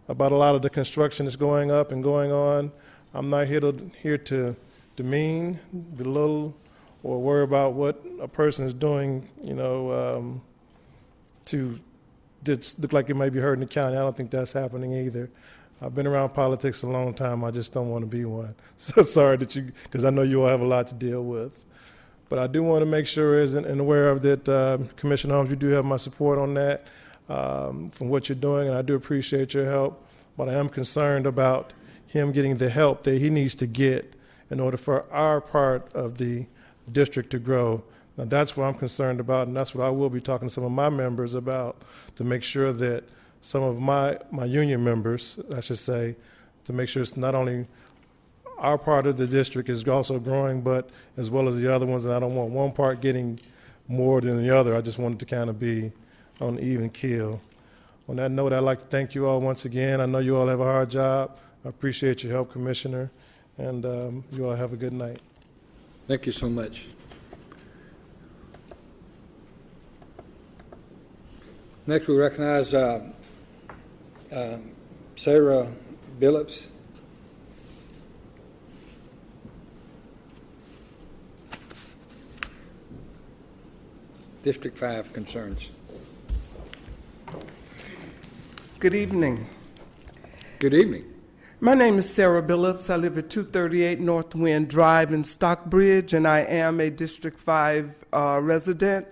lot of the construction that's going up and going on. I'm not here to demean, belittle, or worry about what a person is doing, to that look like it may be hurting the county. I don't think that's happening either. I've been around politics a long time. I just don't want to be one. So sorry because I know you all have a lot to deal with. But I do want to make sure and aware of that, Commissioner Holmes, you do have my support on that from what you're doing, and I do appreciate your help. But I am concerned about him getting the help that he needs to get in order for our part of the district to grow. Now, that's what I'm concerned about, and that's what I will be talking to some of my members about, to make sure that some of my union members, I should say, to make sure it's not only our part of the district is also growing, but as well as the other ones, and I don't want one part getting more than the other. I just want it to kind of be on an even keel. On that note, I'd like to thank you all once again. I know you all have a hard job. I appreciate your help, Commissioner, and you all have a good night. Thank you so much. Next, we recognize Sarah Billups. District 5 concerns. Good evening. Good evening. My name is Sarah Billups. I live at 238 North Wind Drive in Stockbridge, and I am a District 5 resident.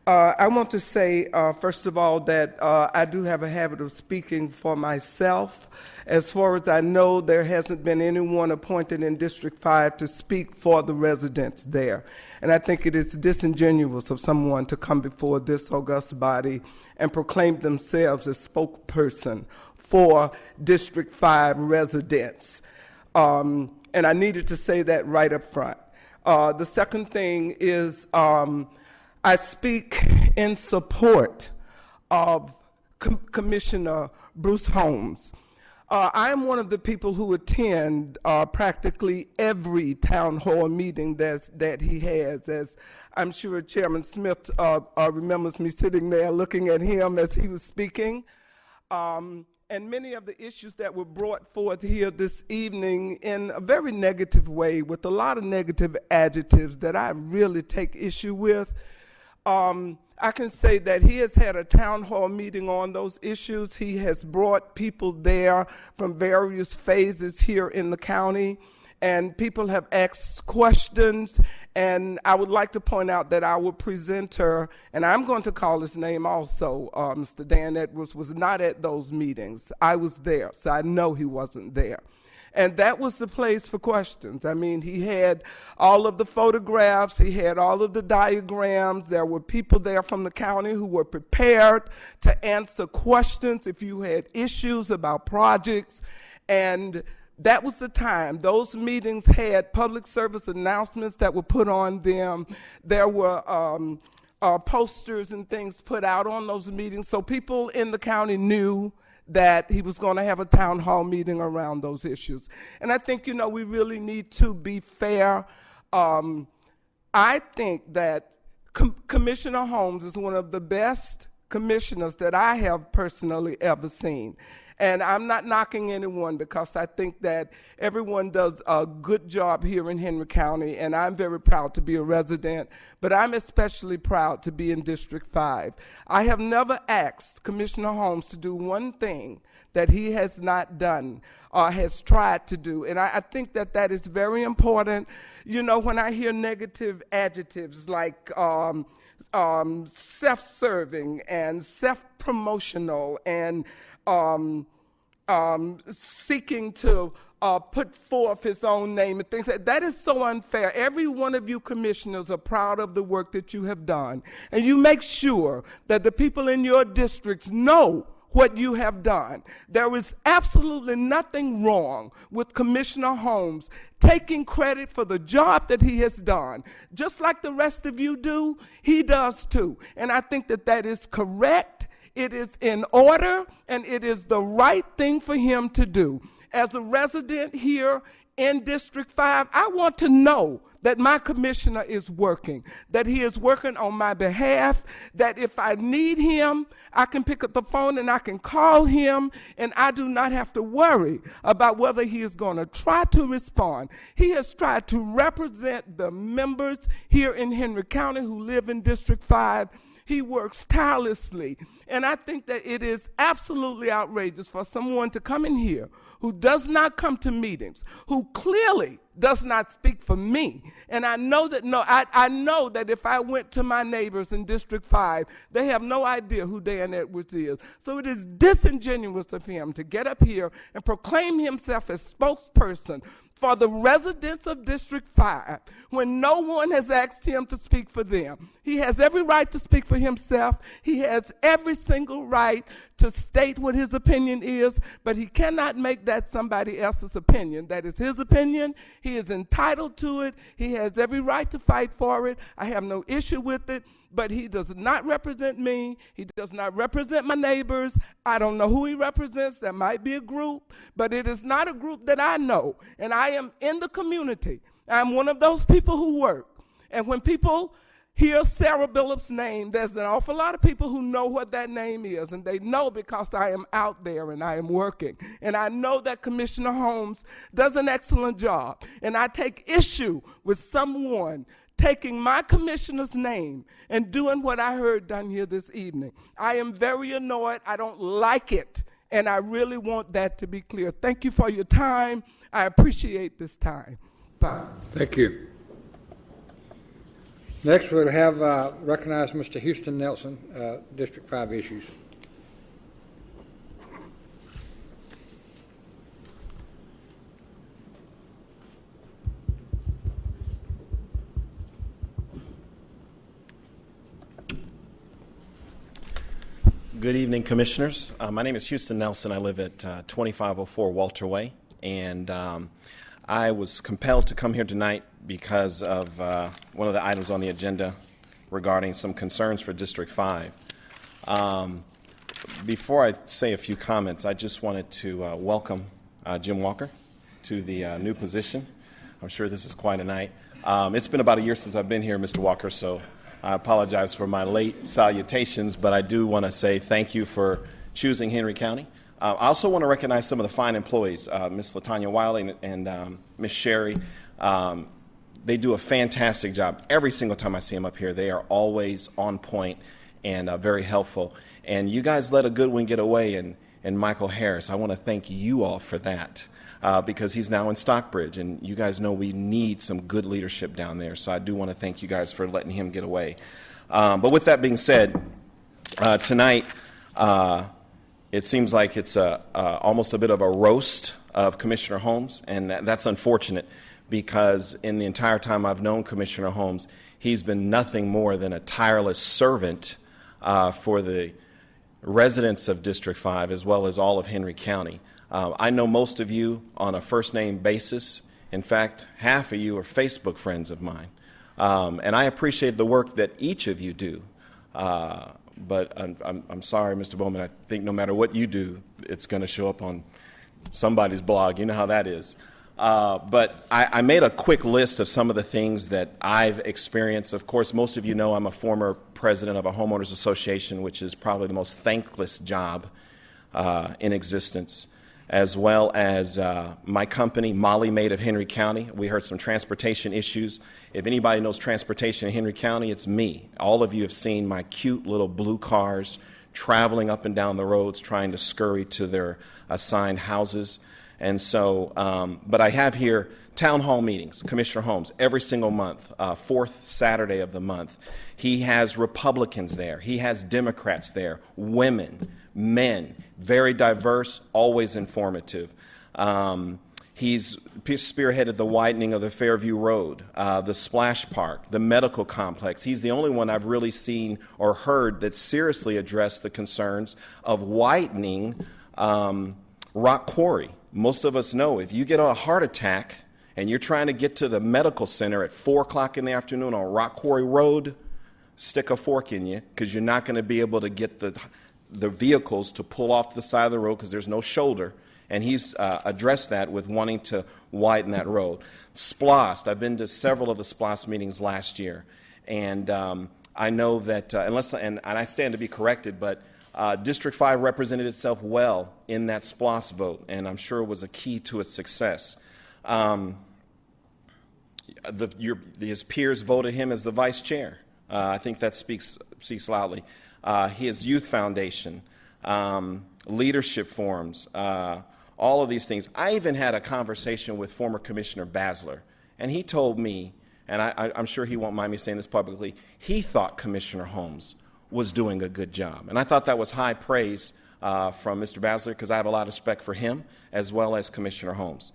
I want to say, first of all, that I do have a habit of speaking for myself. As far as I know, there hasn't been anyone appointed in District 5 to speak for the residents there. And I think it is disingenuous of someone to come before this august body and proclaim themselves as spokesperson for District 5 residents. And I needed to say that right up front. The second thing is I speak in support of Commissioner Bruce Holmes. I am one of the people who attend practically every town hall meeting that he has, as I'm sure Chairman Smith remembers me sitting there looking at him as he was speaking. And many of the issues that were brought forth here this evening in a very negative way, with a lot of negative adjectives that I really take issue with. I can say that he has had a town hall meeting on those issues. He has brought people there from various phases here in the county, and people have asked questions. And I would like to point out that our presenter, and I'm going to call his name also, Mr. Dan Edwards, was not at those meetings. I was there, so I know he wasn't there. And that was the place for questions. I mean, he had all of the photographs, he had all of the diagrams. There were people there from the county who were prepared to answer questions if you had issues about projects. And that was the time. Those meetings had public service announcements that were put on them. There were posters and things put out on those meetings, so people in the county knew that he was going to have a town hall meeting around those issues. And I think, you know, we really need to be fair. I think that Commissioner Holmes is one of the best commissioners that I have personally ever seen. And I'm not knocking anyone, because I think that everyone does a good job here in Henry County, and I'm very proud to be a resident, but I'm especially proud to be in District 5. I have never asked Commissioner Holmes to do one thing that he has not done or has tried to do, and I think that that is very important. You know, when I hear negative adjectives like self-serving and self-promotional and seeking to put forth his own name and things that is so unfair. Every one of you commissioners are proud of the work that you have done, and you make sure that the people in your districts know what you have done. There is absolutely nothing wrong with Commissioner Holmes taking credit for the job that he has done. Just like the rest of you do, he does too. And I think that that is correct. It is in order, and it is the right thing for him to do. As a resident here in District 5, I want to know that my commissioner is working, that he is working on my behalf, that if I need him, I can pick up the phone and I can call him, and I do not have to worry about whether he is going to try to respond. He has tried to represent the members here in Henry County who live in District 5. He works tirelessly, And I think that it is absolutely outrageous for someone to come in here who does not come to meetings, who clearly does not speak for me. And I know that I know that if I went to my neighbors in District 5, they have no idea who Dan Edwards is. So it is disingenuous of him to get up here and proclaim himself as spokesperson for the residents of District 5 when no one has asked him to speak for them. He has every right to speak for himself. He has every single right to state what his opinion is, but he cannot make that somebody else's opinion. That is his opinion. He is entitled to it. He has every right to fight for it. I have no issue with it. But he does not represent me. He does not represent my neighbors. I don't know who he represents. There might be a group, but it is not a group that I know. And I am in the community. I'm one of those people who work. And when people hear Sarah Billups' name, there's an awful lot of people who know what that name is. And they know because I am out there and I am working. And I know that Commissioner Holmes does an excellent job. And I take issue with someone taking my commissioner's name and doing what I heard done here this evening. I am very annoyed. I don't like it, and I really want that to be clear. Thank you for your time. I appreciate this time. Bye. Thank you. Next, we'll have recognize Mr. Houston Nelson, District 5 issues. Good evening, Commissioners. My name is Houston Nelson. I live at 2504 Walter Way, and I was compelled to come here tonight because of one of the items on the agenda regarding some concerns for District 5. Before I say a few comments, I just wanted to welcome Jim Walker to the new position. I'm sure this is quite a night. It's been about a year since I've been here, Mr. Walker, so I apologize for my late salutations, but I do want to say thank you for choosing Henry County. I also want to recognize some of the fine employees, Ms. LaTanya Wiley and Ms. Sherry. They do a fantastic job. Every single time I see them up here, they are always on point and very helpful. And you guys let a good one get away, and Michael Harris. I want to thank you all for that. Because he's now in Stockbridge, and you guys know we need some good leadership down there. So I do want to thank you guys for letting him get away. But with that being said, tonight it seems like it's almost a bit of a roast of Commissioner Holmes, and that's unfortunate because in the entire time I've known Commissioner Holmes, he's been nothing more than a tireless servant for the residents of District 5 as well as all of Henry County. I know most of you on a first-name basis. In fact, half of you are Facebook friends of mine. And I appreciate the work that each of you do. But I'm sorry, Mr. Bowman, I think no matter what you do, it's going to show up on somebody's blog. You know how that is. But I made a quick list of some of the things that I've experienced. Of course, most of you know I'm a former president of a homeowners association, which is probably the most thankless job in existence, as well as my company, Molly Maid of Henry County. We heard some transportation issues. If anybody knows transportation in Henry County, it's me. All of you have seen my cute little blue cars traveling up and down the roads trying to scurry to their assigned houses. And so, but I have here town hall meetings, Commissioner Holmes, every single month, fourth Saturday of the month. He has Republicans there. He has Democrats there, women, men, very diverse, always informative. He's spearheaded the widening of the Fairview Road, the Splash Park, the medical complex. He's the only one I've really seen or heard that seriously addressed the concerns of widening Rock Quarry. Most of us know if you get a heart attack and you're trying to get to the medical center at 4 o'clock in the afternoon on Rock Quarry Road, stick a fork in you because you're not going to be able to get the vehicles to pull off the side of the road because there's no shoulder, and he's addressed that with wanting to widen that road. SPLOST, I've been to several of the SPLOST meetings last year, and I know that, and I stand to be corrected, but District 5 represented itself well in that SPLOST vote, and I'm sure it was a key to its success. His peers voted him as the vice chair. I think that speaks loudly. his youth foundation, leadership forums, all of these things. I even had a conversation with former Commissioner Basler, and he told me, and I'm sure he won't mind me saying this publicly, he thought Commissioner Holmes was doing a good job. And I thought that was high praise from Mr. Basler, because I have a lot of respect for him as well as Commissioner Holmes.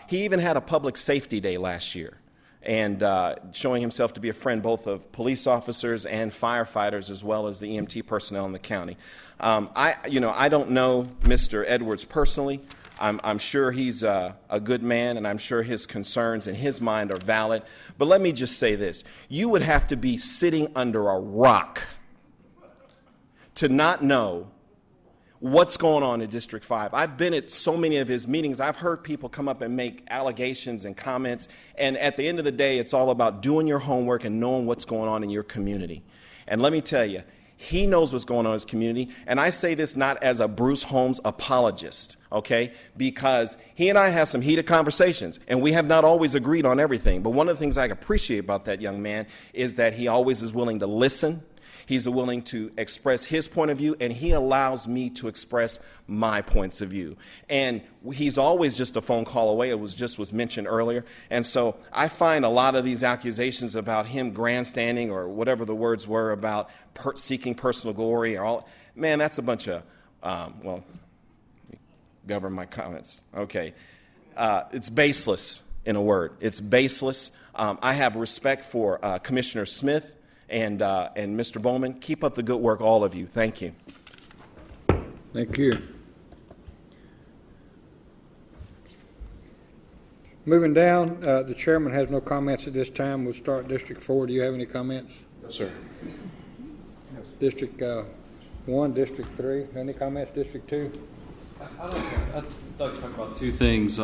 He even had a public safety day last year, and showing himself to be a friend both of police officers and firefighters as well as the EMT personnel in the county. I don't know Mr. Edwards personally. I'm sure he's a good man, and I'm sure his concerns in his mind are valid. But let me just say this. You would have to be sitting under a rock to not know what's going on in District 5. I've been at so many of his meetings. I've heard people come up and make allegations and comments, and at the end of the day, it's all about doing your homework and knowing what's going on in your community. And let me tell you, he knows what's going on in his community, and I say this not as a Bruce Holmes apologist, okay, because he and I have some heated conversations, and we have not always agreed on everything. But one of the things I appreciate about that young man is that he always is willing to listen. He's willing to express his point of view, and he allows me to express my points of view. And he's always just a phone call away. It was mentioned earlier. And so I find a lot of these accusations about him grandstanding, or whatever the words were, about seeking personal glory, or all, man, that's a bunch of, govern my comments. Okay. It's baseless, in a word. It's baseless. I have respect for Commissioner Smith and Mr. Bowman. Keep up the good work, all of you. Thank you. Thank you. Moving down, the chairman has no comments at this time. We'll start District 4. Do you have any comments? No, sir. District 1, District 3. Any comments? District 2? I'd like to talk about two things.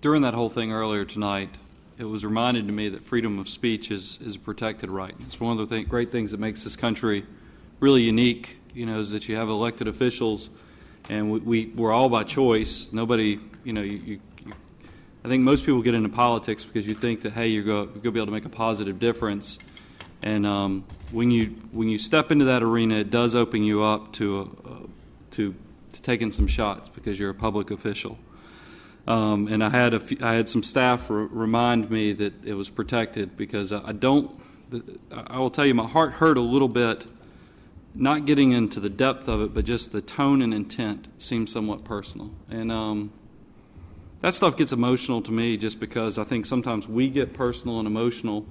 During that whole thing earlier tonight, it was reminded to me that freedom of speech is a protected right. It's one of the great things that makes this country really unique, is that you have elected officials, and we're all by choice. Nobody, I think most people get into politics because you think that, hey, you're going to be able to make a positive difference. And when you step into that arena, it does open you up to taking some shots because you're a public official. And I had some staff remind me that it was protected, because I will tell you, my heart hurt a little bit, not getting into the depth of it, but just the tone and intent seemed somewhat personal. And that stuff gets emotional to me, just because I think sometimes we get personal and emotional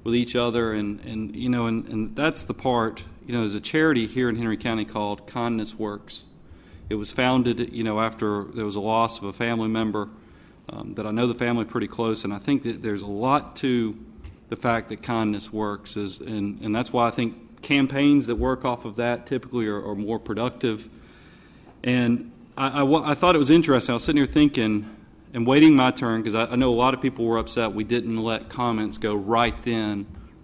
with each other, and that's the part. There's a charity here in Henry County called Kindness Works. It was founded, after there was a loss of a family member that I know the family pretty close, and I think that there's a lot to the fact that kindness works, and that's why I think campaigns that work off of that typically are more productive. And I thought it was interesting. I was sitting here thinking and waiting my turn, because I know a lot of people were upset we didn't let comments go right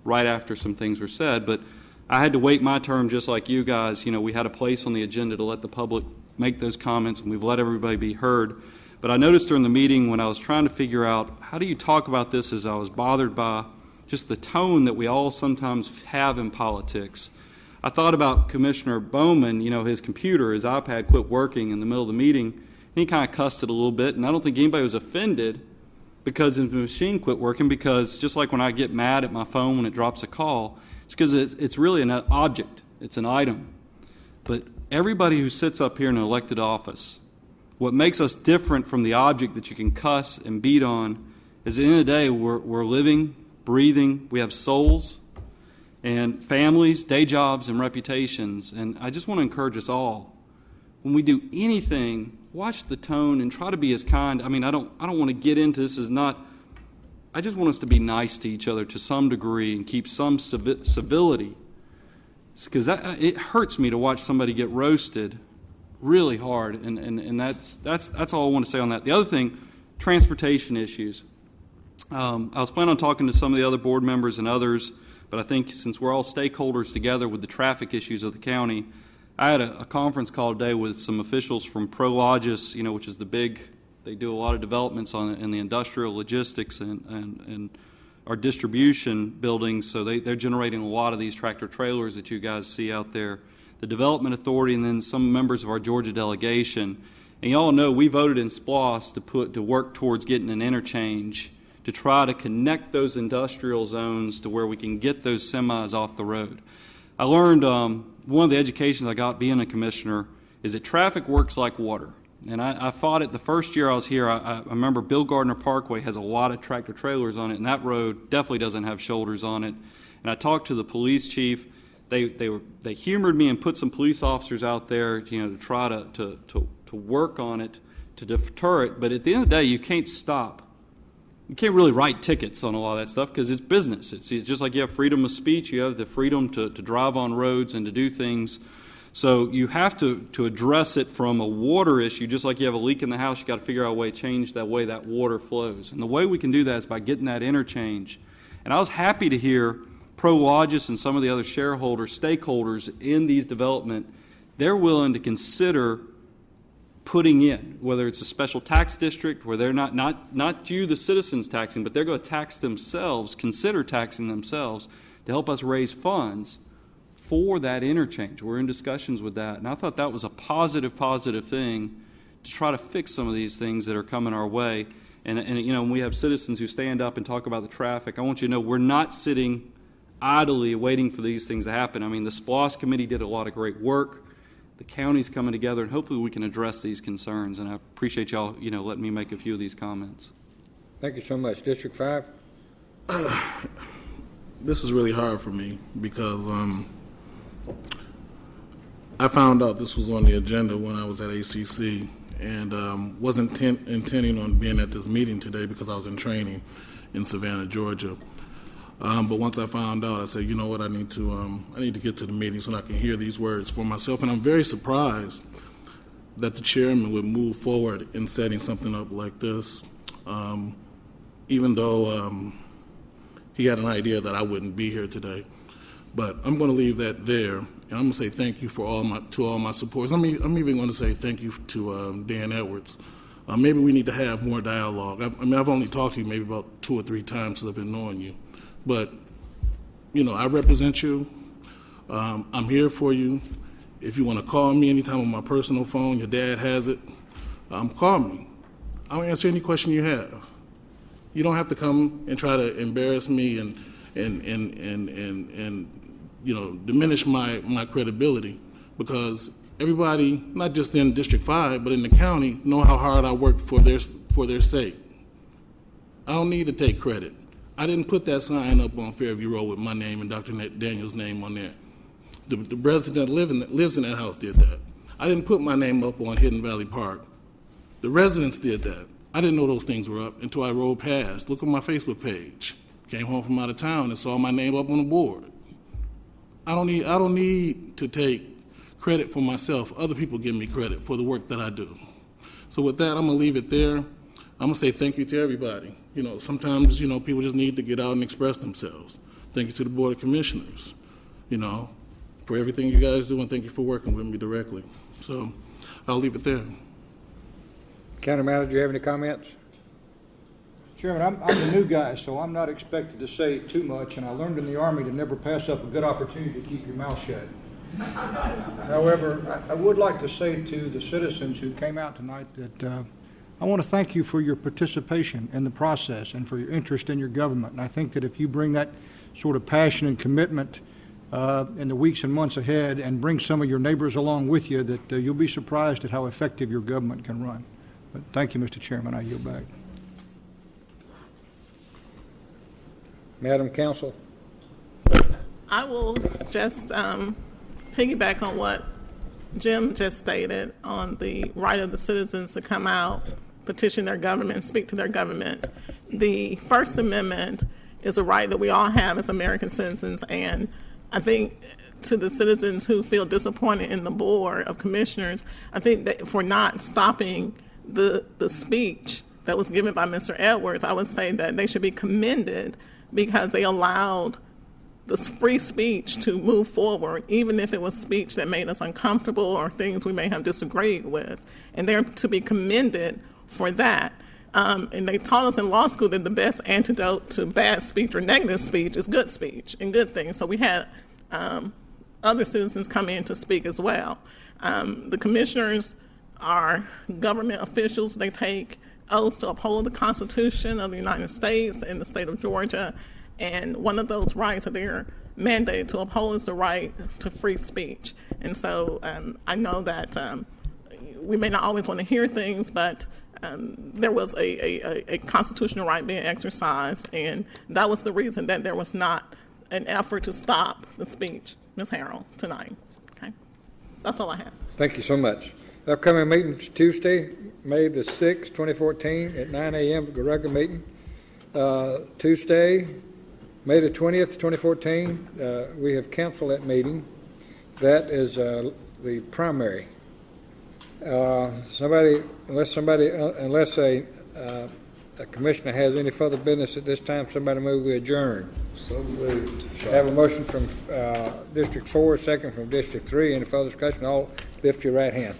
after some things were said, but I had to wait my turn just like you guys. We had a place on the agenda to let the public make those comments, and we've let everybody be heard. But I noticed during the meeting, when I was trying to figure out how do you talk about this, as I was bothered by just the tone that we all sometimes have in politics. I thought about Commissioner Bowman. His computer, his iPad quit working in the middle of the meeting, and he kind of cussed it a little bit, and I don't think anybody was offended because his machine quit working, because just like when I get mad at my phone when it drops a call, it's because it's really an object. It's an item. But everybody who sits up here in an elected office, what makes us different from the object that you can cuss and beat on is, at the end of the day, we're living, breathing, we have souls and families, day jobs, and reputations. And I just want to encourage us all, when we do anything, watch the tone and try to be as kind. I don't want to get into this. I just want us to be nice to each other to some degree and keep some civility, because it hurts me to watch somebody get roasted really hard, and that's all I want to say on that. The other thing, transportation issues. I was planning on talking to some of the other board members and others, but I think since we're all stakeholders together with the traffic issues of the county, I had a conference call today with some officials from Prologis, which is they do a lot of developments in the industrial logistics and our distribution buildings, so they're generating a lot of these tractor trailers that you guys see out there. The Development Authority, and then some members of our Georgia delegation. And y'all know we voted in SPLOST to work towards getting an interchange to try to connect those industrial zones to where we can get those semis off the road. I learned one of the educations I got being a commissioner is that traffic works like water. And I fought it the first year I was here. I remember Bill Gardner Parkway has a lot of tractor trailers on it, and that road definitely doesn't have shoulders on it. And I talked to the police chief. They humored me and put some police officers out there, to try to work on it, to deter it. But at the end of the day, you can't stop. You can't really write tickets on a lot of that stuff because it's business. It's just like you have freedom of speech. You have the freedom to drive on roads and to do things. So you have to address it from a water issue, just like you have a leak in the house. You got to figure out a way to change that way that water flows. And the way we can do that is by getting that interchange. And I was happy to hear Prologis and some of the other stakeholders in these development, they're willing to consider putting in, whether it's a special tax district where they're not you, the citizens, taxing, but they're going to tax themselves, consider taxing themselves to help us raise funds for that interchange. We're in discussions with that. And I thought that was a positive thing to try to fix some of these things that are coming our way. And when we have citizens who stand up and talk about the traffic, I want you to know we're not sitting idly waiting for these things to happen. I mean, the SPLOST committee did a lot of great work. The county's coming together, and hopefully we can address these concerns. And I appreciate y'all, letting me make a few of these comments. Thank you so much. District 5? This is really hard for me because I found out this was on the agenda when I was at ACC and wasn't intending on being at this meeting today because I was in training in Savannah, Georgia. But once I found out, I said, you know what, I need to get to the meeting so I can hear these words for myself. And I'm very surprised that the chairman would move forward in setting something up like this, even though he had an idea that I wouldn't be here today. But I'm going to leave that there, and I'm going to say thank you to all my supporters. I'm even going to say thank you to Dan Edwards. Maybe we need to have more dialogue. I've only talked to you maybe about 2 or 3 times since I've been knowing you. But, I represent you. I'm here for you. If you want to call me anytime on my personal phone, your dad has it, call me. I'll answer any question you have. You don't have to come and try to embarrass me and diminish my credibility, because everybody, not just in District 5, but in the county, know how hard I work for their sake. I don't need to take credit. I didn't put that sign up on Fairview Road with my name and Dr. Daniel's name on there. The resident that lives in that house did that. I didn't put my name up on Hidden Valley Park. The residents did that. I didn't know those things were up until I rode past. Look at my Facebook page. Came home from out of town and saw my name up on the board. I don't need to take credit for myself. Other people give me credit for the work that I do. So with that, I'm going to leave it there. I'm going to say thank you to everybody. Sometimes, people just need to get out and express themselves. Thank you to the Board of Commissioners, for everything you guys do, and thank you for working with me directly. So I'll leave it there. County Manager, do you have any comments? Chairman, I'm the new guy, so I'm not expected to say too much, and I learned in the Army to never pass up a good opportunity to keep your mouth shut. However, I would like to say to the citizens who came out tonight that I want to thank you for your participation in the process and for your interest in your government. And I think that if you bring that sort of passion and commitment in the weeks and months ahead and bring some of your neighbors along with you, that you'll be surprised at how effective your government can run. But thank you, Mr. Chairman. I yield back. Madam Counsel. I will just piggyback on what Jim just stated on the right of the citizens to come out, petition their government, speak to their government. The First Amendment is a right that we all have as American citizens, and I think to the citizens who feel disappointed in the Board of Commissioners, I think that for not stopping the speech that was given by Mr. Edwards, I would say that they should be commended because they allowed this free speech to move forward, even if it was speech that made us uncomfortable or things we may have disagreed with. And they're to be commended for that. And they taught us in law school that the best antidote to bad speech or negative speech is good speech and good things. So we had other citizens come in to speak as well. The commissioners are government officials. They take oaths to uphold the Constitution of the United States and the state of Georgia. And one of those rights that they're mandated to uphold is the right to free speech. And so I know that we may not always want to hear things, but there was a constitutional right being exercised, and that was the reason that there was not an effort to stop the speech, Ms. Harrell, tonight. Okay, that's all I have. Thank you so much. Upcoming meetings Tuesday, May the 6th, 2014, at 9 a.m. for the regular meeting. Tuesday, May the 20th, 2014, we have canceled that meeting. That is the primary. Unless a commissioner has any further business at this time, somebody move we adjourn. So moved. Have a motion from District 4, second from District 3. Any further discussion? All lift your right hand.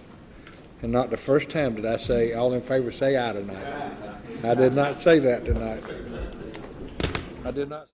And not the first time did I say all in favor say aye tonight. I did not say that tonight. I did not.